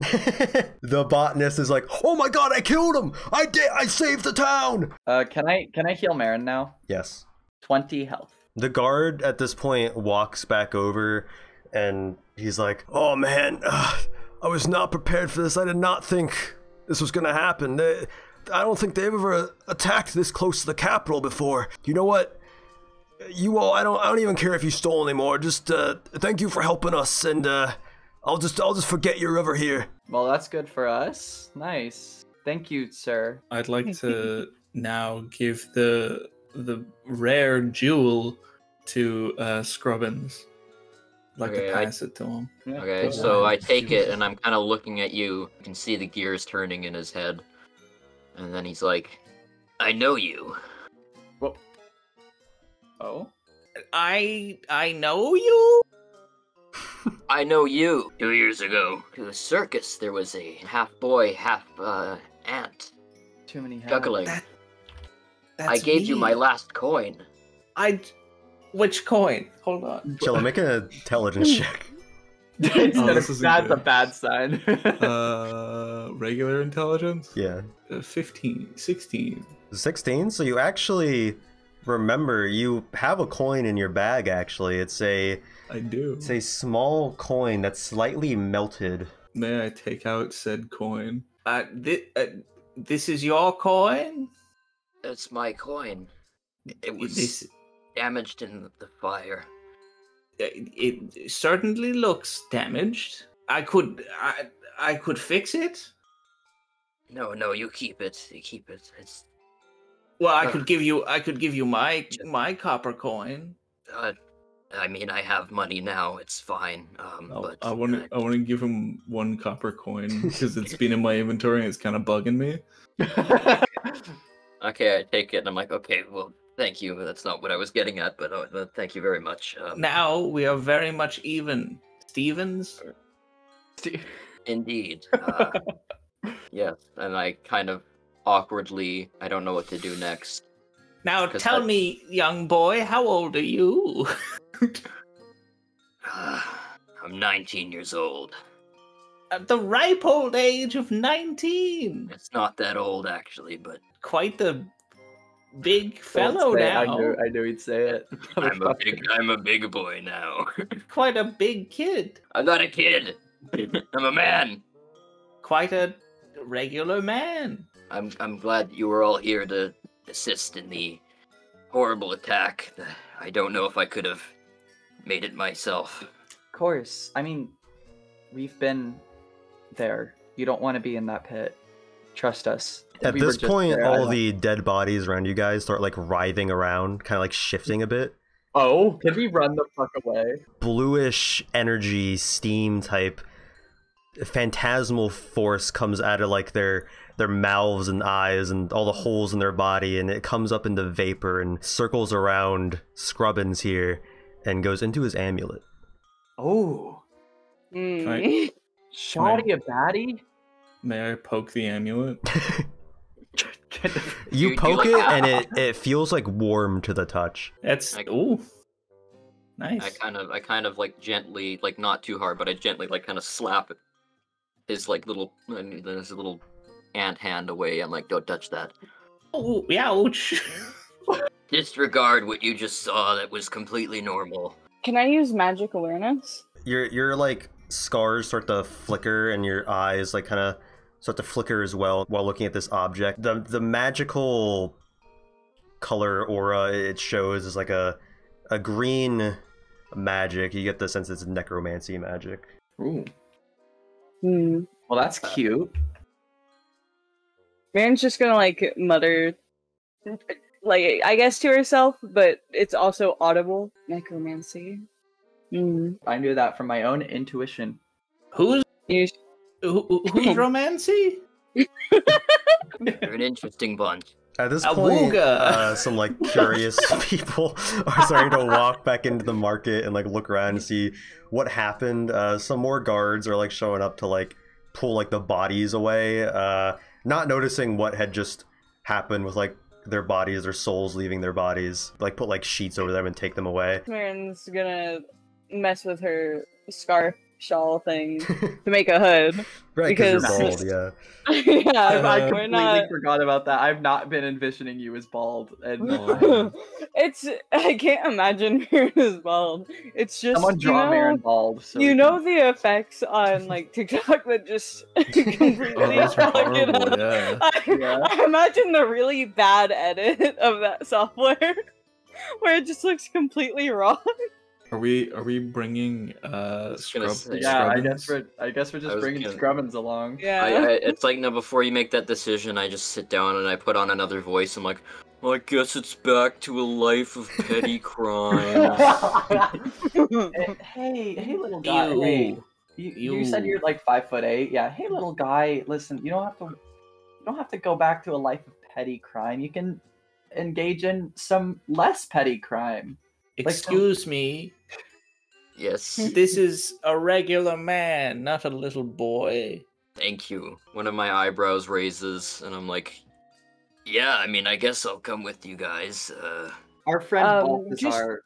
The botanist is like, "Oh my god, I killed him! I saved the town!" Can I heal Marin now? Yes. 20 health. The guard at this point walks back over, and he's like, "Oh man, I was not prepared for this. I did not think this was gonna happen. I don't think they've ever attacked this close to the capital before. You know what? You all, I don't even care if you stole anymore. Just thank you for helping us, and I'll just forget you're ever here." Well, that's good for us. Nice. Thank you, sir. I'd like to now give the rare jewel to Scrubbins. I'd like Okay, to pass it to him. Yeah, Okay, go so ahead. I take it and I'm kind of looking at you. You can see the gears turning in his head. And then he's like, "I know you." Oh? I know you? I know you. 2 years ago, to the circus, there was a half boy, half ant Too many heads. juggling. That- I gave you me. my last coin. Which coin? Hold on. Chilla, make an intelligence check. this isn't That's a good. bad sign. Regular intelligence? Yeah. 15, 16. 16. So you actually remember you have a coin in your bag. Actually, it's a small coin that's slightly melted. May I take out said coin? This is your coin? It's my coin. It was This damaged in the fire. it certainly looks damaged. I could fix it. No, you keep it. You keep it. It's Well, I could give you my copper coin. I mean, I have money now. It's fine. But I want to give him 1 copper coin because it's been in my inventory and it's kind of bugging me. Okay, I take it, and I'm like, okay, well, thank you. That's not what I was getting at, but thank you very much. Now we are very much even. Stevens? Indeed. Yes, and I kind of awkwardly, I don't know what to do next. Now tell me, young boy, how old are you? I'm 19 years old. At the ripe old age of 19. It's not that old, actually, but... Quite the big fellow now. I knew he'd say it. I'm a big boy now. Quite a big kid. I'm not a kid. I'm a man. Quite a regular man. I'm glad you were all here to assist in the horrible attack. I don't know if I could have made it myself. Of course. I mean, we've been there. You don't want to be in that pit. Trust us. At this point, all the dead bodies around you guys start like writhing around, kind of like shifting a bit. Oh, can we run the fuck away? Bluish energy, steam type, phantasmal force comes out of like their mouths and eyes and all the holes in their body, and it comes up into vapor and circles around Scrubbins here and goes into his amulet. Oh. Shoddy a baddie? May I poke the amulet? You poke it and it feels like warm to the touch. That's nice. I kind of like gently, like not too hard, but I gently like kind of slap his like little ant hand away. I'm like, don't touch that. Oh, ouch. Disregard what you just saw. That was completely normal. Can I use magic awareness? Your like scars start to flicker and your eyes like kind of start to flicker as well while looking at this object. The magical color aura it shows is like a green magic. You get the sense it's necromancy magic. Ooh. Hmm. Well, that's cute. Marin's just gonna like mutter, like I guess to herself, but it's also audible. Necromancy. I knew that from my own intuition. Who's romancy? You're an interesting bunch. At this point, some like curious people are starting to walk back into the market and like look around and see what happened. Some more guards are like showing up to like pull like the bodies away, not noticing what had just happened with like their bodies, their souls leaving their bodies. Like put like sheets over them and take them away. Marin's gonna mess with her scarf shawl thing to make a hood. Right, because you're bald, yeah. Yeah, I we're completely not... forgot about that. I've not been envisioning you as bald. And I can't imagine Marin as bald. It's just someone draw Marin bald. So you know the effects on like TikTok that just completely fuck it up. I imagine the really bad edit of that software where it just looks completely wrong. Are we bringing say, yeah, I Scrubbins? guess we're just bringing Scrubbins along. Yeah. It's like, no, before you make that decision, I just sit down and I put on another voice. I'm like, well, I guess it's back to a life of petty crime. Hey, little guy. Hey, you said you're like 5'8". Yeah. Hey, little guy. Listen, you don't have to go back to a life of petty crime. You can engage in some less petty crime. Excuse me. Yes. This is a regular man, not a little boy. Thank you. One of my eyebrows raises, and I'm like, yeah, I mean, I guess I'll come with you guys. Our friend Balthazar,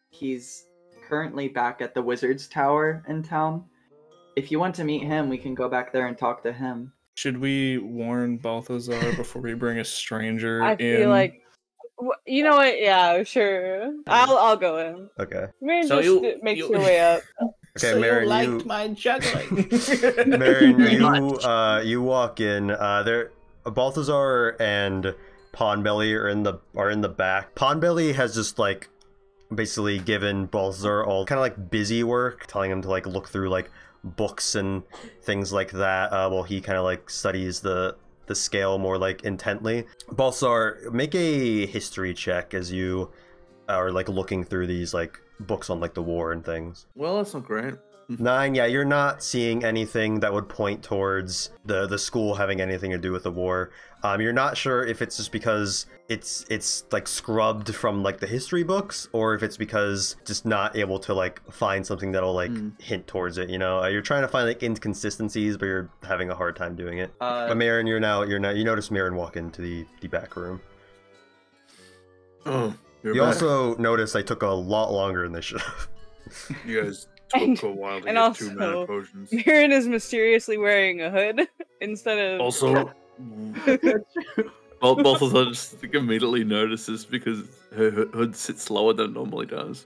he's currently back at the Wizard's Tower in town. If you want to meet him, we can go back there and talk to him. Should we warn Balthazar before we bring a stranger I in? feel like, you know what? Yeah, sure. I'll go in. Okay. Marin So just makes your way up. Okay, So Marin, you liked my juggling. Marin, Very much. you walk in. There, Balthazar and Pondbelly are in the back. Pondbelly has just like basically given Balthazar all kind of like busy work, telling him to like look through like books and things like that while he kind of like studies the scale more like intently. Balthazar, make a history check as you are like looking through these like books on like the war and things. Well, that's not great. 9, yeah, you're not seeing anything that would point towards the school having anything to do with the war. You're not sure if it's just because it's like scrubbed from like the history books, or if it's because just not able to like find something that'll like hint towards it. You know, you're trying to find like inconsistencies, but you're having a hard time doing it. But Marin, you notice Marin walk into the back room. Oh, you back. Also notice I took a lot longer than they should have. You guys took a while to and get also, 2 mana potions. Mirren is mysteriously wearing a hood instead of. Also, Balthazar just immediately notices because her hood sits lower than it normally does.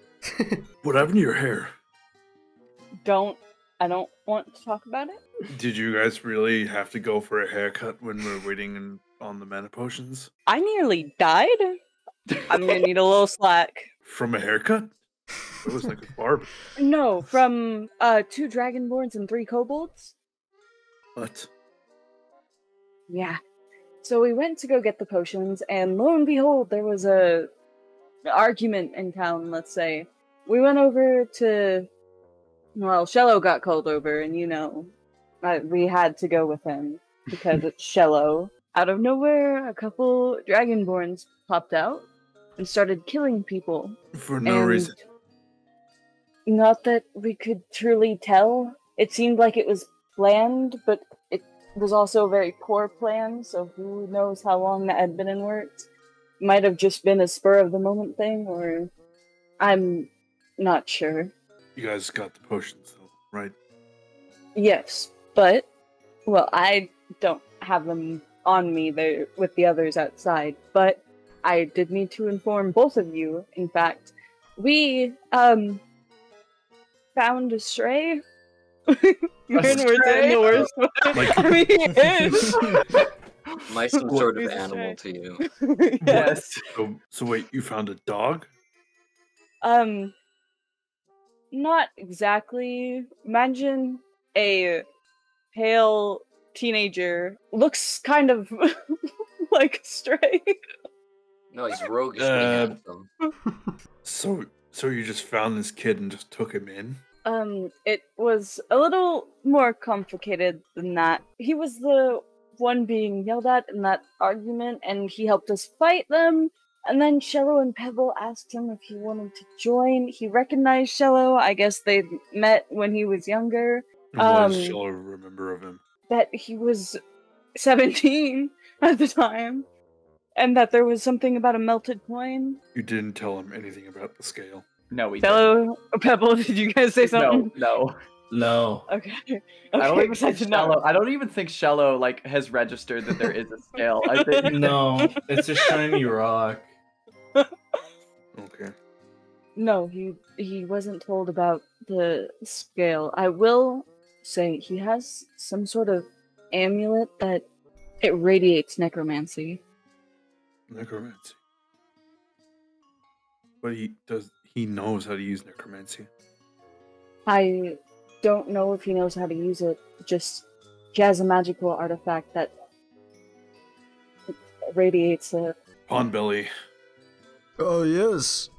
What happened to your hair? I don't want to talk about it. Did you guys really have to go for a haircut when we're waiting on the mana potions? I nearly died. I'm gonna need a little slack. From a haircut? It was like a barb. No, from 2 dragonborns and 3 kobolds. What? Yeah. So we went to go get the potions, and lo and behold, there was a argument in town, let's say. We went over to... Well, Shello got called over, and you know, we had to go with him, because it's Shello. Out of nowhere, a couple dragonborns popped out and started killing people. For no reason. Not that we could truly tell. It seemed like it was planned, but it was also a very poor plan, so who knows how long that had been in works. Might have just been a spur-of-the-moment thing, or... I'm not sure. You guys got the potions, though, right? Yes, but... Well, I don't have them on me there with the others outside, but I did need to inform both of you, in fact. We, found a stray. We're saying the worst one. Like- I mean, it is. Am I some sort of He's a animal stray. to you? Yes. So wait, you found a dog? Not exactly. Imagine a pale teenager. Looks kind of like a stray. No, he's roguish. But he So you just found this kid and just took him in? It was a little more complicated than that. He was the one being yelled at in that argument, and he helped us fight them. And then Shello and Pebble asked him if he wanted to join. He recognized Shello. I guess they met when he was younger. And what does Shello remember of him? That he was 17 at the time, and that there was something about a melted coin. You didn't tell him anything about the scale. No, we didn't. Shello, Pebble, did you guys say something? No. No. Okay. I don't Okay, even besides think no. Shello, I don't even think Shello like has registered that there is a scale. I think No, it's a shiny rock. Okay. No, he wasn't told about the scale. I will say he has some sort of amulet that it radiates necromancy. Necromancy. But he knows how to use necromancy. I don't know if he knows how to use it. Just he has a magical artifact that radiates a... Pondbelly, Oh, yes.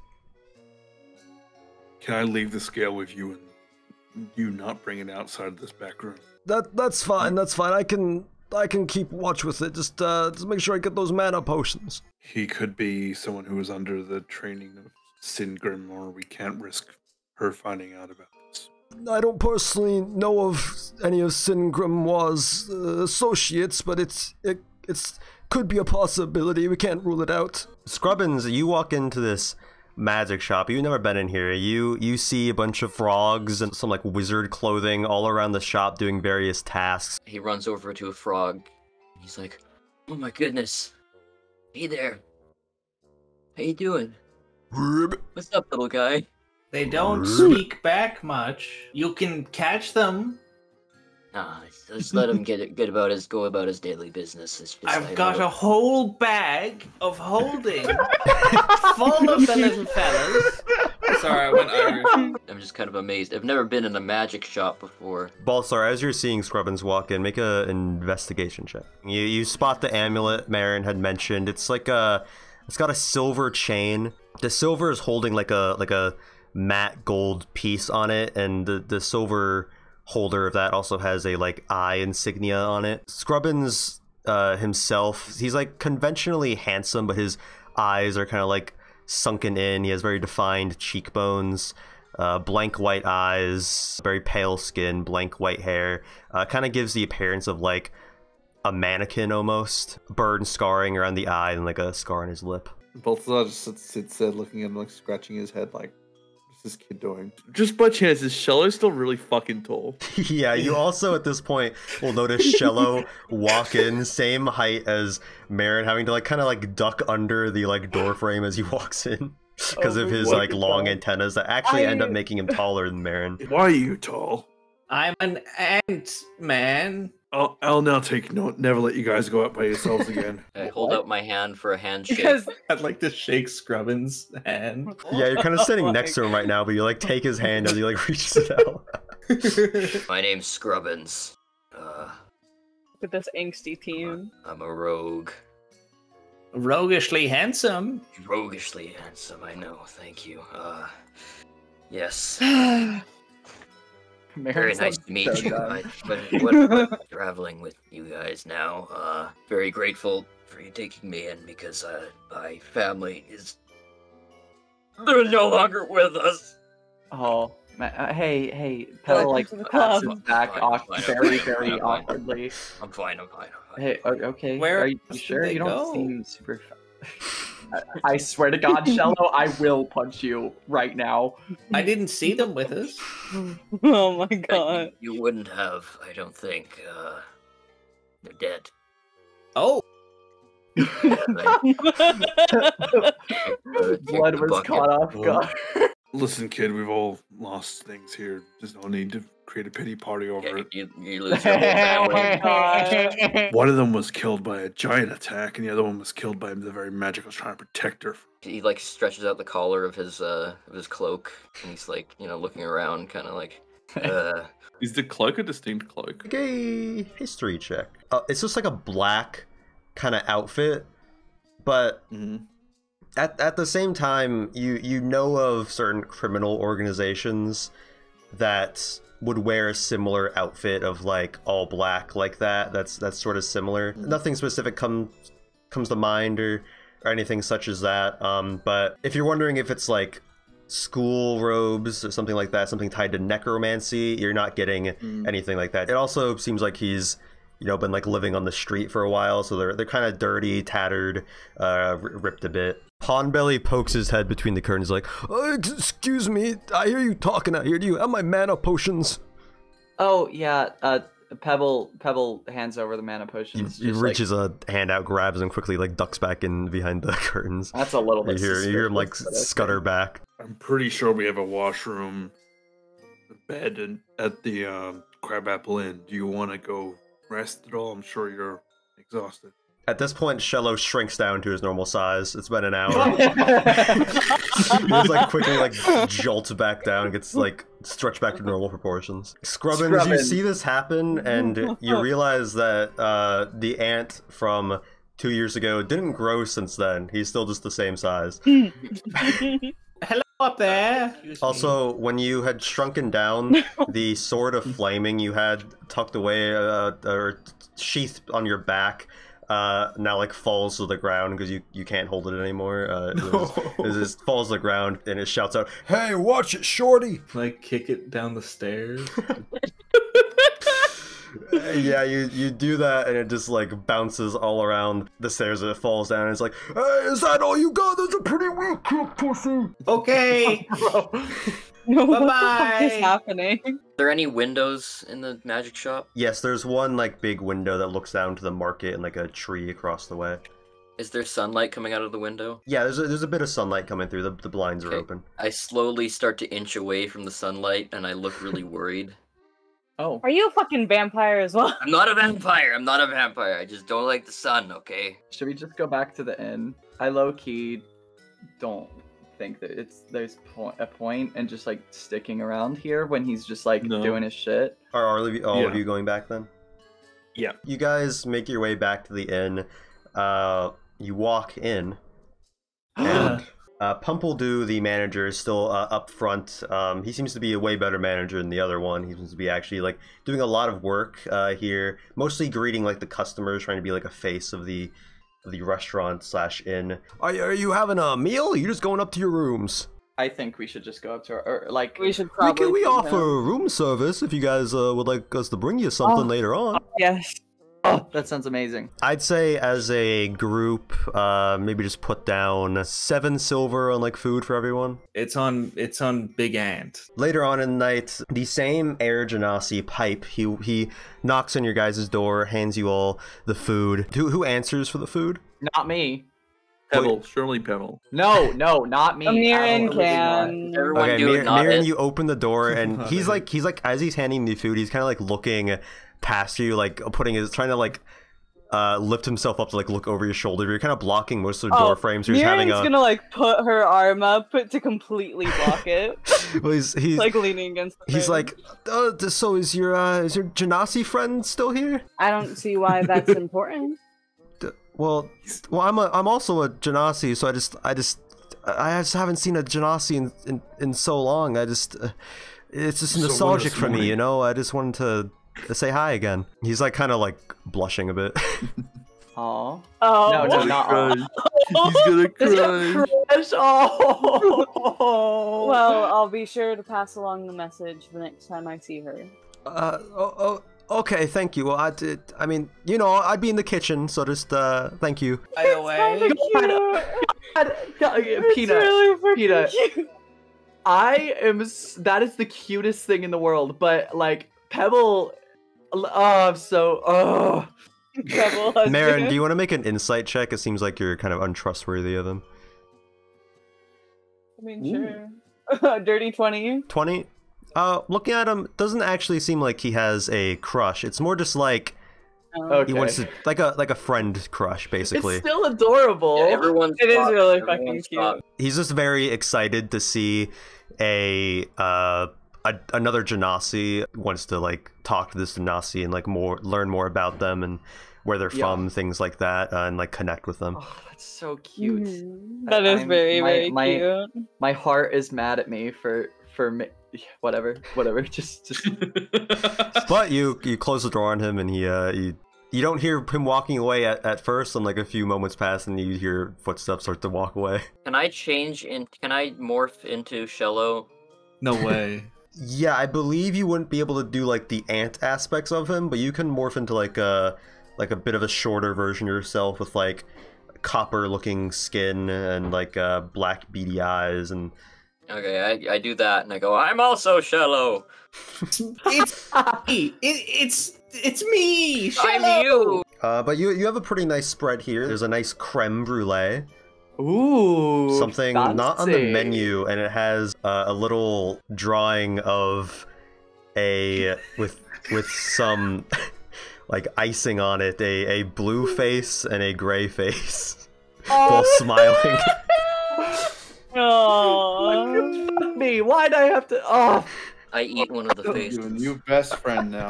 can I leave the scale with you and you not bring it outside of this back room? That's fine. That's fine. I can keep watch with it. Just make sure I get those mana potions. He could be someone who was under the training of Singrim, or we can't risk her finding out about this. I don't personally know of any of Singrim's associates, but it's could be a possibility. We can't rule it out. Scrubbins, you walk into this magic shop. You've never been in here. You see a bunch of frogs and some like wizard clothing all around the shop doing various tasks. He runs over to a frog. He's like, "Oh my goodness. Hey there. How you doing? What's up, little guy?" They don't speak back much. You can catch them. Nah, just let him go about his daily business. It's just I've got a whole bag of holding full of the little fellas. Sorry, I went Irish. I'm just kind of amazed. I've never been in a magic shop before. Balthazar, as you're seeing Scrubbins walk in, make an investigation check. You spot the amulet Marin had mentioned. It's like it's got a silver chain. The silver is holding like a matte gold piece on it, and the silver holder of that also has a like eye insignia on it. Scrubbins himself, he's like conventionally handsome, but his eyes are kind of like sunken in. He has very defined cheekbones, blank white eyes, very pale skin, blank white hair. Kind of gives the appearance of like a mannequin almost. Burn scarring around the eye and like a scar on his lip. Balthazar just sits there looking at him, like scratching his head, like, what's this kid doing? Just by chance, is Shello still really fucking tall? Yeah, you also at this point will notice Shello walk in, same height as Marin, having to like kind of like duck under the like door frame as he walks in because of his like long antennas that actually end up making him taller than Marin. Why are you tall? I'm an ant man. I'll now take note. Never let you guys go out by yourselves again. I hold out my hand for a handshake. Because I'd like to shake Scrubbins' hand. Yeah, you're kind of sitting next to him right now, but you like take his hand as he like reaches it out. My name's Scrubbins. with this angsty team. I'm a rogue. Roguishly handsome. Roguishly handsome, I know. Thank you. Yes. Very nice to meet you. What traveling with you guys now. Very grateful for you taking me in because my family is they're no longer with us. Oh, hey, Pell like pats his back very awkwardly. I'm fine. Hey, okay. Where are you else sure? did they You don't go? seem super. I swear to God, Shello, I will punch you right now. I didn't see them with us. Oh my god. You wouldn't have, I don't think. They're dead. Oh. Blood was caught off guard. Listen, kid, we've all lost things here. There's no need to create a pity party over it. You lose your whole family. One of them was killed by a giant attack, and the other one was killed by the very magic I was trying to protect her. He like stretches out the collar of his cloak, and he's like, looking around, kind of like. Is the cloak a distinct cloak? Make a history check. It's just like a black kind of outfit, but at the same time, you know of certain criminal organizations that would wear a similar outfit of like all black like that. That's sort of similar. Nothing specific comes to mind or anything such as that. But if you're wondering if it's like school robes or something like that, something tied to necromancy, you're not getting anything like that. It also seems like he's been like living on the street for a while, so they're kind of dirty, tattered, ripped a bit. Pondbelly pokes his head between the curtains like, excuse me, I hear you talking out here. Do you have my mana potions? Oh yeah, Pebble hands over the mana potions. He reaches a hand out, grabs him quickly, like ducks back in behind the curtains. That's a little bit. You hear him like scutter back. I'm pretty sure we have a washroom, a bed, and at the Crabapple Inn. Do you want to go rest at all? I'm sure you're exhausted. At this point, Shello shrinks down to his normal size. It's been an hour. He just like quickly like jolts back down, gets like stretched back to normal proportions. Scrubbins, you see this happen, and you realize that the ant from 2 years ago didn't grow since then. He's still just the same size. Hello up there. Also, when you had shrunken down, the sword of flaming you had tucked away or sheathed on your back now like falls to the ground because you can't hold it anymore. It just falls to the ground and it shouts out, Hey, watch it, shorty! Like kick it down the stairs. Yeah, you do that and it just like bounces all around the stairs and it falls down and it's like, hey, is that all you got? That's a pretty weak kick, pussy! Okay. No, what the Bye-bye. fuck is happening? Are there any windows in the magic shop? Yes, there's one like big window that looks down to the market and like a tree across the way. Is there sunlight coming out of the window? Yeah, there's a bit of sunlight coming through. The blinds are Okay. open. I slowly start to inch away from the sunlight, and I look really worried. Oh. Are you a fucking vampire as well? I'm not a vampire. I just don't like the sun, okay? Should we just go back to the inn? I low-key don't think that there's a point in just like sticking around here when he's just like No. doing his shit. Are all of Yeah. you going back then? Yeah. You guys make your way back to the inn. You walk in, and Pumpledew, the manager, is still up front. He seems to be a way better manager than the other one. He seems to be actually like doing a lot of work here, mostly greeting like the customers, trying to be like a face of the restaurant / inn. Are you having a meal? Or are you just going up to your rooms? I think we should just go up to or like We should probably. We do offer that. room service if you guys would like us to bring you something later on. Yes. Oh, that sounds amazing. I'd say as a group, maybe just put down 7 silver on like food for everyone. It's on Big Ant. Later on in the night, the same Air Genasi pipe, he knocks on your guys' door, hands you all the food. Who answers for the food? Not me. Pebble, surely Pebble. No, not me. Amirin Absolutely not. can. Everyone Okay, do it, not Mirren, it. you open the door and Not he's it. like as he's handing the food, he's kind of like looking past you, like trying to like lift himself up to like look over your shoulder. You're kind of blocking most of the door frames. So he's having Miren's gonna like put her arm up to completely block it, well, he's like leaning against. The he's frame. like, so is your Genasi friend still here? I don't see why that's important. Well, I'm also a Genasi, so I just haven't seen a Genasi in so long. It's just So nostalgic this for me, morning. you know. I just wanted to say hi again. He's like kind of like blushing a bit. Aw. Oh No, not aw. He's gonna cry. Crush. Oh. Well, I'll be sure to pass along the message the next time I see her. Okay, thank you. Well, I mean, you know, I'd be in the kitchen, so just thank you. By the way, Peanut. Really freaking Peanut. cute. That is the cutest thing in the world, but like Pebble. Oh, I'm so. Oh. Trouble husband. Marin, do you want to make an insight check? It seems like you're kind of untrustworthy of him. I mean, sure. Dirty 20. 20? Looking at him, doesn't actually seem like he has a crush. It's more just like Okay. he wants to, like a friend crush, basically. It's still adorable. Yeah, everyone's It is stopped. really Everyone's fucking cute. stopped. He's just very excited to see another Genasi. Wants to like talk to this Genasi and like learn more about them and where they're from, things like that, and like connect with them. Oh, that's so cute. That is I'm- very my- cute. My heart is mad at me for whatever. Just But you close the door on him, and he you don't hear him walking away at first, and like a few moments pass, and you hear footsteps start to walk away. Can I morph into Shello? no way. Yeah, I believe you wouldn't be able to do like the ant aspects of him, but you can morph into like a bit of a shorter version of yourself with like copper looking skin and like black beady eyes. And Okay, I do that, and I go, I'm also Shello. it's me. It's me. I'm Shello! you. but you have a pretty nice spread here. There's a nice creme brulee, ooh, something not on the fancy. menu, and it has a little drawing of with some like icing on it, a blue face and a gray face, both smiling. Aww. Fuck me. Why'd I have to? Oh, I eat one of the You faces. a new best friend now.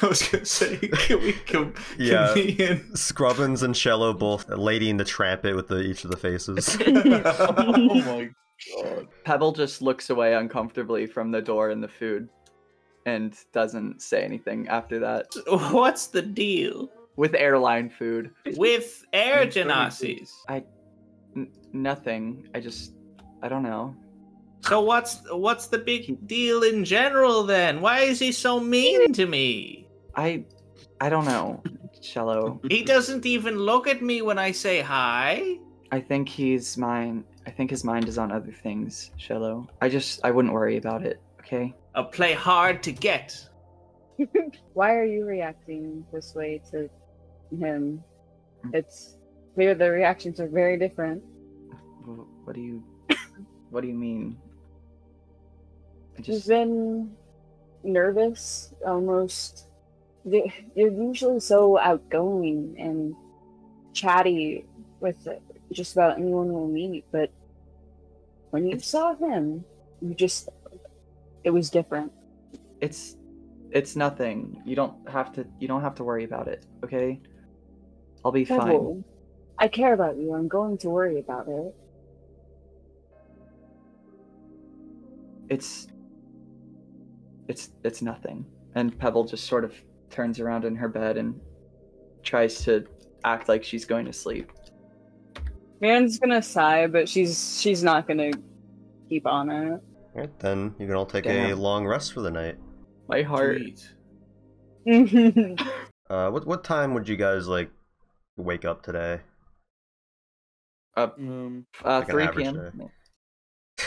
I was gonna say, can we come? Yeah. Me and... Scrubbins and Shello both Lady in the Trampet with each of the faces. Oh my god. Pebble just looks away uncomfortably from the door and the food, and doesn't say anything after that. What's the deal With airline food, with air genasis? nothing. I don't know. So what's the big deal in general then? Why is he so mean to me? I don't know, Shello. He doesn't even look at me when I say hi. I think his mind is on other things, Shello. I wouldn't worry about it, okay? I'll play hard to get. Why are you reacting this way to him? It's clear the reactions are very different. What do you mean? You've been nervous, almost. You're usually so outgoing and chatty with just about anyone we'll meet, but When you saw him, it was different. It's nothing. You don't have to worry about it, okay? I'll be fine. Pebble, I care about you. I'm going to worry about it. It's nothing. And Pebble just sort of turns around in her bed and tries to act like she's going to sleep. Miran's gonna sigh, but she's not gonna keep on it. Alright, then you can all take a Damn. long rest for the night. My heart. Sweet. What time would you guys like wake up today? 3 an average p.m.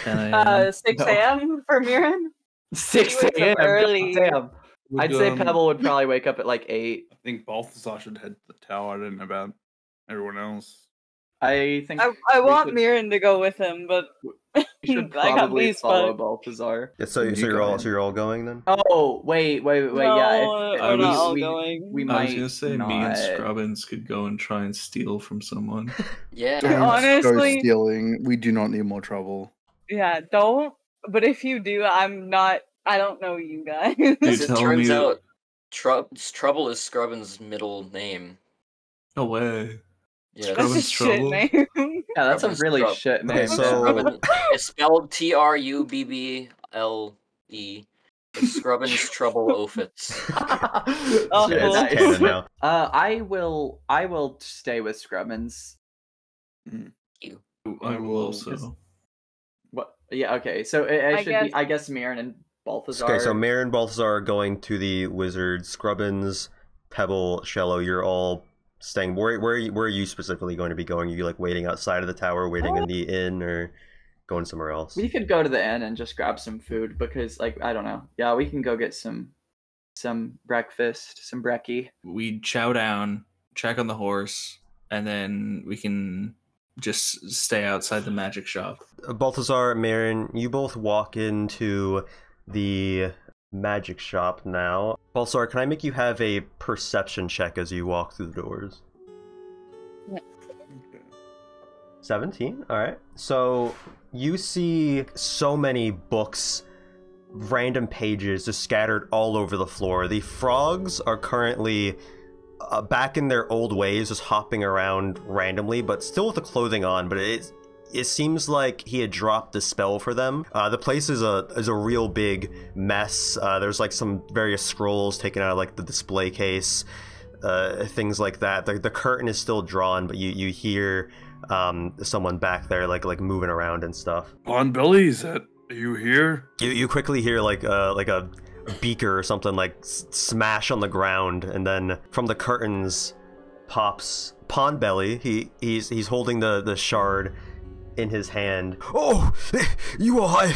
day. 6 a.m. for Miran? 6 She wakes up a.m. early. Damn. I'd say um, Pebble would probably wake up at like 8. I think Balthazar should head to the tower. I don't know about everyone else. I think I we want should- Miran to go with him, but we should I got probably these follow fucked. Balthazar. Yeah, so You you're all going then? Oh, wait, no, yeah. I we're not was- all we, going. we I might was gonna say not. me and Scrubbins could go and try and steal from someone. Yeah. Don't Honestly- go stealing. We do not need more trouble. Yeah, don't. But if you do, I don't know you guys. You're As it telling me turns that- out, Trouble is Scrubbins' middle name. No way. Yeah, That's a Scrubbins shit Trouble? name. Yeah, that's a Scrubbins really Trouble. shit name. Okay, so- Scrubbin- it's spelled Trubble. It's Scrubbins Trouble Ophits. Oh, Yeah, cool. it's canon now. I will stay with Scrubbins. I will also. What? Yeah. Okay. So I I guess Mirren and Balthazar. Okay, so Mare and Balthazar are going to the wizard. Scrubbins, Pebble, Shello, you're all staying. Where are you specifically going to be going? Are you like waiting outside of the tower, waiting in the inn, or going somewhere else? We could go to the inn and just grab some food because, like, I don't know. Yeah, we can go get some breakfast, some brekkie. We chow down, check on the horse, and then we can just stay outside the magic shop. Balthazar, Marin, you both walk into the magic shop now. Balthazar, can I make you have a perception check as you walk through the doors? Yeah. 17? Alright. So you see so many books, random pages just scattered all over the floor. The frogs are currently back in their old ways, just hopping around randomly, but still with the clothing on, but it seems like he had dropped the spell for them. The place is a real big mess. There's like some various scrolls taken out of like the display case, things like that. The curtain is still drawn, but you hear someone back there like moving around and stuff. Pondbelly, are you here? You quickly hear like a beaker or something like smash on the ground, and then from the curtains pops Pondbelly. He's holding the shard in his hand. Oh, you all!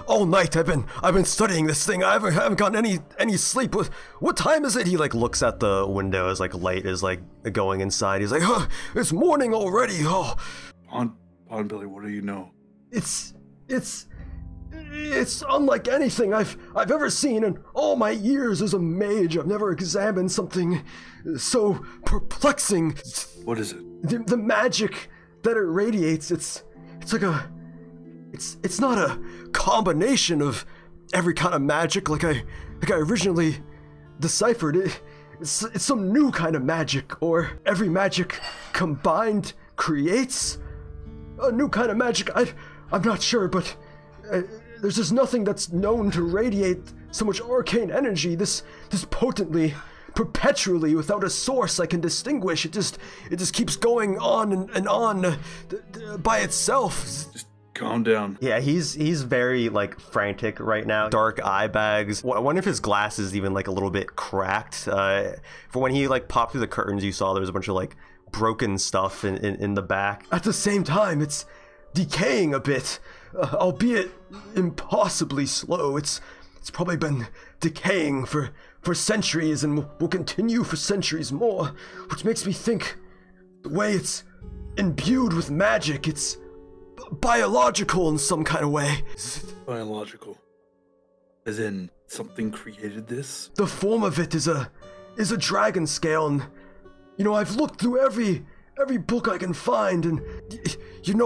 All night I've been studying this thing. I haven't gotten any sleep. What time is it? He like looks at the window as like light is like going inside. He's like, oh, It's morning already. Oh, Pondbelly, what do you know? it's unlike anything I've ever seen in all my years as a mage. I've never examined something so perplexing. What is it? The magic that it radiates, it's like it's not a combination of every kind of magic like I originally deciphered it. It's some new kind of magic, or every magic combined creates a new kind of magic. I'm not sure, but there's just nothing that's known to radiate so much arcane energy this potently, perpetually, without a source I can distinguish. It just keeps going on and on by itself. Just calm down. yeah, he's very like frantic right now. Dark eye bags. One of his glasses even like a little bit cracked. For when he like popped through the curtains, you saw there was a bunch of like broken stuff in the back. At the same time, it's decaying a bit, albeit impossibly slow. It's probably been decaying for centuries and will continue for centuries more, which makes me think the way it's imbued with magic, it's biological in some kind of way. Biological. As in, something created this? The form of it is a dragon scale, and I've looked through every book I can find, and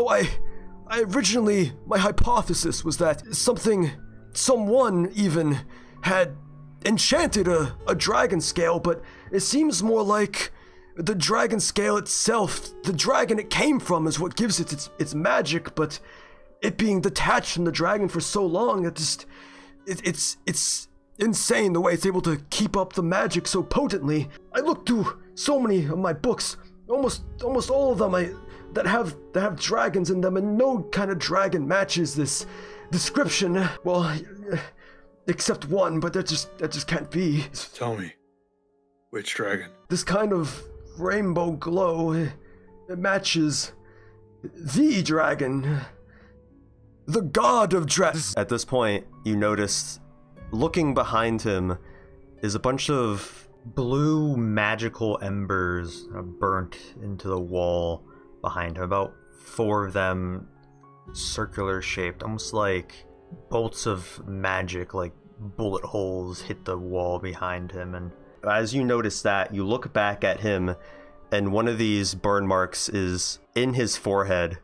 I originally, my hypothesis was that someone even had enchanted a dragon scale, but it seems more like the dragon scale itself, the dragon it came from, is what gives it its magic, but it being detached from the dragon for so long, it's insane the way it's able to keep up the magic so potently. I looked through so many of my books, almost all of them that have dragons in them, and no kind of dragon matches this description. Well, except one, but that just can't be. So tell me, which dragon? This kind of rainbow glow, it matches the dragon, the god of dragons. At this point, you notice, looking behind him, is a bunch of blue magical embers burnt into the wall behind him. About 4 of them, circular shaped, almost like bolts of magic, like bullet holes hit the wall behind him. And as you notice that, you look back at him, and one of these burn marks is in his forehead,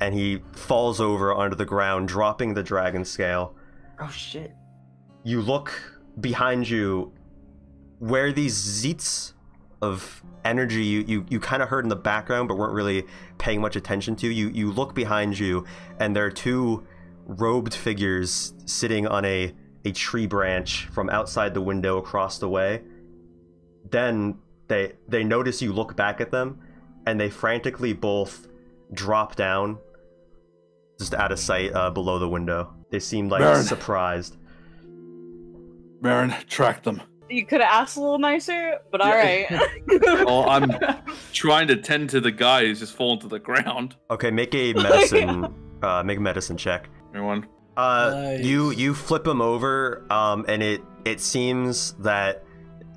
and he falls over onto the ground, dropping the dragon scale. Oh shit. You look behind you, where these zeets of energy you kind of heard in the background but weren't really paying much attention to. You look behind you, and there are 2 robed figures sitting on a tree branch from outside the window across the way. Then they notice you look back at them, and they frantically both drop down just out of sight below the window. They seem like Baron. Surprised. Marin, track them. You could have asked a little nicer, but alright. Oh, I'm trying to tend to the guy who's just fallen to the ground. Okay, make a medicine check. Everyone. Nice. You flip him over, and it seems that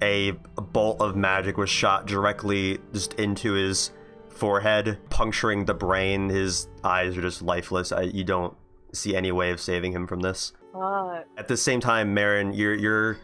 a bolt of magic was shot directly just into his forehead, puncturing the brain. His eyes are just lifeless. You don't see any way of saving him from this. At the same time, Marin, you're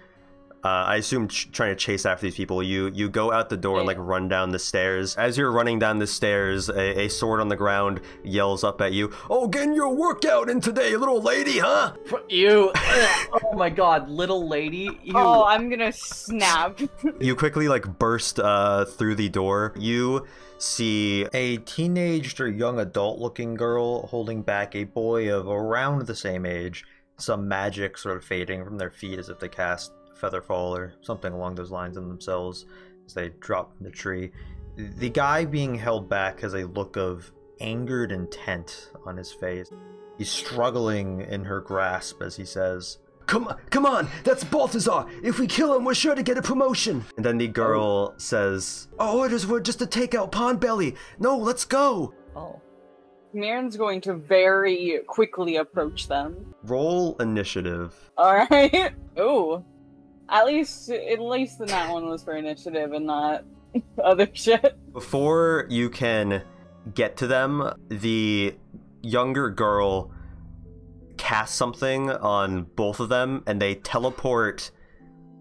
I assume trying to chase after these people. You go out the door and like run down the stairs. As you're running down the stairs, a sword on the ground yells up at you. "Oh, getting your workout in today, little lady, huh?" You. Oh my god, little lady. You. Oh, I'm gonna snap. You quickly like burst through the door. You see A teenaged or young adult looking girl holding back a boy of around the same age, some magic sort of fading from their feet as if they cast Featherfall or something along those lines in themselves as they drop from the tree. The guy being held back has a look of angered intent on his face. He's struggling in her grasp as he says, Come on, that's Balthazar. If we kill him, we're sure to get a promotion. and then the girl says, Our orders were just to take out Pondbelly. No, let's go. Oh. Marin's going to very quickly approach them. "Roll initiative." Alright. Ooh. At least that one was for initiative and not other shit. Before you can get to them, the younger girl casts something on both of them, and they teleport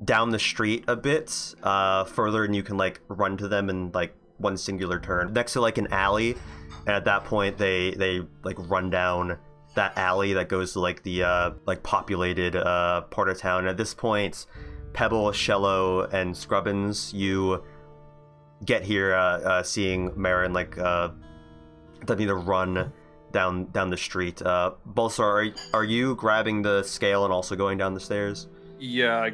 down the street a bit further, and you can like run to them in like one singular turn next to like an alley. And at that point, they like run down that alley that goes to like the like populated part of town. And at this point, Pebble, Shello, and Scrubbins, you get here seeing Marin like need to run down the street. Balthazar, are you grabbing the scale and also going down the stairs? Yeah,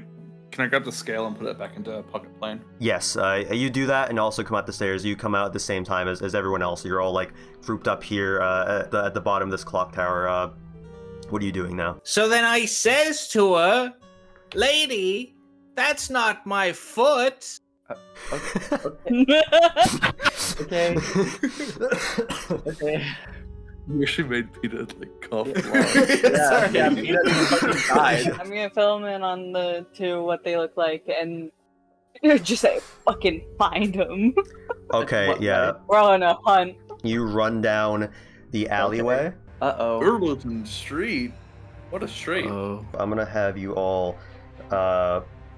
can I grab the scale and put it back into pocket plane? Yes, you do that and also come out the stairs. You come out at the same time as everyone else. You're all like grouped up here at the bottom of this clock tower. What are you doing now? So then I says to her, "Lady, that's not my foot." Okay. Okay. You actually made Peter like cough. Yeah, Peter fucking died. I'm gonna fill them in on the 2, what they look like, and just say, fucking find them. Okay, What, yeah. We're on a hunt. You run down the alleyway. Uh-oh. Burlington Street? What a street. Oh. I'm gonna have you all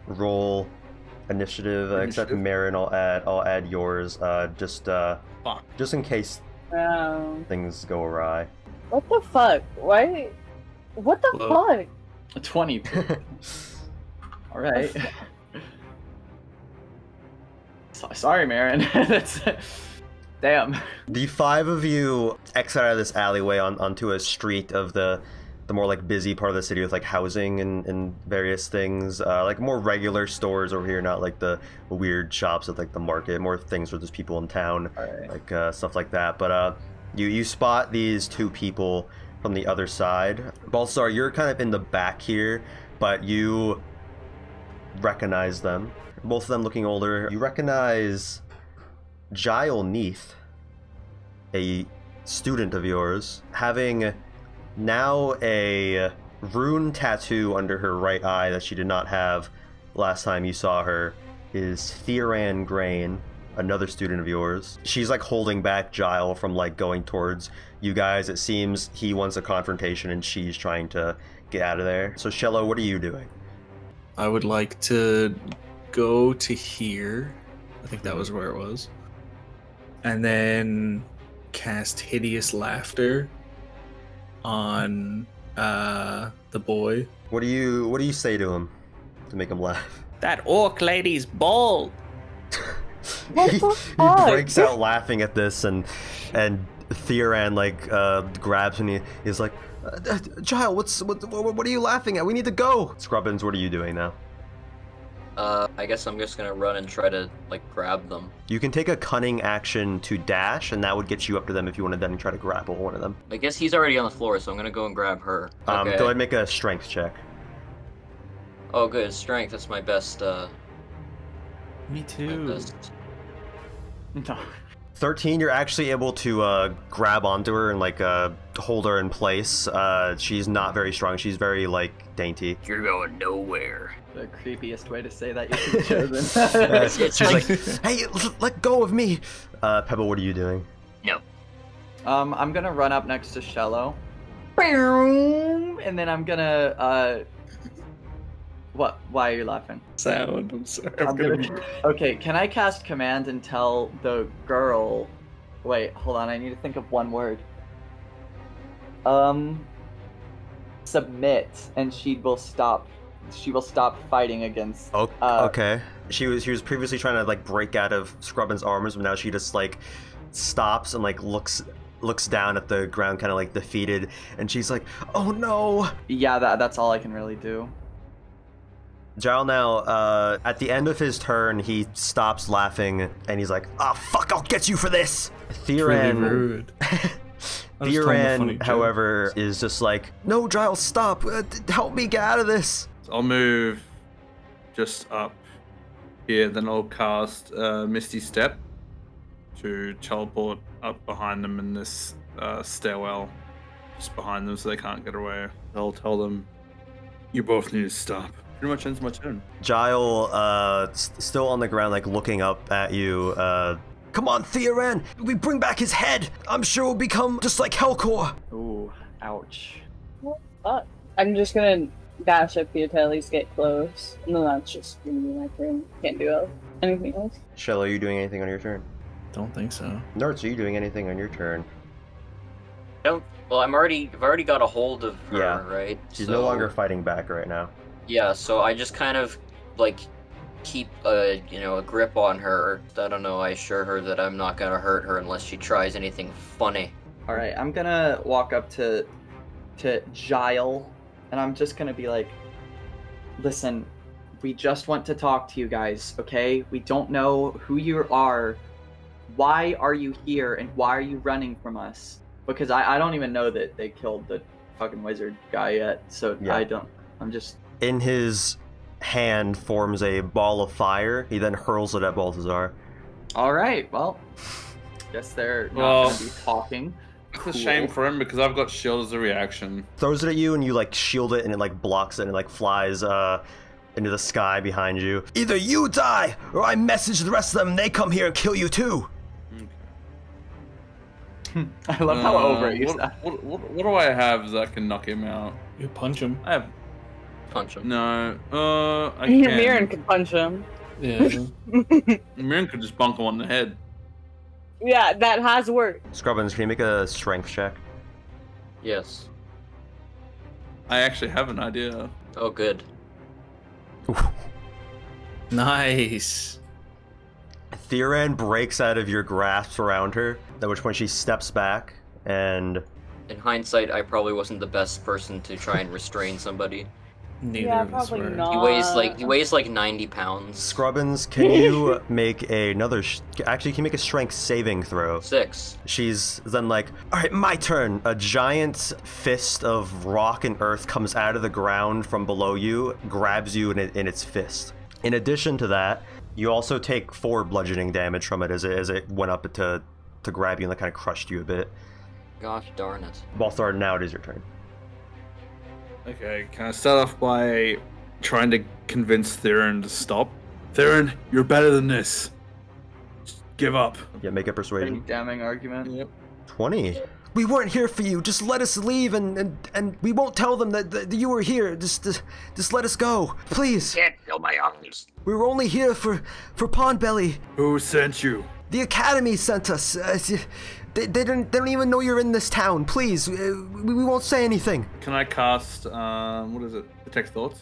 roll initiative, except Marin. I'll add yours. Just in case Oh. things go awry. What the fuck? Why? What the fuck? 22. All right. Sorry, Marin. That's damn. The 5 of you exit out of this alleyway onto a street of the more like busy part of the city with like housing and various things, like more regular stores over here, not like the weird shops at like the market, more things where there's people in town, like stuff like that. But you spot these 2 people from the other side. Balthazar, you're kind of in the back here, but you recognize them. Both of them looking older. You recognize Giles Neath, a student of yours, having now a rune tattoo under her right eye that she did not have last time you saw her, is Theoran Grain, another student of yours. She's like holding back Giles from like going towards you guys. It seems he wants a confrontation and she's trying to get out of there. So Shello, what are you doing? I would like to go to here. I think that was where it was. And then cast Hideous Laughter on the boy. What do you say to him to make him laugh? That orc lady's bald. he breaks out laughing at this, and Theoran like grabs him and he's like, Giles, what are you laughing at? We need to go. Scrubbins, what are you doing now? I guess I'm just gonna run and try to like grab them. You can take a cunning action to dash, and that would get you up to them if you want to then try to grapple one of them. I guess he's already on the floor, so I'm gonna go and grab her. Go ahead and make a strength check. Oh, good. Strength. That's my best. Me too. No. 13, you're actually able to grab onto her and like hold her in place. She's not very strong. She's very like dainty. You're going nowhere. The creepiest way to say that you could have chosen. She's like, hey, let go of me. Pebble, what are you doing? No. I'm gonna run up next to Shello. And then I'm gonna What? Why are you laughing? Sound. I'm sorry. Okay, can I cast command and tell the girl? Wait, hold on. I need to think of one word. Submit, and she will stop. She will stop fighting against. Okay. She was previously trying to like break out of Scrubbin's arms, but now she just like stops and like looks down at the ground, kind of like defeated, and she's like, "Oh no!" Yeah, that's all I can really do. Giles now, at the end of his turn, he stops laughing, and he's like, "Ah, fuck, I'll get you for this!" Theoran, Theoran, however, is just like, "No, Giles, stop! Help me get out of this!" I'll move just up here, then I'll cast Misty Step to teleport up behind them in this stairwell, just behind them so they can't get away. I'll tell them, you both need to stop. Pretty much ends my turn. Giles, still on the ground, like looking up at you. Come on, Theoran! We bring back his head! I'm sure we'll become just like Hellcore! Ooh, ouch. I'm just gonna dash up here to at least get close. And then that's just gonna be my turn. Can't do anything else. Shello, are you doing anything on your turn? Don't think so. Nerds, are you doing anything on your turn? Well, I've already got a hold of her, right? She's no longer fighting back right now. Yeah, so I just kind of like keep a grip on her. I don't know. I assure her that I'm not gonna hurt her unless she tries anything funny. All right, I'm gonna walk up to Giles, and I'm just gonna be like, "Listen, we just want to talk to you guys, okay? We don't know who you are. Why are you here, and why are you running from us? Because I don't even know that they killed the fucking wizard guy yet, so yeah. I'm just..." In his hand forms a ball of fire. He then hurls it at Balthazar. All right, well, guess they're not going to be talking. It's a shame for him because I've got shield as a reaction. Throws it at you and you like shield it and it like blocks it and it like flies into the sky behind you. Either you die or I message the rest of them and they come here and kill you too. Okay. I love how over it you sound. What do I have that can knock him out? You punch him. I have... Punch him. No, I can. Mirren could punch him. Yeah. Mirren could just bonk him on the head. Yeah, that has worked. Scrubbins, can you make a strength check? Yes. I actually have an idea. Oh, good. Nice. Theran breaks out of your grasp around her, at which point she steps back, and In hindsight, I probably wasn't the best person to try and restrain somebody. Neither Yeah, of us probably were. not. He weighs like 90 pounds. Scrubbins, can you make another... Actually, can you make a strength saving throw? 6. She's then like, all right, my turn. A giant fist of rock and earth comes out of the ground from below you, grabs you in its fist. In addition to that, you also take 4 bludgeoning damage from it as it went up to grab you and kind of crushed you a bit. Gosh darn it. Balthazar, now it is your turn. Okay, can I start off by trying to convince Theron to stop? Theron, you're better than this. Just give up. Yeah, make a Pretty persuasion. damning argument. Yep. 20. We weren't here for you. Just let us leave, and we won't tell them that you were here. Just let us go, please. Can't feel my arms. We were only here for Pondbelly. Who sent you? The Academy sent us. They don't even know you're in this town. Please, we won't say anything. Can I cast, what is it? Detect Thoughts?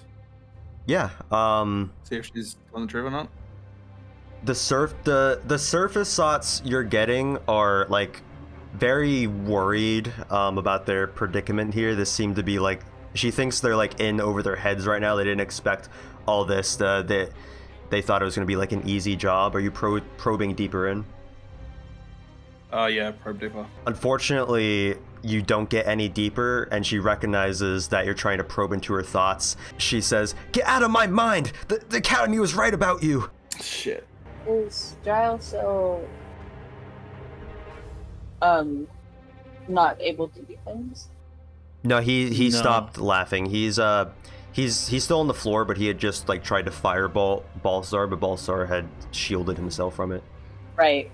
Yeah. See if she's on the trip or not? The surface thoughts you're getting are like very worried about their predicament here. This seemed to be like, she thinks they're like in over their heads right now. They didn't expect all this. They thought it was going to be like an easy job. Are you probing deeper in? Yeah, probe deeper. Unfortunately, you don't get any deeper, and she recognizes that you're trying to probe into her thoughts. She says, "Get out of my mind! The Academy was right about you!" Shit. Is Giles so not able to do things? No, he No. stopped laughing. He's still on the floor, but he had just like tried to fireball Balthazar, but Balthazar had shielded himself from it. Right.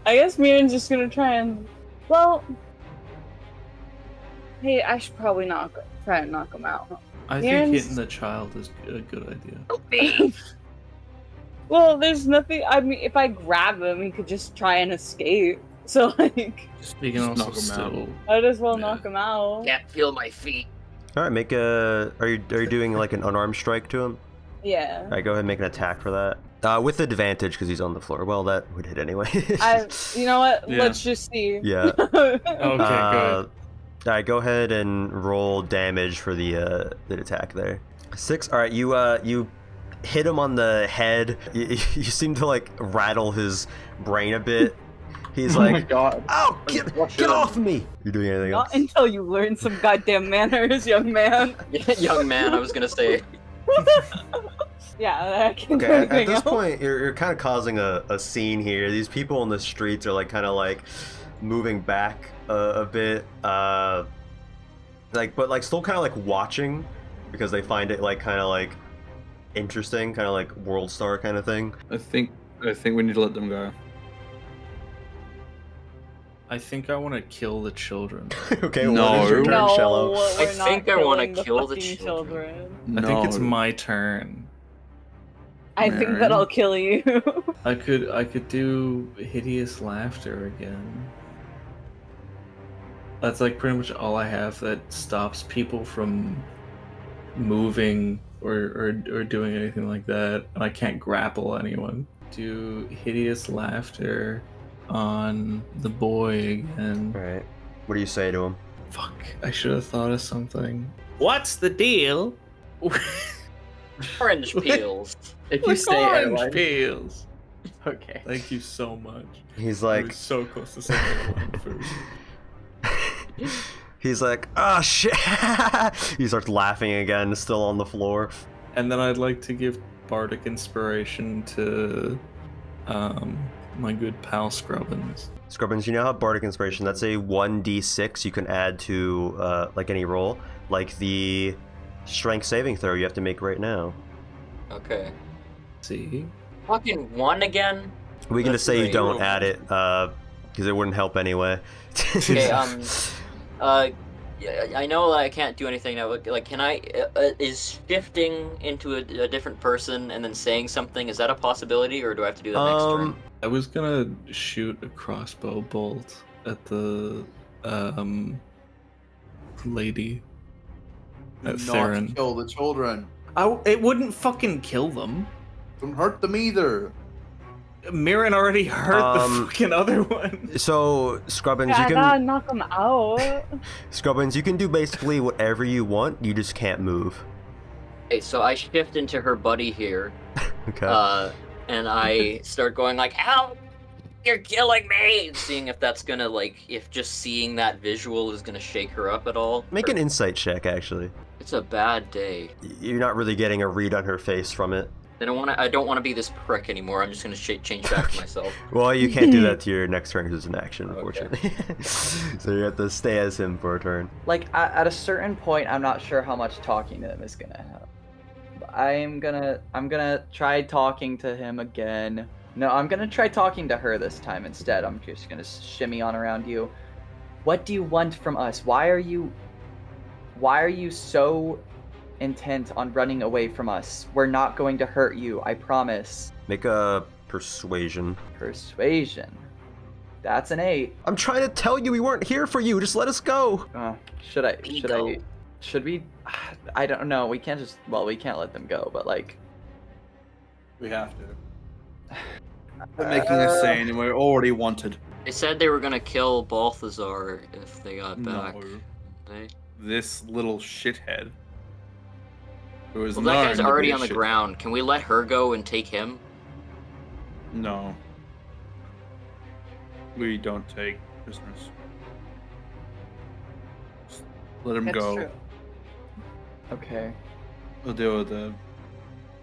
I guess Miriam's just gonna try and... Well... Hey, I should probably try and knock him out. I think Aaron's- hitting the child is a good idea. Well, there's nothing... I mean, if I grab him, he could just try and escape. So, like, You can Just also knock him still. I'd as well Yeah. knock him out. Can't feel my feet. All right, make a. Are you doing like an unarmed strike to him? Yeah. All right, go ahead and make an attack for that. With advantage because he's on the floor. Well, that would hit anyway. You know what? Yeah. Let's just see. Yeah. Okay, good. All right, go ahead and roll damage for the attack there. 6. All right, you hit him on the head. You seem to like rattle his brain a bit. He's Oh my like, god. Ow! Get off me! "You doing anything Not else?" until you learn some goddamn manners, young man. Young man, I was gonna say. Yeah, I can Okay, do at anything this else. point, you're kind of causing a scene here. These people in the streets are like kind of like moving back a bit, but still kind of like watching because they find it like kind of like interesting, kind of like World Star kind of thing. I think we need to let them go. I think I want to kill the children. Okay, No. what is your turn, No, Shello? we're I not think I wanna killing kill the fucking children. I think it's my turn. I think Mary. that I'll kill you. I could do hideous laughter again. That's like pretty much all I have that stops people from moving or doing anything like that. And I can't grapple anyone. Do hideous laughter on the boy again. All right, what do you say to him? Fuck, I should have thought of something. What's the deal? Orange peels. If you With say orange airline, peels. okay. Thank you so much. He's I like, was so close to saying airline first. he's like, "Ah, shit!" He starts laughing again, still on the floor. And then I'd like to give bardic inspiration to my good pal Scrubbins. Scrubbins, you now have Bardic Inspiration. That's a 1d6 you can add to like any roll, like the strength saving throw you have to make right now. Okay. See? Fucking 1 again? We can That's just say you great. don't add it, because it wouldn't help anyway. Okay, yeah, I know that I can't do anything now, but, like, can I, is shifting into a different person and then saying something, is that a possibility, or do I have to do that next turn? I was gonna shoot a crossbow bolt at the lady. At Do Theron. not kill the children. It wouldn't fucking kill them. Don't hurt them either. Mirren already hurt the fucking other one. So, Scrubbins, Yeah, you I can... gotta knock them out. Scrubbins, you can do basically whatever you want, you just can't move. Okay, so I shift into her buddy here, Okay. and I start going like, "Help! You're killing me!" Seeing if that's gonna if just seeing that visual is gonna shake her up at all. Make an insight check, actually. It's a bad day. You're not really getting a read on her face from it. I don't want to be this prick anymore. I'm just gonna change back to myself. Well, you can't do that to your next turn because it's an action, unfortunately. Okay. So you have to stay as him for a turn. Like at a certain point, I'm not sure how much talking to him is gonna help. But I'm gonna try talking to him again. No, I'm gonna try talking to her this time instead. I'm just gonna shimmy on around you. What do you want from us? Why are you so intent on running away from us? We're not going to hurt you, I promise. Make a persuasion. Persuasion. That's an 8. I'm trying to tell you we weren't here for you. Just let us go. Should we? I don't know. We can't just. Well, we can't let them go. But like, We have to. They're making us sane, and we're already wanted. They said they were gonna kill Balthazar if they got back. No. They... This little shithead. Who is Well, that known guy's to be already a on the shit- ground. Can we let her go and take him? No. We don't take prisoners. Just let him That's go. true. Okay. We'll deal with the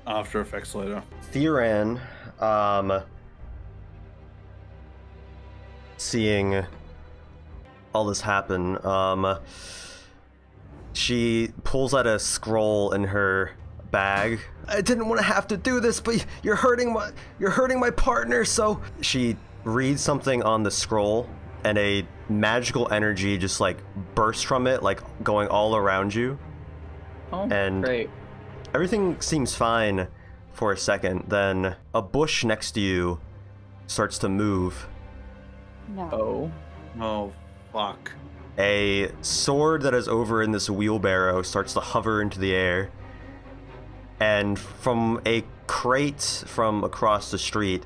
after effects later. Theron, seeing all this happen, she pulls out a scroll in her bag. I didn't want to have to do this, but you're hurting my partner, so she reads something on the scroll, and a magical energy just like bursts from it, like going all around you. Oh, And great. everything seems fine for a second, then a bush next to you starts to move. No. Oh. Oh, fuck. A sword that is over in this wheelbarrow starts to hover into the air. And from a crate from across the street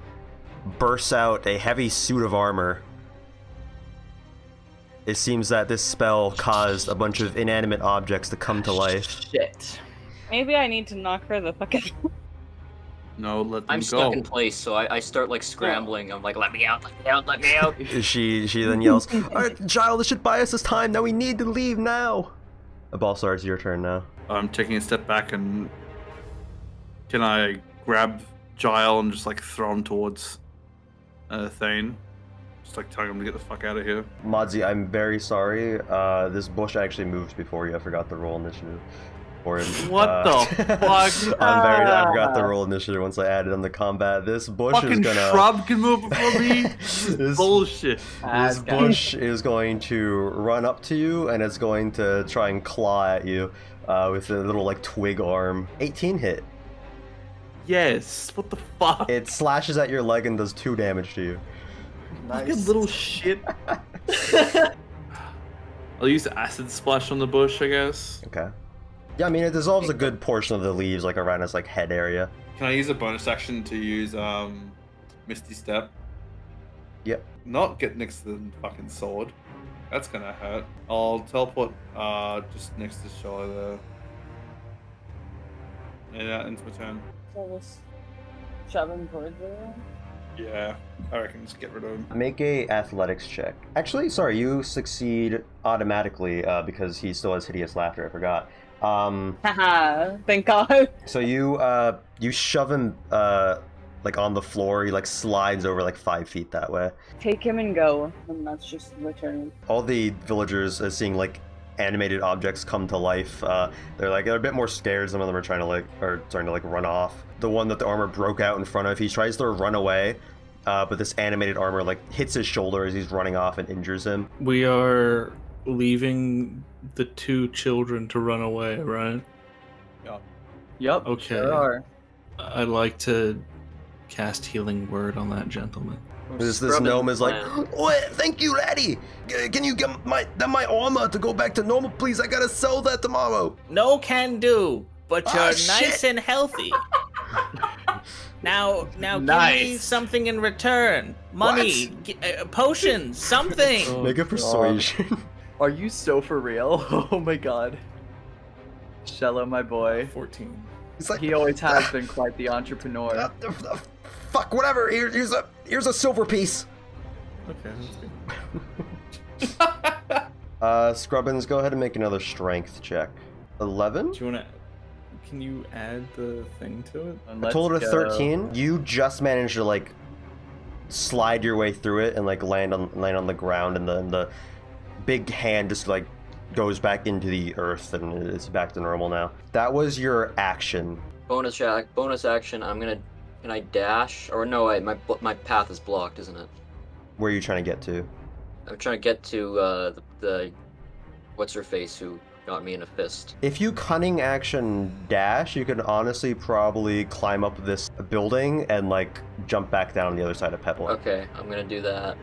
bursts out a heavy suit of armor. It seems that this spell caused a bunch of inanimate objects to come to life. Shit. Maybe I need to knock her the fuck out. No, let them I'm go. stuck in place, so I start like scrambling. I'm like, let me out, let me out, let me out. She then yells, "Alright, Giles, this should buy us this time. Now we need to leave now." Balthazar, it's your turn now. I'm taking a step back and can I grab Gile and just like throw him towards Thane? Just like telling him to get the fuck out of here. Modzi, I'm very sorry. This bush actually moved before you. I forgot the roll initiative for him. What the fuck? I forgot the roll initiative once I added on the combat. This bush Fucking is gonna. shrub can move before me? This is bullshit. This bush is going to run up to you and it's going to try and claw at you with a little like twig arm. 18 hit. Yes. What the fuck? It slashes at your leg and does 2 damage to you. Fucking little shit. I'll use acid splash on the bush, I guess. Okay. Yeah, I mean it dissolves a good portion of the leaves like around its like head area. Can I use a bonus action to use Misty Step? Yep. Not get next to the fucking sword. That's gonna hurt. I'll teleport just next to Shello there. Yeah, ends my turn. So just shove him towards her. Yeah, I reckon just get rid of him. Make a athletics check. Actually, sorry, you succeed automatically because he still has hideous laughter. I forgot. Haha, thank God. So you shove him like on the floor. He like slides over like 5 feet that way. Take him and go, and that's just the turn. All the villagers are seeing like animated objects come to life. They're a bit more scared. Some of them are starting to run off. The one that the armor broke out in front of, he tries to run away, but this animated armor like hits his shoulder as he's running off and injures him. We are leaving the 2 children to run away, right? Yep. Okay. Sure are. I'd like to cast healing word on that gentleman. This gnome is like, "Oh, thank you, laddie. Can you get my armor to go back to normal, please? I gotta sell that tomorrow." No can do, but you're shit. nice and healthy. Now give me Nice. something in return. Money, potions, something. Make a persuasion. Are you so for real? Oh my god. Shello, my boy. 14. He's like, He always has been quite the entrepreneur. Fuck, whatever. Here's a silver piece. Okay, that's good. Scrubbins, go ahead and make another strength check. 11? Do you wanna? Can you add the thing to it? I told her 13. You just managed to like slide your way through it and like land on the ground, and the big hand just like goes back into the earth and it's back to normal now. That was your action. Bonus action. Can I dash? Or no, wait, my path is blocked, isn't it? Where are you trying to get to? I'm trying to get to the what's her face who got me in a fist. If you cunning action dash, you can honestly probably climb up this building and like jump back down on the other side of Pebble. Okay, I'm gonna do that.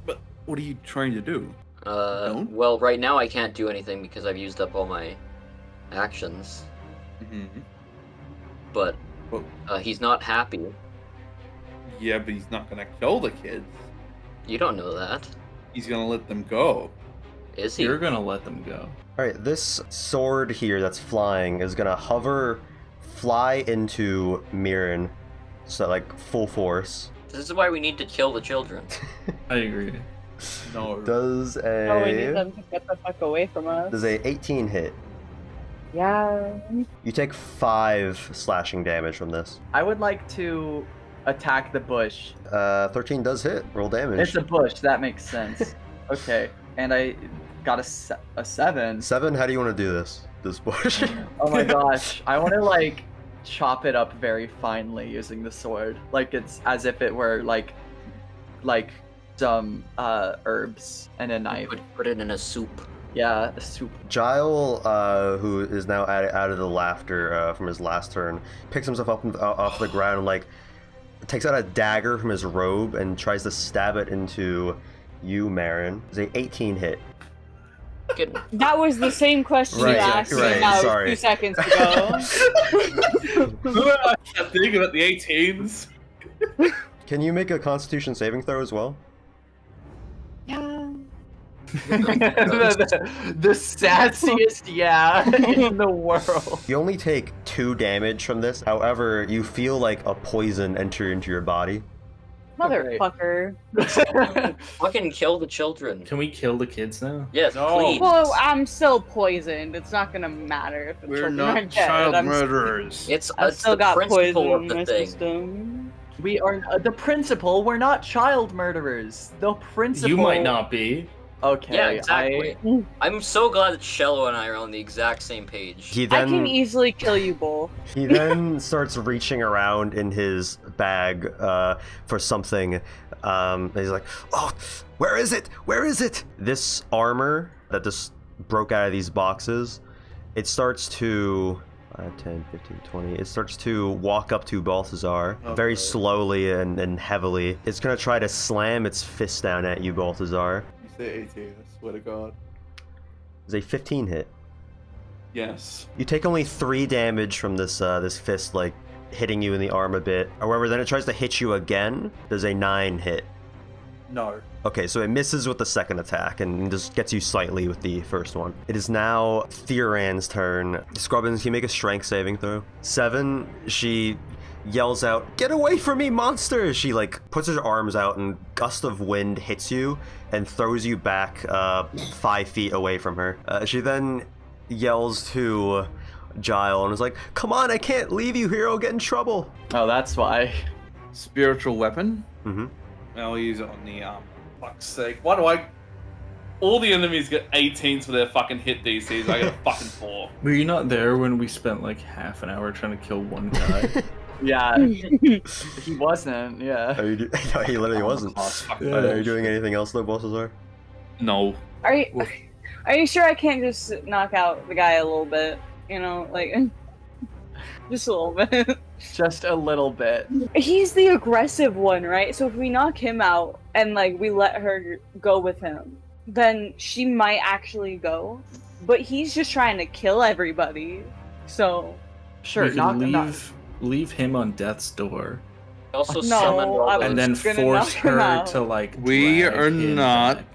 But what are you trying to do? Don't? Well, right now I can't do anything because I've used up all my actions. Mm-hmm. But Well, he's not happy. yeah, but he's not gonna kill the kids. You don't know that. He's gonna let them go. Is he? You're gonna let them go. Alright, this sword here that's flying is gonna fly into Mirren, so like full force. This is why we need to kill the children. I agree. No. Does Oh, we need a them to get the fuck away from us. 18 hit. Yeah. You take 5 slashing damage from this. I would like to attack the bush. 13 does hit. Roll damage. It's a bush, that makes sense. Okay, and I got a 7. 7. How do you want to do this? This bush. Oh my gosh, I want to like chop it up very finely using the sword. Like it's as if it were like some herbs and a knife. Put it in a soup. Yeah, a soup. Gile, who is now out of the laughter from his last turn, picks himself up off the ground and like takes out a dagger from his robe and tries to stab it into you, Marin. It's a 18 hit. That was the same question Right, you asked me right, about sorry. 2 seconds ago. I think about the 18s. Can you make a Constitution saving throw as well? Yeah. the sassiest in the world. You only take 2 damage from this. However, you feel like a poison enter into your body. Motherfucker. Fucking kill the children. Can we kill the kids now? Yes, please. Well, I'm still poisoned. It's not gonna matter if the We're children are not dead. child murderers. I've still got poison principle of in the my thing. system. We are the principal. We're not child murderers. The principal. You might not be. Okay. Yeah, exactly. I'm so glad that Shello and I are on the exact same page. He I can then easily kill you both. he then starts reaching around in his bag for something. And he's like, "Oh, where is it? Where is it?" This armor that just broke out of these boxes, it starts to 10, 15, 20. It starts to walk up to Balthazar very slowly and heavily. It's gonna try to slam its fist down at you, Balthazar. You say 18, I swear to God. It's a 15 hit. Yes. You take only 3 damage from this this fist, like hitting you in the arm a bit. However, then it tries to hit you again. There's a 9 hit. No. Okay, so it misses with the second attack and just gets you slightly with the first one. It is now Theoran's turn. Scrubbins, can you make a strength saving throw? 7, she yells out, "Get away from me, monster!" She like puts her arms out and gust of wind hits you and throws you back 5 feet away from her. She then yells to Gile and is like, "Come on, I can't leave you here, I'll get in trouble." Oh, that's why. Spiritual weapon? Mm-hmm. I'll use it on the fuck's sake. Why do I... All the enemies get 18s for their fucking hit DCs. I get a fucking 4. Were you not there when we spent like half an hour trying to kill one guy? Yeah. He wasn't, yeah. Are you no, he literally wasn't. Are you doing anything else though, Balthazar? No. Are you sure I can't just knock out the guy a little bit? You know, like. Just a little bit. Just a little bit. He's the aggressive one, right? So if we knock him out and like we let her go with him, then she might actually go. But he's just trying to kill everybody. So Sure, We knock could him leave him on death's door, Also No, summoned all I those. and then gonna force knock him her out. to like. We drag are him not- back.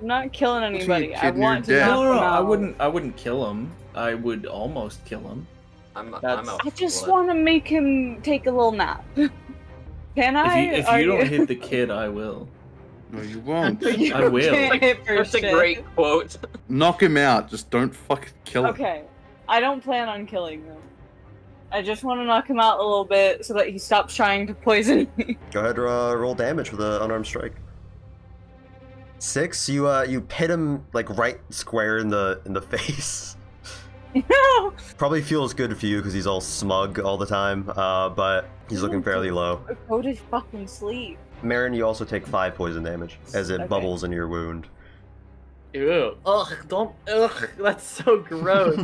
I'm not killing anybody. I kid near want to death. knock No, him I out. wouldn't. I wouldn't kill him. I would almost kill him. I'm That's- out. I just Blood. want to make him take a little nap. Can I? If Are you don't hit the kid, I will. No, you won't. You I will. can't hit for That's a shit. great quote. Knock him out. Just don't fucking kill him. Okay, I don't plan on killing him. I just want to knock him out a little bit so that he stops trying to poison me. Go ahead, roll damage with an unarmed strike. 6. You hit him like right square in the face. No! Probably feels good for you because he's all smug all the time, but he's looking fairly low. Go to fucking sleep. Marin, you also take 5 poison damage as it Okay. bubbles in your wound. Ew. Ugh, don't. Ugh, that's so gross.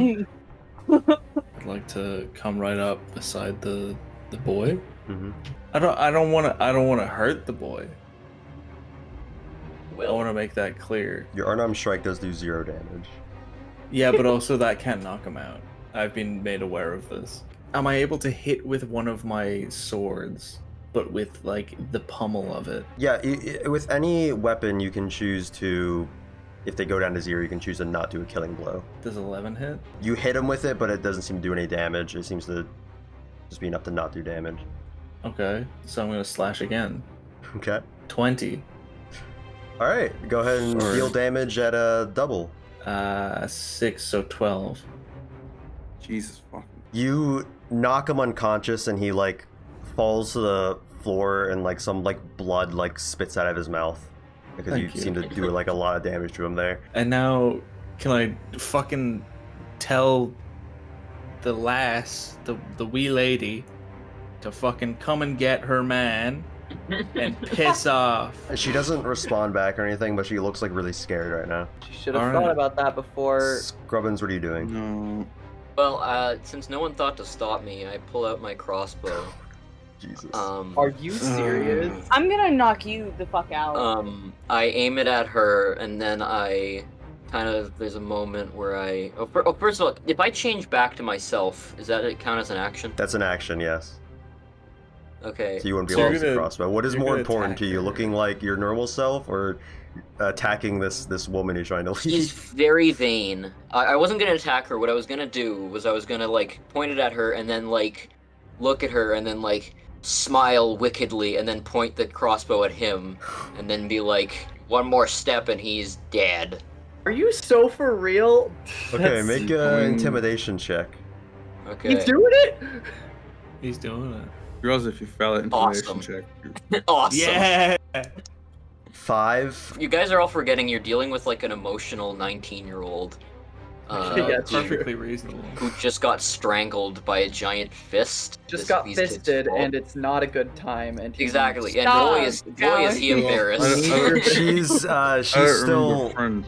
I'd like to come right up beside the boy. Mm-hmm. I don't want to hurt the boy. I want to make that clear. Your unarmed strike does do 0 damage. Yeah, but also that can't knock him out. I've been made aware of this. Am I able to hit with one of my swords, but with like the pummel of it? Yeah, with any weapon you can choose to, if they go down to 0, you can choose to not do a killing blow. Does 11 hit? You hit him with it, but it doesn't seem to do any damage. It seems to just be enough to not do damage. Okay, so I'm gonna slash again. Okay. 20. All right, go ahead and Sorry. deal damage at a double. 6, so 12. Jesus fucking. You knock him unconscious, and he like falls to the floor, and like some like blood like spits out of his mouth because Thank you you. seem to do like a lot of damage to him there. And now, can I fucking tell the lass, the wee lady, to fucking come and get her man and piss off? She doesn't respond back or anything, but she looks like really scared right now. You should have Alright. thought about that before. Scrubbins, what are you doing? No. Well, since no one thought to stop me, I pull out my crossbow. Jesus. Are you serious? I'm gonna knock you the fuck out. I aim it at her, and then I kind of, there's a moment where I... first of all, if I change back to myself, does that count as an action? That's an action, yes. Okay. So you wouldn't be So able to you're use the gonna- crossbow. What is you're more gonna important attack to you, her. looking like your normal self, or attacking this woman who's trying to She's leave? very vain. I wasn't gonna attack her. What I was gonna do was I was gonna, like, point it at her, and then, like, look at her, and then, like, smile wickedly, and then point the crossbow at him, and then be like, one more step and he's dead. Are you so for real? Okay, That's- make an intimidation check. Okay. He's doing it? He's doing it. Realize if you fail that intimidation Awesome. check. Awesome. Yeah! 5. You guys are all forgetting you're dealing with, like, an emotional 19-year-old. Yeah, That's perfectly reasonable. who just got strangled by a giant fist. Just got these kids fisted, fall. and it's not a good time. And he Exactly, and Stop. boy is he Well, embarrassed. She's I she's don't still remember friend.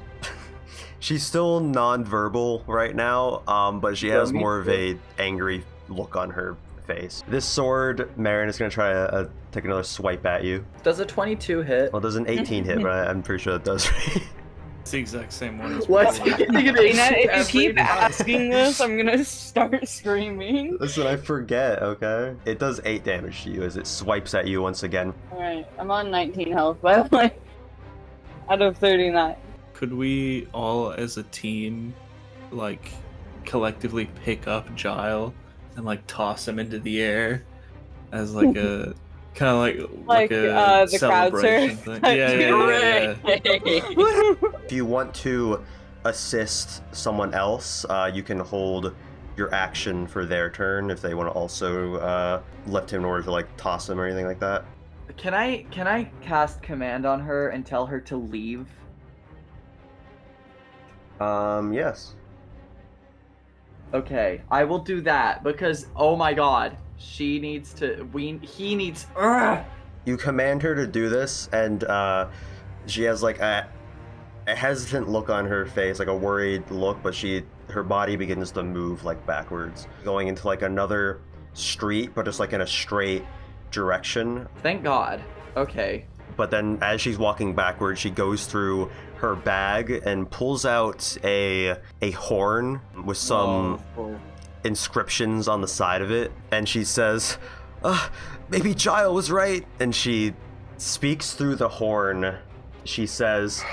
she's still non-verbal right now, but she has me more of a angry look on her face. This sword, Marin is gonna try to take another swipe at you. Does a 22 hit? Well, it does an 18 hit, but I'm pretty sure it does. It's the exact same one as What's before. he gonna Dana, if you every keep time? asking this, I'm gonna start screaming. Listen, I forget, okay? It does 8 damage to you as it swipes at you once again. Alright, I'm on 19 health, by the way. Out of 39. Could we all, as a team, like, collectively pick up Gile and, like, toss him into the air as, like, a... kind of like a the crowd celebration surf. thing. Yeah. If you want to assist someone else, you can hold your action for their turn if they want to also lift him in order to like toss him or anything like that. Can I cast command on her and tell her to leave? Yes. Okay, I will do that because oh my god, she needs to. He needs. Ugh! You command her to do this, and she has like a hesitant look on her face, like a worried look, but she her body begins to move like backwards, going into like another street, but just like in a straight direction. Thank God. Okay. But then as she's walking backwards, she goes through her bag and pulls out a horn with some inscriptions on the side of it. And she says, maybe Giles was right. And she speaks through the horn. She says,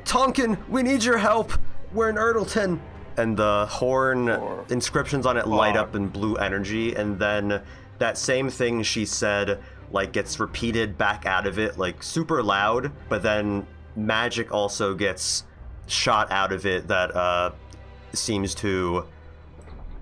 Tonkin, we need your help. We're in Erdleton. And the horn inscriptions on it light up in blue energy. And then that same thing she said like gets repeated back out of it like super loud, but then magic also gets shot out of it that seems to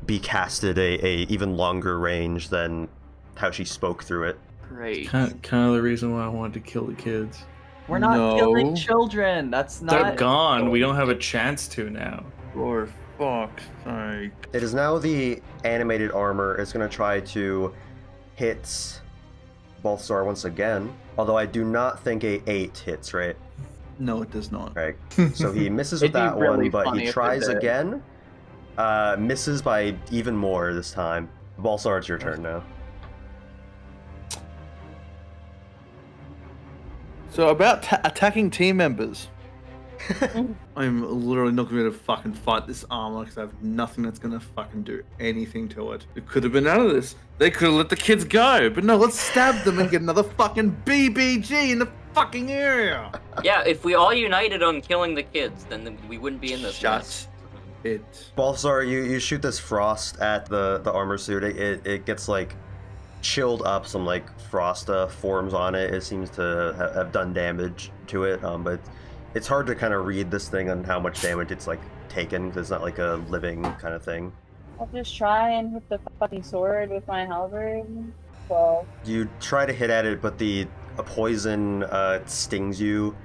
be casted a even longer range than how she spoke through it. Great. Kind of the reason why I wanted to kill the kids. We're not killing children. That's not. They're gone. We don't have a chance to now. For fuck's sake. It is now the animated armor. It's going to try to hit Balthazar once again, although I do not think a 8 hits, right? No, it does not. Right. So he misses with that one, but he tries again. Misses by even more this time. Balthazar, it's your turn now. So about attacking team members. I'm literally not going to fucking fight this armor because I have nothing that's going to fucking do anything to it. It could have been out of this. They could have let the kids go, but no, let's stab them and get another fucking BBG in the fucking area. Yeah, if we all united on killing the kids, then we wouldn't be in this mess. It. Balthazar, you shoot this frost at the armor suit. It gets like chilled up. Some like frost forms on it. It seems to have done damage to it, but it's hard to kind of read this thing on how much damage it's like taken because it's not like a living kind of thing. I'll just try and hit the fucking sword with my halberd. Well, you try to hit at it, but a poison stings you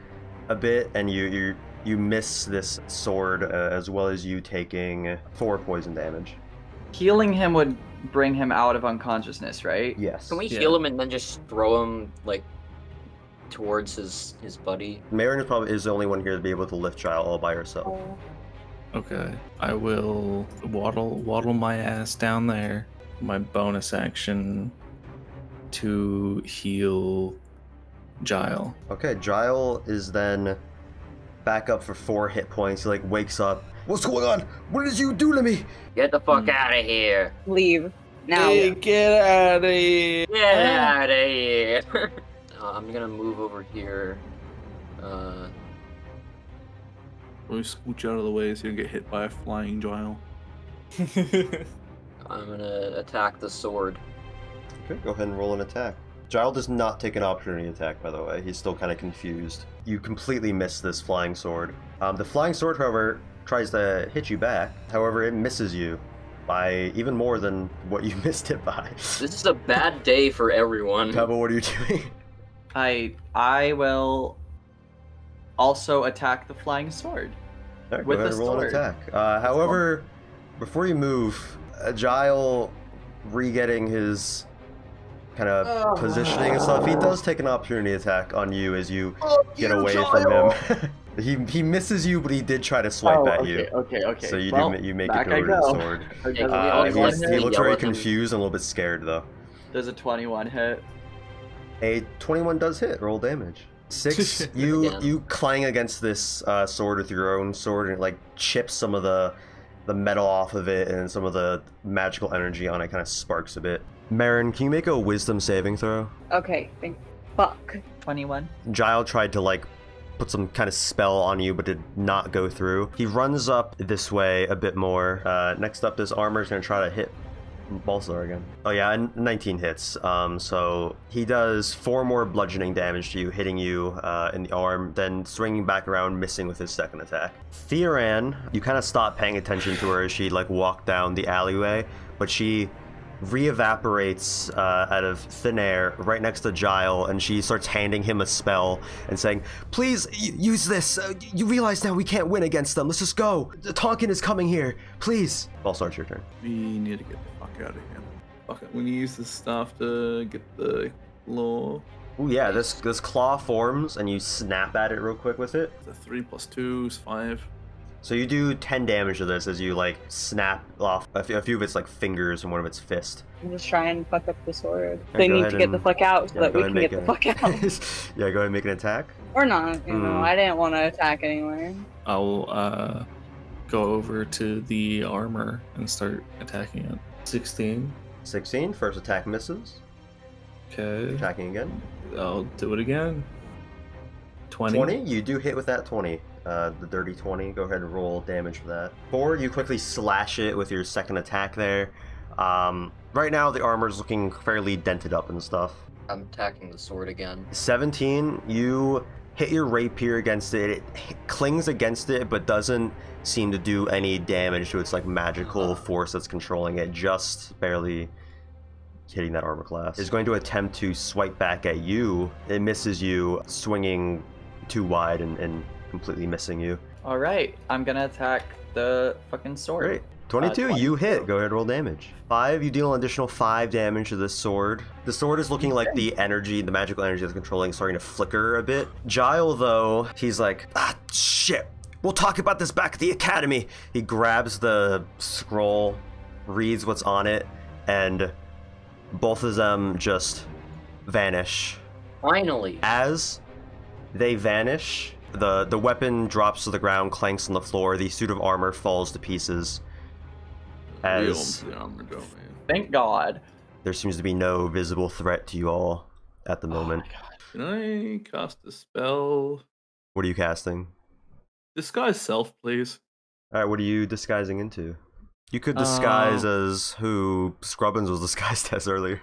a bit, and you miss this sword as well as you taking 4 poison damage. Healing him would bring him out of unconsciousness, right? Yes. Can we heal him and then just throw him like towards his buddy? Marin is the only one here to be able to lift Child all by herself. Okay, I will waddle my ass down there. My bonus action to heal Gile. Okay, Gile is then back up for 4 hit points. He like wakes up. What's going on? What did you do to me? Get the fuck out of here. Leave. Now. Hey, get out of here. Get out of here. I'm gonna move over here. We scooch out of the way so you don't get hit by a flying Gile. I'm gonna attack the sword. Okay, go ahead and roll an attack. Gile does not take an opportunity attack, by the way. He's still kind of confused. You completely miss this flying sword. The flying sword, however, tries to hit you back. However, it misses you by even more than what you missed it by. This is a bad day for everyone. Tubbo, what are you doing? I will also attack the flying sword. All right, with go ahead and roll an sword. attack. However, before you move, Gile re-getting his kind of positioning and stuff, he does take an opportunity attack on you as you get away from him. he misses you, but he did try to swipe at you. Okay. So you well, you make back it I over to go. the sword. He looks very confused and a little bit scared though. There's a 21 hit. A 21 does hit. Roll damage. 6. You clang against this sword with your own sword, and it like chips some of the metal off of it, and some of the magical energy on it kind of sparks a bit. Marin, can you make a wisdom saving throw? Okay, fuck. 21. Gile tried to like put some kind of spell on you, but did not go through. He runs up this way a bit more. Next up, this armor is going to try to hit Balthazar again. Oh yeah, and 19 hits. So he does 4 more bludgeoning damage to you, hitting you in the arm, then swinging back around, missing with his second attack. Theoran, you kind of stop paying attention to her as she like walked down the alleyway, but she re-evaporates out of thin air right next to Gile, and she starts handing him a spell and saying, please use this. You realize now we can't win against them. Let's just go. Tonkin is coming here. Please. Balthazar, it's your turn. We need to get the fuck out of here. Fuck it. When you use the staff to get the claw. Oh yeah, this claw forms and you snap at it real quick with it. The 3 + 2 is 5. So you do 10 damage to this as you like snap off a few of its like fingers and one of its fist. I'm just trying to fuck up the sword. Yeah, They go need ahead to get the and- fuck out so yeah, that go we ahead can and get the make fuck out. Yeah, go ahead and make an attack. Or not, you know. Hmm. I didn't want to attack anywhere. I'll go over to the armor and start attacking it. 16. 16, first attack misses. Okay. Attacking again. I'll do it again. 20. 20, you do hit with that 20. The dirty 20. Go ahead and roll damage for that. 4, you quickly slash it with your second attack there. Right now, the armor's looking fairly dented up and stuff. I'm attacking the sword again. 17, you hit your rapier against it. It clings against it, but doesn't seem to do any damage to its like magical force that's controlling it. Just barely hitting that armor class. It's going to attempt to swipe back at you. It misses you, swinging too wide and completely missing you. All right, I'm gonna attack the fucking sword. Great. 22, you hit. Go ahead and roll damage. 5, you deal an additional 5 damage to this sword. The sword is looking like the energy, the magical energy that's controlling, is starting to flicker a bit. Gile, though, he's like, ah, shit. We'll talk about this back at the academy. He grabs the scroll, reads what's on it, and both of them just vanish. Finally. As they vanish, the weapon drops to the ground, clanks on the floor. The suit of armor falls to pieces. As The armor, don't we? Thank God. there seems to be no visible threat to you all at the moment. Oh my God. Can I cast a spell? What are you casting? Disguise self, please. Alright, what are you disguising into? You could disguise as who Scrubbins was disguised as earlier.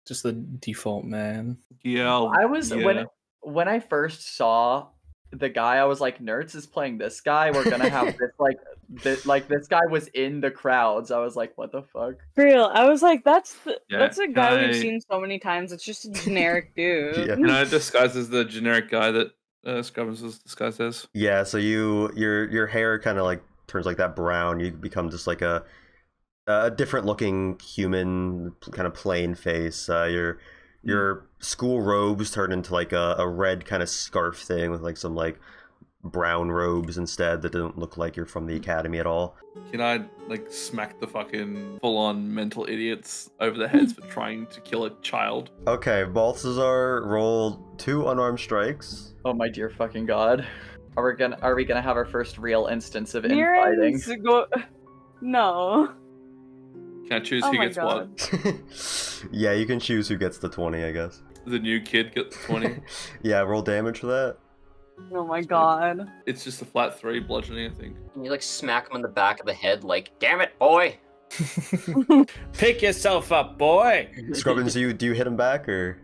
Just the default man. Yeah. I was when I first saw the guy, I was like, Nerds is playing this guy. We're gonna have this this guy was in the crowds. I was like, what the fuck? For real, I was like, that's Yeah, a guy can we've I- seen so many times. It's just a generic dude. Yeah. Can I disguise as the generic guy that Scrubbins was disguised as? Yeah, so your hair kind of like turns like that brown. You become just like a different looking human, kind of plain face. Your school robes turn into like a red kind of scarf thing with like some like brown robes instead that don't look like you're from the academy at all. Can I like smack the fucking full-on mental idiots over the heads for trying to kill a child? Okay, Balthazar rolled 2 unarmed strikes. Oh my dear fucking God. Are we gonna have our first real instance of infighting? Mirren's No. Can I choose Oh who my gets God. what? Yeah, you can choose who gets the 20, I guess. The new kid gets 20. Yeah, roll damage for that. Oh my God. It's just a flat 3 bludgeoning, I think. Can you like smack him in the back of the head like, damn it, boy? Pick yourself up, boy. Scrubbins, do you hit him back or?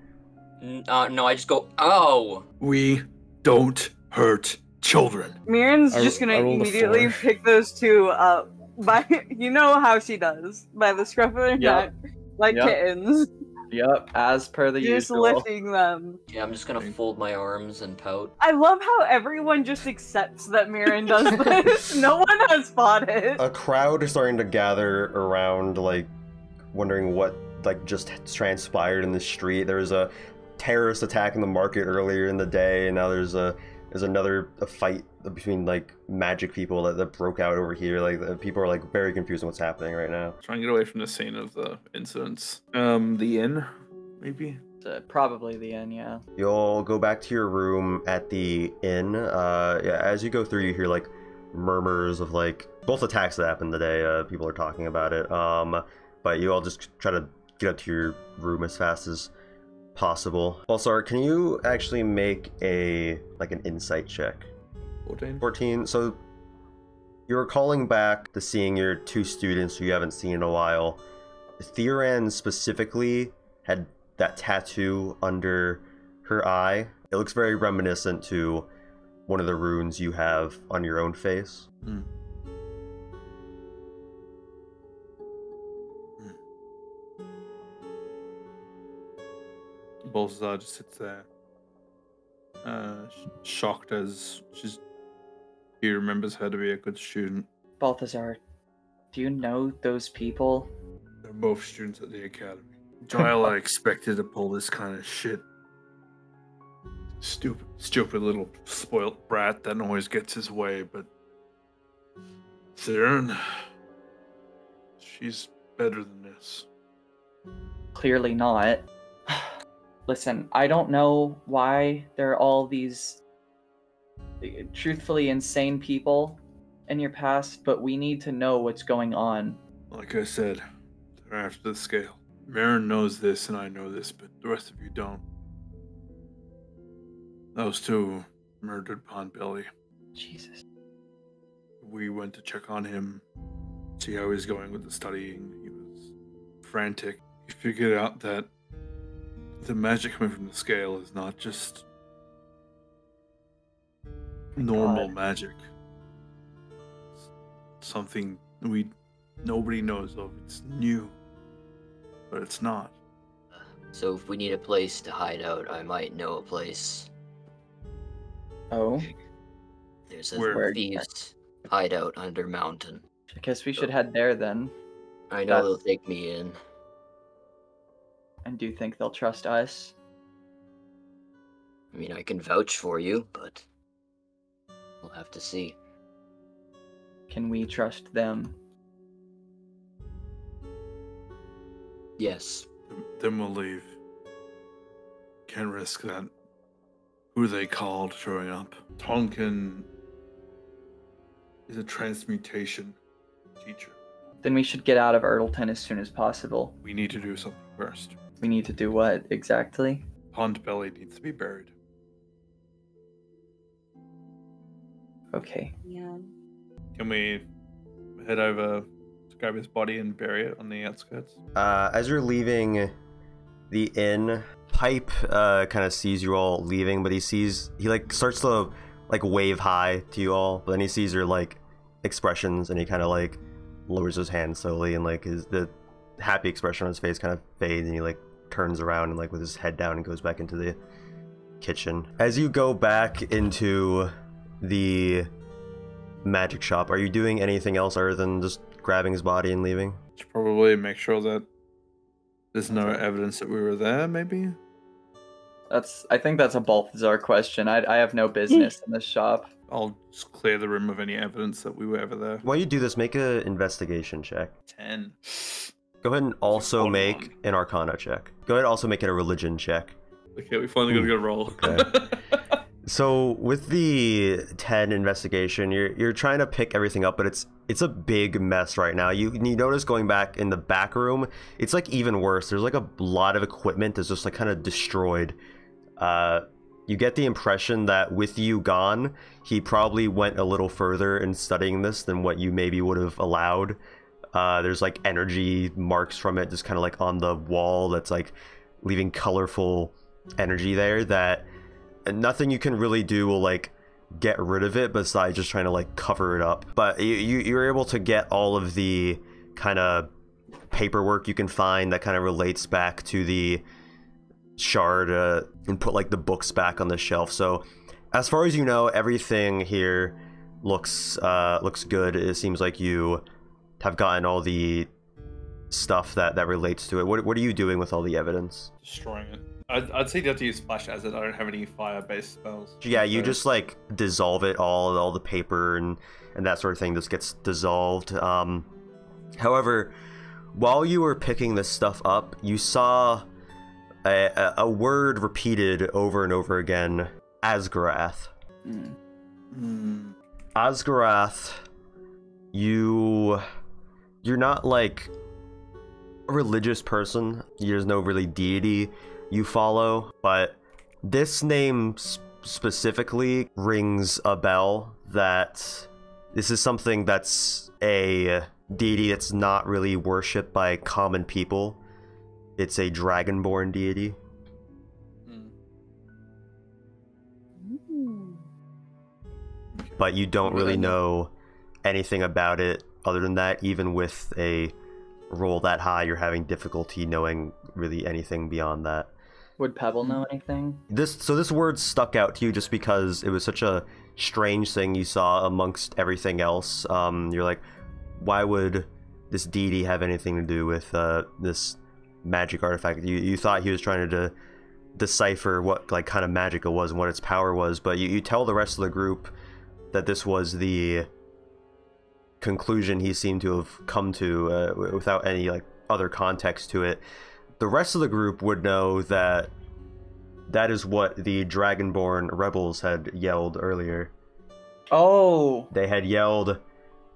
No, I just go, oh. We don't hurt children. Mirren's I- just gonna I rolled a immediately 4. pick those two up by you know how she does, by the scruff of their Yep. neck, like Yep. kittens, Yep, as per the just usual. lifting them. Yeah, I'm just gonna fold my arms and pout. I love how everyone just accepts that Mirren does this. No one has fought it. A crowd is starting to gather around, like, wondering what, like, just transpired in the street. There was a terrorist attack in the market earlier in the day, and now there's another fight between, like, magic people that broke out over here. Like, people are, like, very confused on what's happening right now. Try and get away from the scene of the incidents. The inn, maybe? Probably the end, yeah. You'll go back to your room at the inn. Yeah, as you go through, you hear, like, murmurs of, like, both attacks that happened today. People are talking about it. But you all just try to get up to your room as fast as possible. Balthazar, can you actually make an insight check? 14? 14. So you're calling back to seeing your 2 students who you haven't seen in a while. Theoran specifically had that tattoo under her eye. It looks very reminiscent to one of the runes you have on your own face. Balthazar just sits there, shocked as he remembers her to be a good student. Balthazar, do you know those people? They're both students at the academy. Gile, I expected to pull this kind of shit. Stupid little spoilt brat that always gets his way, but Theron, she's better than this. Clearly not. Listen, I don't know why there are all these truthfully insane people in your past, but we need to know what's going on. Like I said, they're after the scale. Marin knows this and I know this, but the rest of you don't. Those two murdered Pondbelly. Jesus. We went to check on him, see how he's going with the studying. He was frantic. He figured out that the magic coming from the scale is not just normal magic. It's something nobody knows of. It's new, but it's not. So if we need a place to hide out, I might know a place. Oh? There's a Where? thieves hideout under mountain. I guess we should head there then. I know they'll take me in. And do you think they'll trust us? I mean, I can vouch for you, but we'll have to see. Can we trust them? Yes. Then we'll leave. Can't risk that. Who they called showing up. Tonkin is a transmutation teacher. Then we should get out of Erdleton as soon as possible. We need to do something first. We need to do what, exactly? Pondbelly needs to be buried. Okay. Yeah. Can we head over to grab his body and bury it on the outskirts? As you're leaving the inn, Pipe kind of sees you all leaving, but he like starts to like wave hi to you all, but then he sees your like expressions and he kind of like lowers his hand slowly, and like the happy expression on his face kind of fades, and he like turns around and like with his head down and goes back into the kitchen. As you go back into the magic shop, are you doing anything else other than just grabbing his body and leaving? Should probably make sure that there's no evidence that we were there, maybe? I think that's a Balthazar question. I have no business in this shop. I'll just clear the room of any evidence that we were ever there. While you do this, make an investigation check. 10. Go ahead and also Hold make on. an arcana check. Go ahead and also make it a religion check. Okay, we finally got a good roll. Okay. So with the 10 investigation, you're trying to pick everything up, but it's a big mess right now. You notice going back in the back room, it's like even worse. There's like a lot of equipment that's just like kind of destroyed. You get the impression that with you gone, he probably went a little further in studying this than what you maybe would have allowed. There's like energy marks from it just kind of like on the wall that's like leaving colorful energy there that nothing you can really do will like get rid of it besides just trying to like cover it up. But you're able to get all of the kind of paperwork you can find that kind of relates back to the shard and put like the books back on the shelf. So as far as you know, everything here looks good. It seems like you have gotten all the stuff that relates to it. What are you doing with all the evidence? Destroying it. I'd say you have to use Splash Acid. I don't have any fire-based spells. Yeah, you So- just like dissolve it all the paper and that sort of thing just gets dissolved. However, while you were picking this stuff up, you saw a word repeated over and over again: Asgarath. Asgarath, you're not like a religious person. There's no really deity you follow, but this name specifically rings a bell that this is something that's a deity that's not really worshipped by common people. It's a dragonborn deity. But you don't really know anything about it other than that. Even with a roll that high, you're having difficulty knowing really anything beyond that. Would Pebble know anything? This word stuck out to you just because it was such a strange thing you saw amongst everything else. You're like, why would this deity have anything to do with this magic artifact? You thought he was trying to decipher what like kind of magic it was and what its power was, but you tell the rest of the group that this was the conclusion he seemed to have come to without any like other context to it. The rest of the group would know that that is what the Dragonborn rebels had yelled earlier. Oh. They had yelled,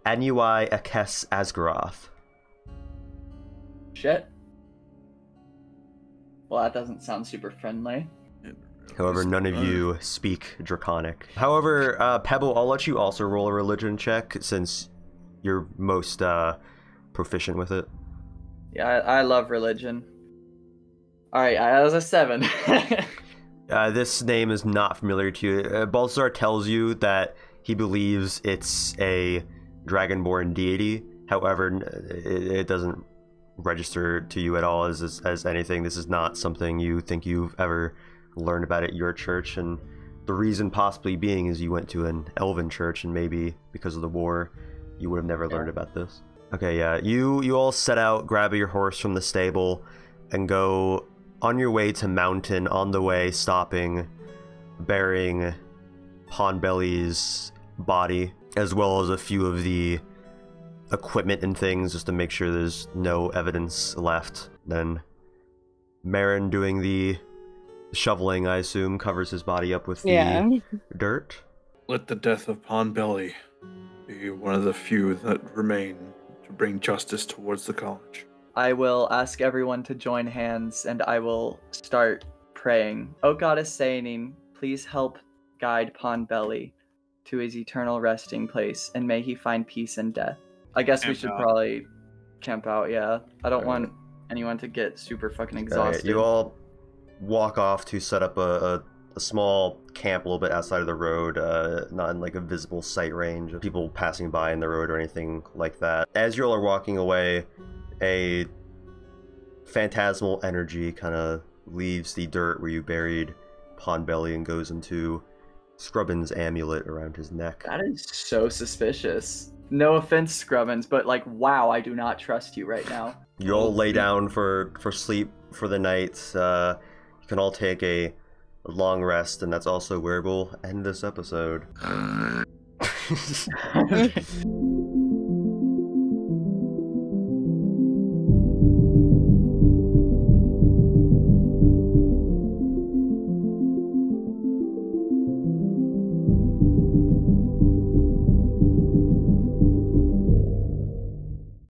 Anui Akes Asgaroth. Shit. Well, that doesn't sound super friendly. However, none of you speak Draconic. However, Pebble, I'll let you also roll a religion check since you're most proficient with it. Yeah, I love religion. Alright, that was a 7. This name is not familiar to you. Balthazar tells you that he believes it's a Dragonborn deity. However, it doesn't register to you at all as anything. This is not something you think you've ever learned about at your church, and the reason possibly being is you went to an elven church, and maybe because of the war you would have never learned about this. Okay, yeah, you all set out, grab your horse from the stable, and go on your way to Mountain. On the way, stopping, burying Pondbelly's body, as well as a few of the equipment and things, just to make sure there's no evidence left. Then Marin doing the shoveling, I assume, covers his body up with the dirt. Let the death of Pondbelly be one of the few that remain to bring justice towards the college. I will ask everyone to join hands, and I will start praying. O Goddess Sainin, please help guide Pondbelly to his eternal resting place, and may he find peace in death. I guess we should probably camp out, yeah. I don't want anyone to get super fucking exhausted. Right, you all walk off to set up a small camp a little bit outside of the road, not in like a visible sight range of people passing by in the road or anything like that. As you all are walking away, a phantasmal energy kind of leaves the dirt where you buried Pondbelly and goes into Scrubbin's amulet around his neck. That is so suspicious. No offense, Scrubbins, but like, wow, I do not trust you right now. You all lay down for sleep for the night. You can all take a long rest, and that's also where we'll end this episode.